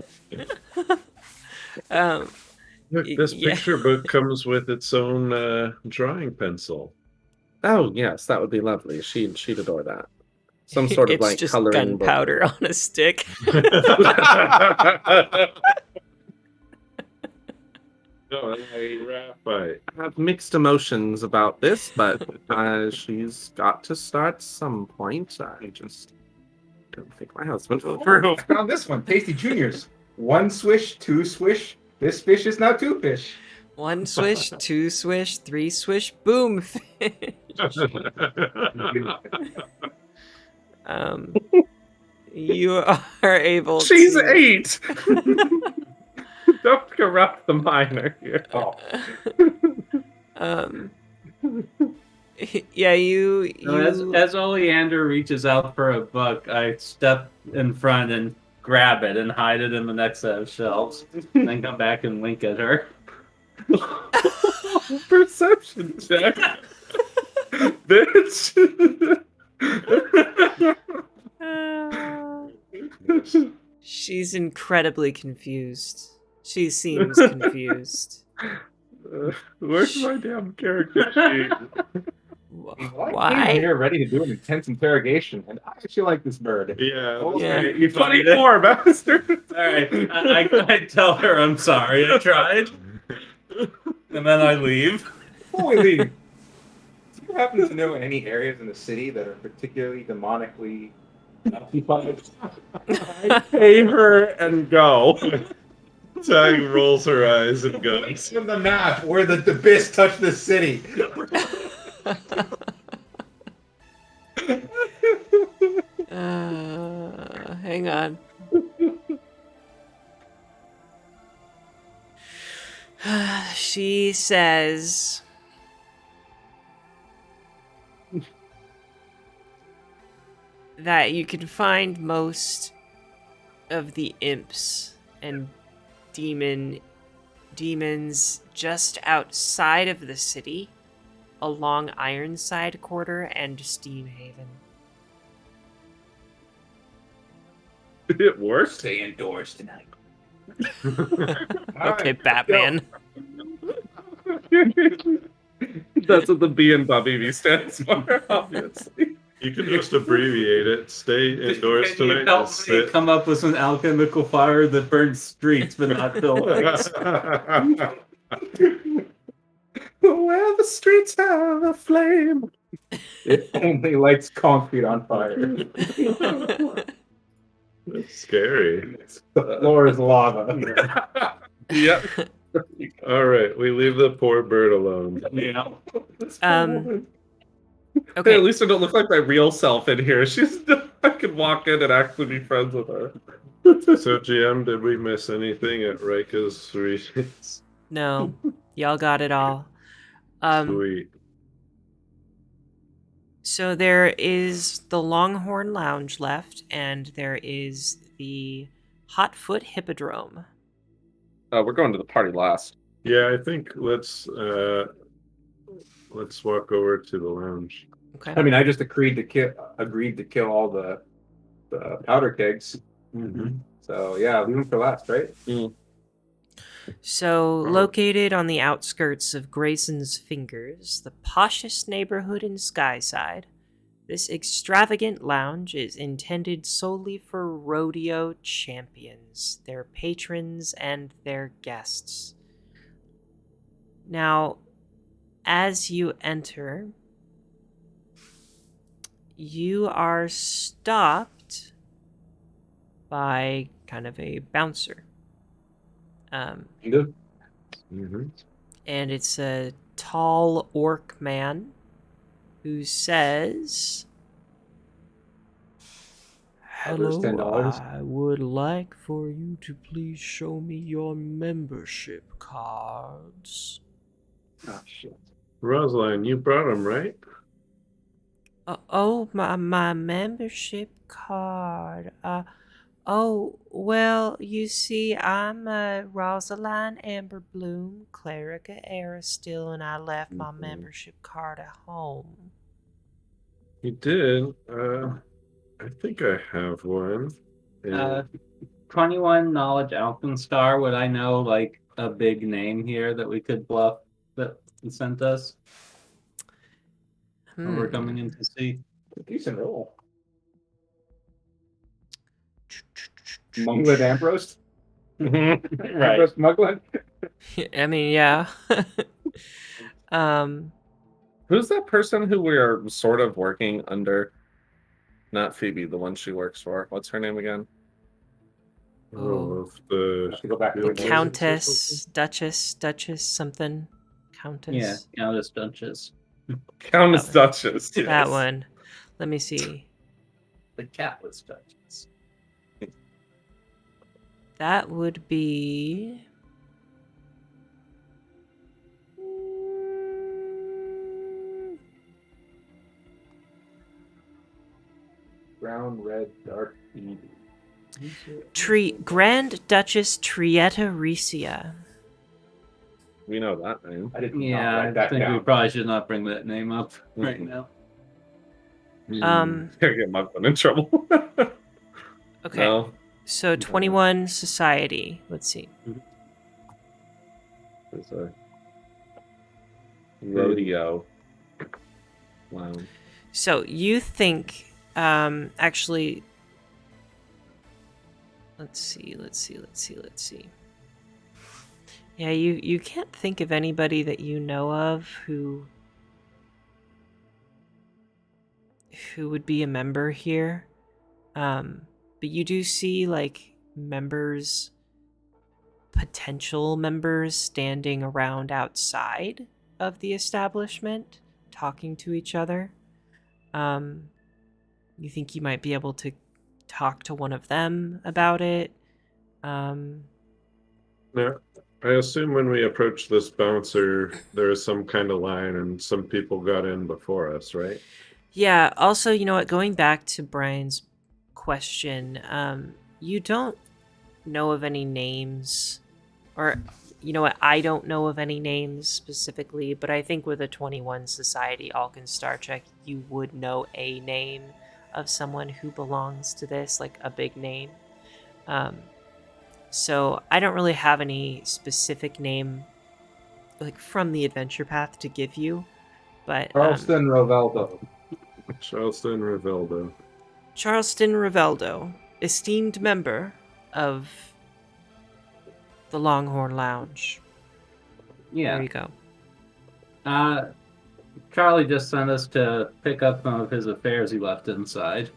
this Yeah. picture book comes with its own drawing pencil. Oh yes, that would be lovely. She'd adore that. Some sort of It's like just coloring book. gunpowder on a stick. No, graphite. I have mixed emotions about this, but she's got to start some point. I just don't think my husband will approve. I found this one, Tasty Junior's. 1 swish, 2 swish. This fish is now 2 fish. 1 swish, 2 swish, 3 swish, boom. You are able She's to... 8! Don't corrupt the minor here. Oh. Yeah, you As Oleander reaches out for a book, I step in front and grab it and hide it in the next set of shelves, and then come back and wink at her. Perception check. Bitch. She's incredibly confused. She seems confused. Where's my damn character sheet? Why? I came here ready to do an intense interrogation, and I actually like this bird. Yeah. Yeah. You find it? 24, bastard. All right, I tell her I'm sorry. I tried, and then I leave. Before we leave, do you happen to know any areas in the city that are particularly demonically occupied? I pay her and go. Tag rolls her eyes and goes. Place on the map where the abyss touched the city. Hang on. She says that you can find most of the imps and demons just outside of the city, along Ironside Quarter and Steamhaven. It worked. Stay indoors tonight. Okay, Batman. That's what the B in Bobby stands for, obviously. You can just abbreviate it. Stay indoors Can you tonight. help Just me sit. come up with some alchemical fire that burns streets but not buildings? Where the streets have a flame. It only lights concrete on fire. That's scary. The floor is lava. Yep. All right, we leave the poor bird alone. Yeah. Hey, Okay. at least I don't look like my real self in here. I could walk in and actually be friends with her. So, GM, did we miss anything at Rika's readings? No, y'all got it all. Sweet. So there is the Longhorn Lounge left, and there is the Hotfoot Hippodrome. We're going to the party last. Yeah, I think let's walk over to the lounge. Okay. I mean, I just agreed to kill all the powder kegs. Mm-hmm. So yeah, leave them for last, right? So, located on the outskirts of Grayson's Fingers, the poshest neighborhood in Skyside, this extravagant lounge is intended solely for rodeo champions, their patrons, and their guests. Now, as you enter, you are stopped by kind of a bouncer. Good. Mm-hmm. And it's a tall orc man who says, "Hello, $10. I would like for you to please show me your membership cards." Oh shit. Rosaline, you brought him, right? Oh, my membership card. Oh, well, you see, I'm Rosaline Amber Bloom, cleric of Aristil, and I left my membership card at home. You did. I think I have one. And 21 knowledge Alpenstar. Would I know like a big name here that we could bluff that he sent us? When we're coming in to see. Decent roll. Munglet Ambrose? Right. Ambrose Muglet? I mean, yeah. Who's that person who we are sort of working under? Not Phoebe, the one she works for. What's her name again? of I the have to go back to The the Countess, Duchess, something. Countess. Yeah, Countess Duchess. Countess That one. Duchess. That yes. one. Let me see. The Catless Duchess. That would be. brown, red, dark, bead. Grand Duchess Trietta Riccia. We know that name. I did not Yeah, write I that think we down. probably should not bring that name up right now. Um, Gonna get my phone in trouble. Okay. No. So 21 Society. Let's see. There's a rodeo. Wow. So you think, actually, let's see. Yeah, you can't think of anybody that you know of who would be a member here. But you do see like potential members standing around outside of the establishment, talking to each other. You think you might be able to talk to one of them about it. Now, I assume when we approached this bouncer, there was some kind of line and some people got in before us, right? Yeah, also, you know what, going back to Brian's question, you don't know of any names, or you know what, I don't know of any names specifically, but I think with a 21 Society Alkin Star Trek, you would know a name of someone who belongs to this, like a big name. So I don't really have any specific name like from the adventure path to give you, but Charleston Roveldo. Charleston Reveldo. Charleston Reveldo, esteemed member of the Longhorn Lounge. There Yeah. you go. Charlie just sent us to pick up some of his affairs he left inside.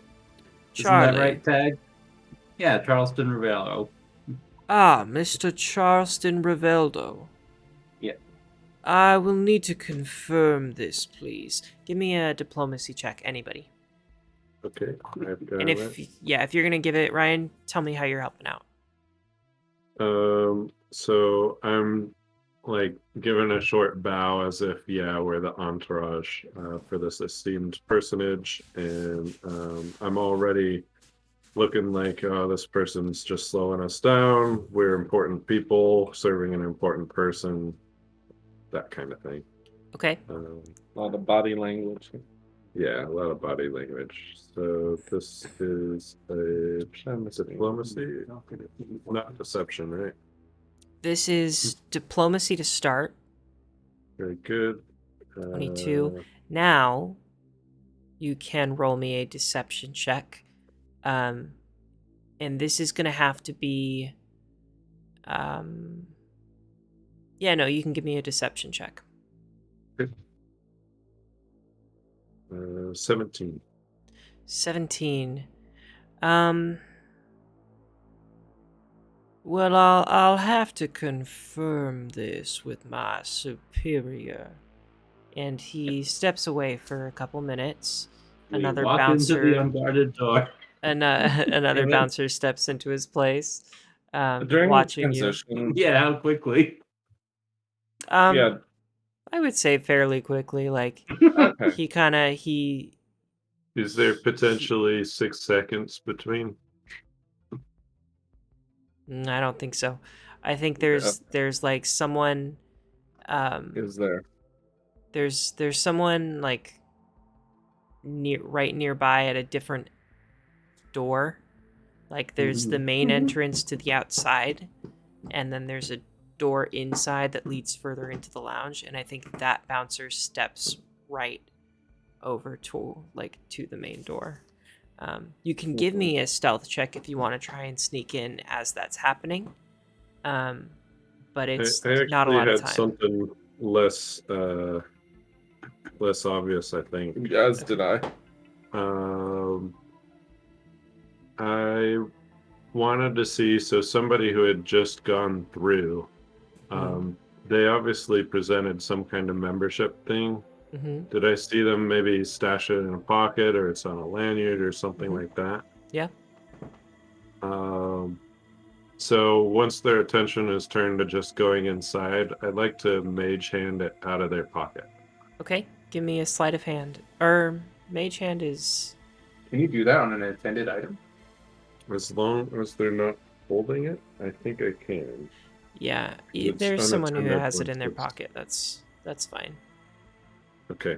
Charlie. Isn't that right, Tag? Yeah, Charleston Ravello. Ah, Mr. Charleston Reveldo. Yeah. I will need to confirm this, please. Give me a diplomacy check, anybody. Okay, I've got And if you're gonna give it, Ryan, tell me how you're helping out. So I'm like giving a short bow as if, we're the entourage for this esteemed personage, and I'm already looking like, oh, this person's just slowing us down. We're important people serving an important person, that kind of thing. Okay. A lot of body language. Yeah, a lot of body language. So this is a diplomacy, not deception, right? This is diplomacy to start. Very good. 22. Now, you can roll me a deception check. And this is going to have to be... you can give me a deception check. 17. 17. Well, I'll have to confirm this with my superior. And he steps away for a couple minutes. Another Walk bouncer. into the unguarded door. Another Damn it. bouncer steps into his place, During watching transition, Yeah, how quickly? you. yeah, I would say fairly quickly. Like okay. he Is there potentially 6 seconds between? I don't think so. I think there's like someone. Is there? There's someone like right nearby at a different door. Like there's the main entrance to the outside, and then there's a door inside that leads further into the lounge, and I think that bouncer steps right over to the main door. You can give me a stealth check if you want to try and sneak in as that's happening. But it's I not a lot actually of had time. something less obvious, I think. As did I. I wanted to see, so somebody who had just gone through, they obviously presented some kind of membership thing. Mm-hmm. Did I see them maybe stash it in a pocket, or it's on a lanyard or something like that? Yeah. So once their attention is turned to just going inside, I'd like to mage hand it out of their pocket. Okay, give me a sleight of hand. Or mage hand is... Can you do that on an intended item? As long as they're not holding it, I think I can. Yeah, It's there's someone who unattended has it in their once pocket. That's fine. Okay.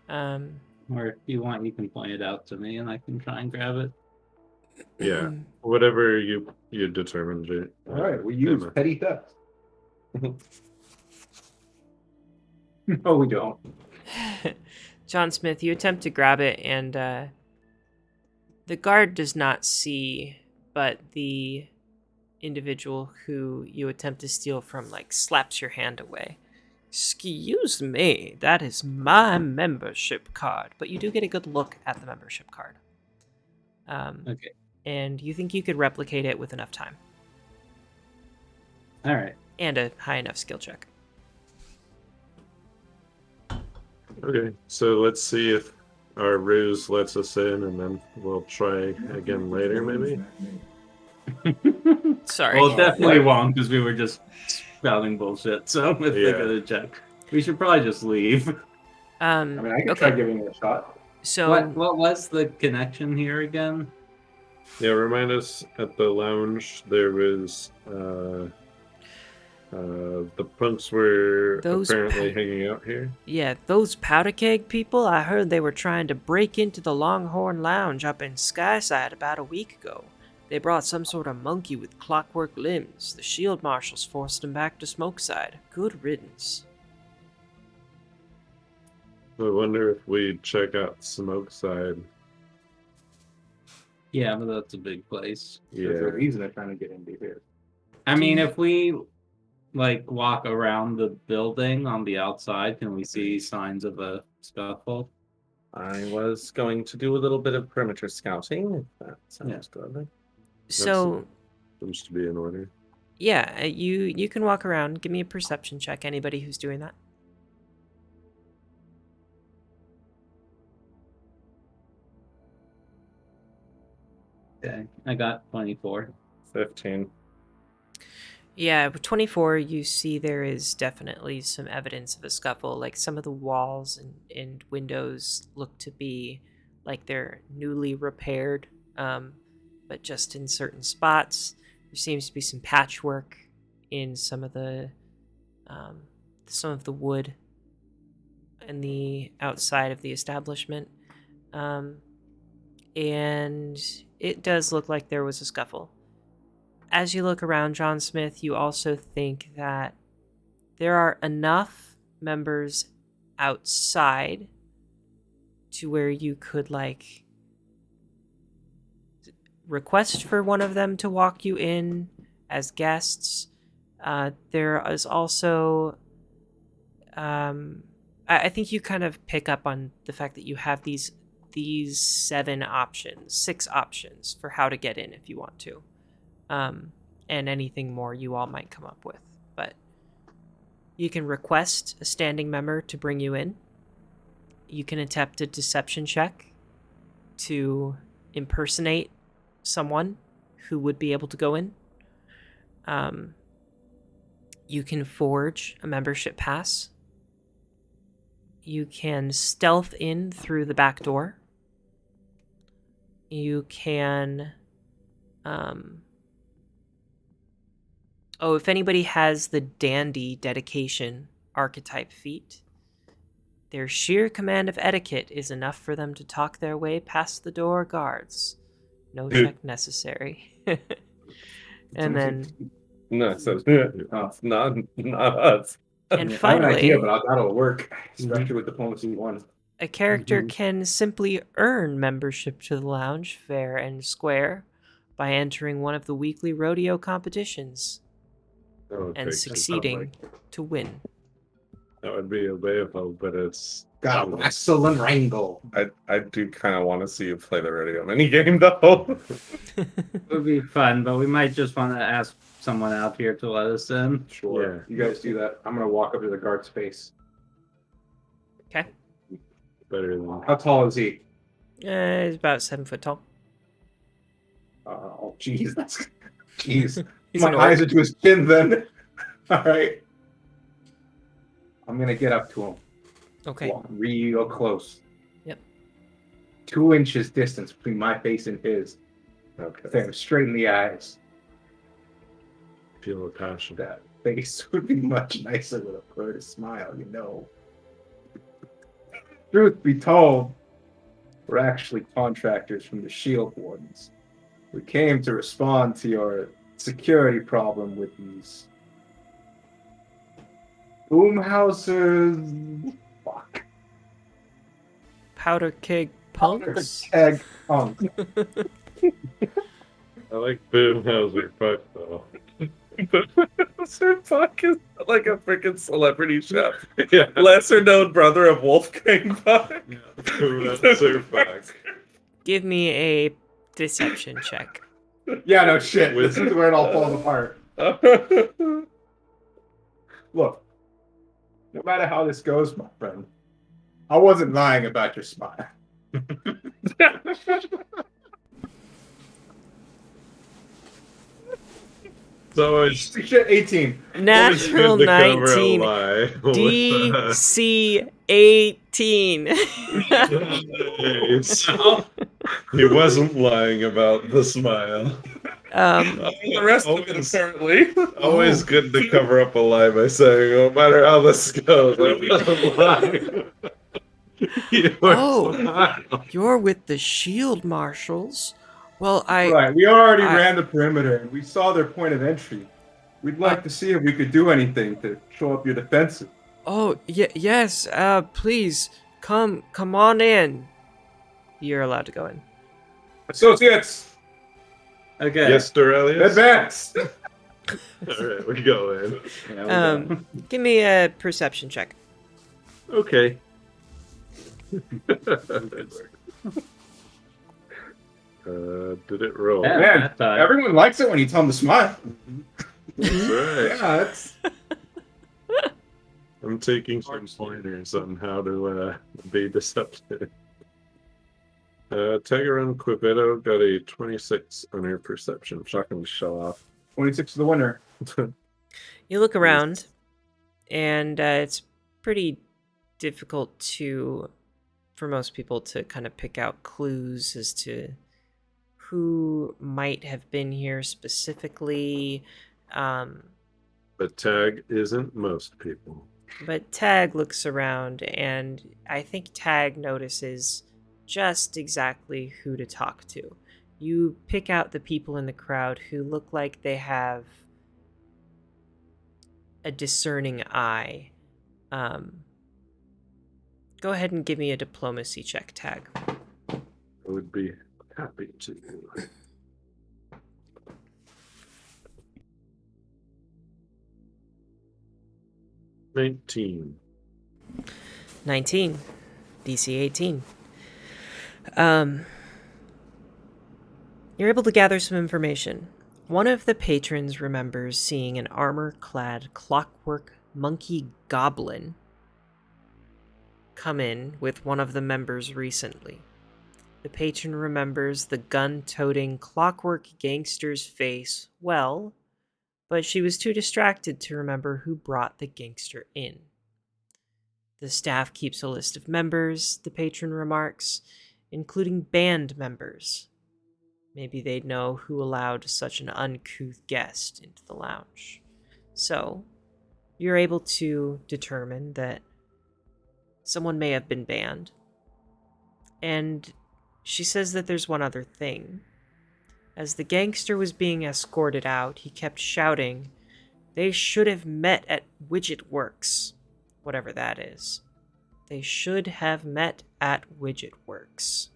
Or if you want, you can point it out to me and I can try and grab it. Yeah. Whatever you determine, Jay. All right, we use petty theft. Oh, we don't. John Smith, you attempt to grab it, and the guard does not see, but the individual who you attempt to steal from, slaps your hand away. Excuse me, that is my membership card. But you do get a good look at the membership card. Okay. And you think you could replicate it with enough time. All right. And a high enough skill check. Okay, so let's see if our ruse lets us in, and then we'll try again later, maybe? Sorry. Well, it definitely won't because we were just spouting bullshit. So if they're gonna check, we should probably just leave. I mean, I could try giving it a shot. So What was the connection here again? Yeah, remind us, at the lounge there was the punks were apparently hanging out here. Yeah, those powder keg people, I heard they were trying to break into the Longhorn Lounge up in Skyside about a week ago. They brought some sort of monkey with clockwork limbs. The shield marshals forced him back to Smokeside. Good riddance. I wonder if we check out Smoke Side. Yeah, but that's a big place. There's a Yeah. reason they're trying to get into here. I mean, if we like walk around the building on the outside, can we see signs of a scuffle? I was going to do a little bit of perimeter scouting, if that sounds good. So, Seems to be in order. yeah, you can walk around. Give me a perception check. Anybody who's doing that. Okay, I got 24. 15. Yeah, with 24, you see there is definitely some evidence of a scuffle. Like some of the walls and windows look to be like they're newly repaired, but just in certain spots. There seems to be some patchwork in some of the wood and the outside of the establishment, and it does look like there was a scuffle. As you look around, John Smith, you also think that there are enough members outside to where you could, like, request for one of them to walk you in as guests. There is also, I think you kind of pick up on the fact that you have these 6 options for how to get in if you want to. And anything more you all might come up with. But you can request a standing member to bring you in. You can attempt a deception check to impersonate someone who would be able to go in. You can forge a membership pass. You can stealth in through the back door. You can... if anybody has the dandy dedication archetype feat, their sheer command of etiquette is enough for them to talk their way past the door guards. No check necessary. And then... No, so it's not us. And I have an finally, idea, but that'll work, especially with Diplomacy 1. a character can simply earn membership to the lounge fair and square by entering one of the weekly rodeo competitions and succeeding to win. That would be a Beowulf, but it's Got a excellent wrangle. I do kind of want to see you play the radio minigame, though. It would be fun, but we might just want to ask someone out here to let us in. Sure. You guys do that. I'm going to walk up to the guard space. Okay. better than. How tall is he? He's about 7 foot tall. Oh, jeez. Jeez. He's My an eyes orc. are to his chin then. All right. I'm going to get up to him. Okay. Walk real close. Yep. 2 inches distance between my face and his. Okay. Stare him straight in the eyes. Feel the passion. That face would be much nicer with a furtive smile, you know. Truth be told, we're actually contractors from the Shield Wardens. We came to respond to your security problem with these boomhouses. Fuck. Powder keg punks. Keg punk. I like Boomhauser fuck though. Sir Puck is like a freaking celebrity chef. Yeah. Lesser known brother of Wolfgang Puck. Boomhauser fuck. Give me a deception check. Yeah, no shit. This is where it all falls apart. Look, no matter how this goes, my friend, I wasn't lying about your smile. So it's Shit, 18. Natural always good to cover a 19. lie with, DC 18. Nice. He wasn't lying about the smile. The rest of it, apparently. Always good to cover up a lie by saying, no matter how this goes, I wasn't lying. You were smiling. You're with the Shield Marshals. Well, Right, we already I- ran the perimeter and we saw their point of entry. We'd like to see if we could do anything to show up your defenses. Oh, yes, please. Come on in. You're allowed to go in. Associates, Okay. Yes, Dorelius? advance. All right, we go in. Yeah, we go. Give me a perception check. Okay. Did it roll? Yeah. Man, that time. everyone likes it when you tell them to smile. That's right. Yeah, that's I'm taking some pointers on how to be deceptive. Tagaran Quiveto got a 26 on her perception. Shocking to show off. 26 is the winner. You look around, and it's pretty difficult for most people to kind of pick out clues as to who might have been here specifically. But Tag isn't most people. But Tag looks around, and I think Tag notices just exactly who to talk to. You pick out the people in the crowd who look like they have a discerning eye. Go ahead and give me a diplomacy check, Tag. I would be happy to. 19. 19. DC 18. You're able to gather some information. One of the patrons remembers seeing an armor-clad clockwork monkey goblin come in with one of the members recently. The patron remembers the gun-toting clockwork gangster's face well, but she was too distracted to remember who brought the gangster in. The staff keeps a list of members, the patron remarks, including band members. Maybe they'd know who allowed such an uncouth guest into the lounge. So, you're able to determine that someone may have been banned. And she says that there's one other thing. As the gangster was being escorted out, he kept shouting, "They should have met at Widget Works," whatever that is. They should have met at Widget Works.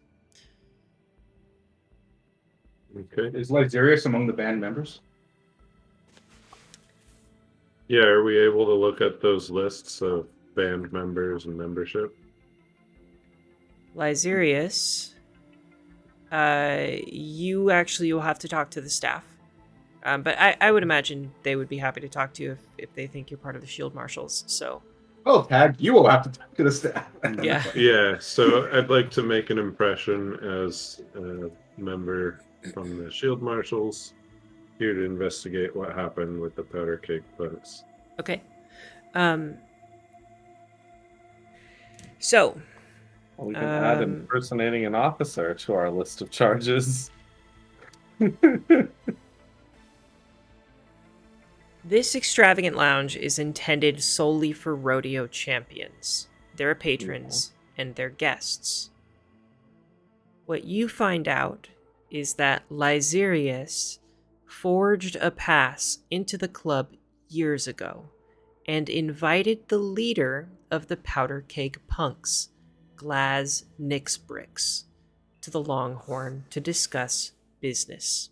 Okay. Is Lysarius among the band members? Yeah, are we able to look at those lists of band members and membership? Lysarius, you'll have to talk to the staff. But I would imagine they would be happy to talk to you if they think you're part of the Shield Marshals, so... Oh, Tag, you will have to talk to the staff. Yeah. Yeah, so I'd like to make an impression as a member from the Shield Marshals, here to investigate what happened with the powder cake bugs. Okay. So... We can add impersonating an officer to our list of charges. This extravagant lounge is intended solely for rodeo champions, their patrons, and their guests. What you find out is that Lysarius forged a pass into the club years ago and invited the leader of the Powder Keg Punks, Glaz Nixbricks, to the Longhorn to discuss business.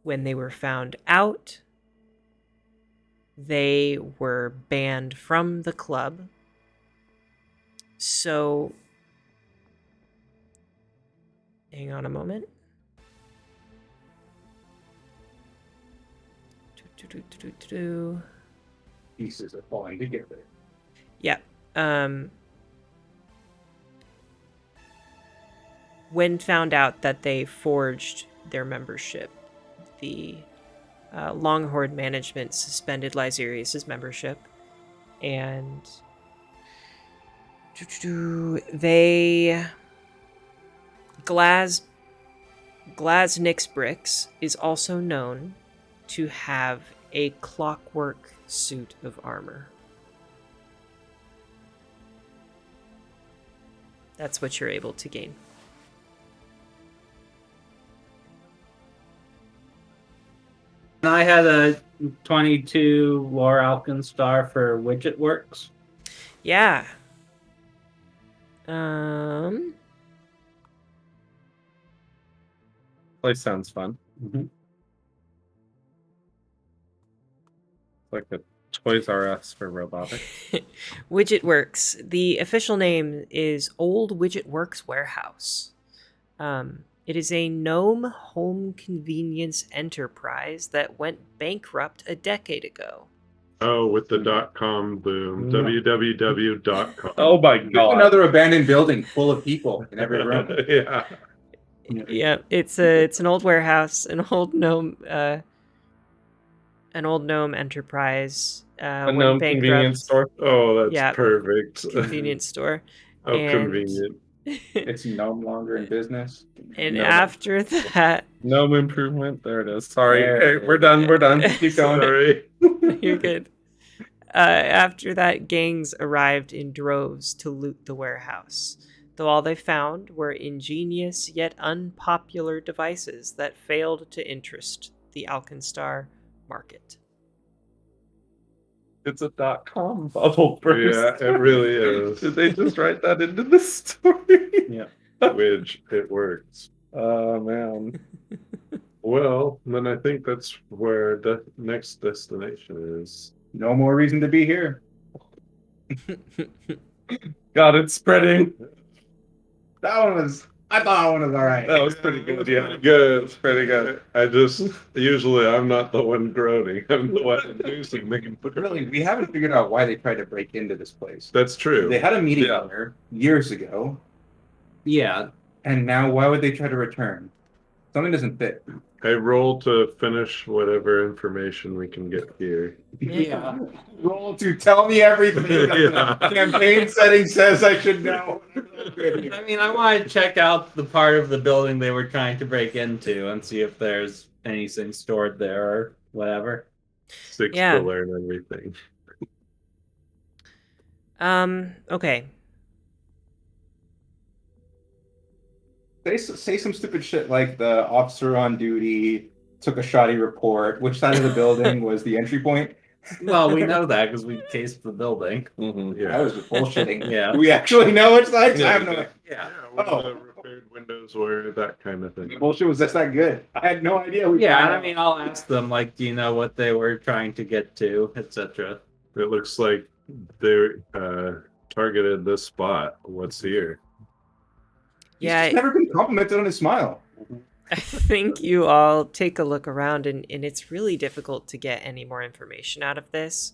When they were found out, they were banned from the club. So, hang on a moment. Pieces are falling together. Yeah. When found out that they forged their membership, the Longhorn management suspended Lysarius' membership, and Glaz Nixbricks is also known to have a clockwork suit of armor. That's what you're able to gain. And I had a 22 Lore Alkin star for Widget Works. Yeah. Place sounds fun. Mhm. Like a Toys R Us for robotics. Widget Works. The official name is Old Widget Works Warehouse. It is a gnome home convenience enterprise that went bankrupt a decade ago. Oh, with the .com boom. No. www.com. Oh my Just god. another abandoned building full of people in every room. Yeah. Yeah, it's an old warehouse, an old gnome enterprise. A Went gnome bankrupt. convenience store. Oh, that's Yeah, perfect. convenience store. How and convenient. It's no longer in business. and No. after that, Gnome improvement. There it is. Sorry. There Hey, it we're is. done. We're done. Keep going. Sorry. you're good. After that, gangs arrived in droves to loot the warehouse, though all they found were ingenious yet unpopular devices that failed to interest the Alkenstar market. It's a .com bubble first. Yeah, it really is. Did they just write that into the story? Yeah. Which it works. Oh man. Well, then I think that's where the next destination is. No more reason to be here. God, it's spreading. I thought that one was all right. That was pretty good. Yeah. Pretty good. Pretty good. I just usually I'm not the one groaning. I'm the one inducing, making. Really, we haven't figured out why they tried to break into this place. That's true. They had a meeting Yeah. there years ago, Yeah. and now why would they try to return? Something doesn't fit. I roll to finish whatever information we can get here. Yeah. Roll to tell me everything that Yeah. the campaign setting says I should know. I mean, I want to check out the part of the building they were trying to break into and see if there's anything stored there or whatever. 6 Yeah. to learn everything. Okay. Say some stupid shit like the officer on duty took a shoddy report. Which side of the building was the entry point? Well, we know that because we cased the building. Mm-hmm. I was just bullshitting. Yeah. Do we actually know which side? Yeah, I have we no do. idea. Yeah. Where Oh. the repaired windows were, that kind of The thing. bullshit was just that good. I had no idea. Yeah, and I mean, I'll ask them, like, do you know what they were trying to get to, etc. It looks like they're targeted this spot. What's here? He's Yeah, just never been complimented on his smile. I think you all take a look around, and it's really difficult to get any more information out of this.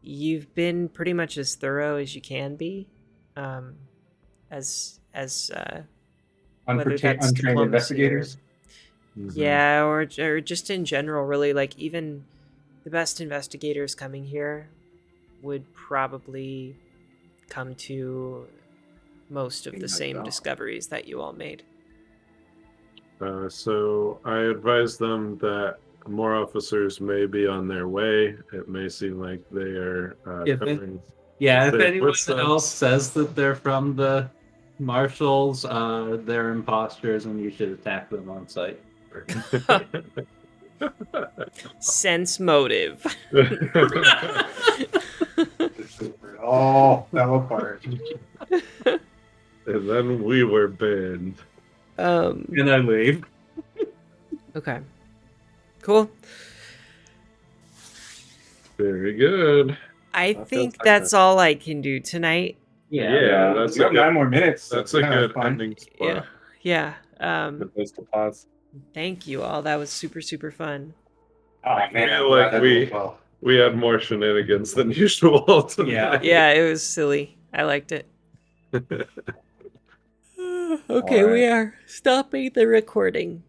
You've been pretty much as thorough as you can be, as whether that's Untrained diplomacy investigators. Mhm. yeah, or just in general, really. Like, even the best investigators coming here would probably come to most of the same discoveries that you all made. So I advise them that more officers may be on their way. It may seem like they are If it- coming. Yeah, if Say, anyone what's that? else says that they're from the marshals, they're imposters and you should attack them on sight. Sense motive. Oh, fell apart. And then we were banned. And I leave. Okay. Cool. Very good. I feels think like that's all I can do tonight. Yeah, that's we a got good, 9 more minutes. so that's a yeah, good fine. ending spot. Yeah. Good place to pause. Thank you all. That was super, super fun. Oh, man, I feel I'm like glad that we- went well. We had more shenanigans than usual tonight. Yeah, it was silly. I liked it. Okay, All we right. are stopping the recording.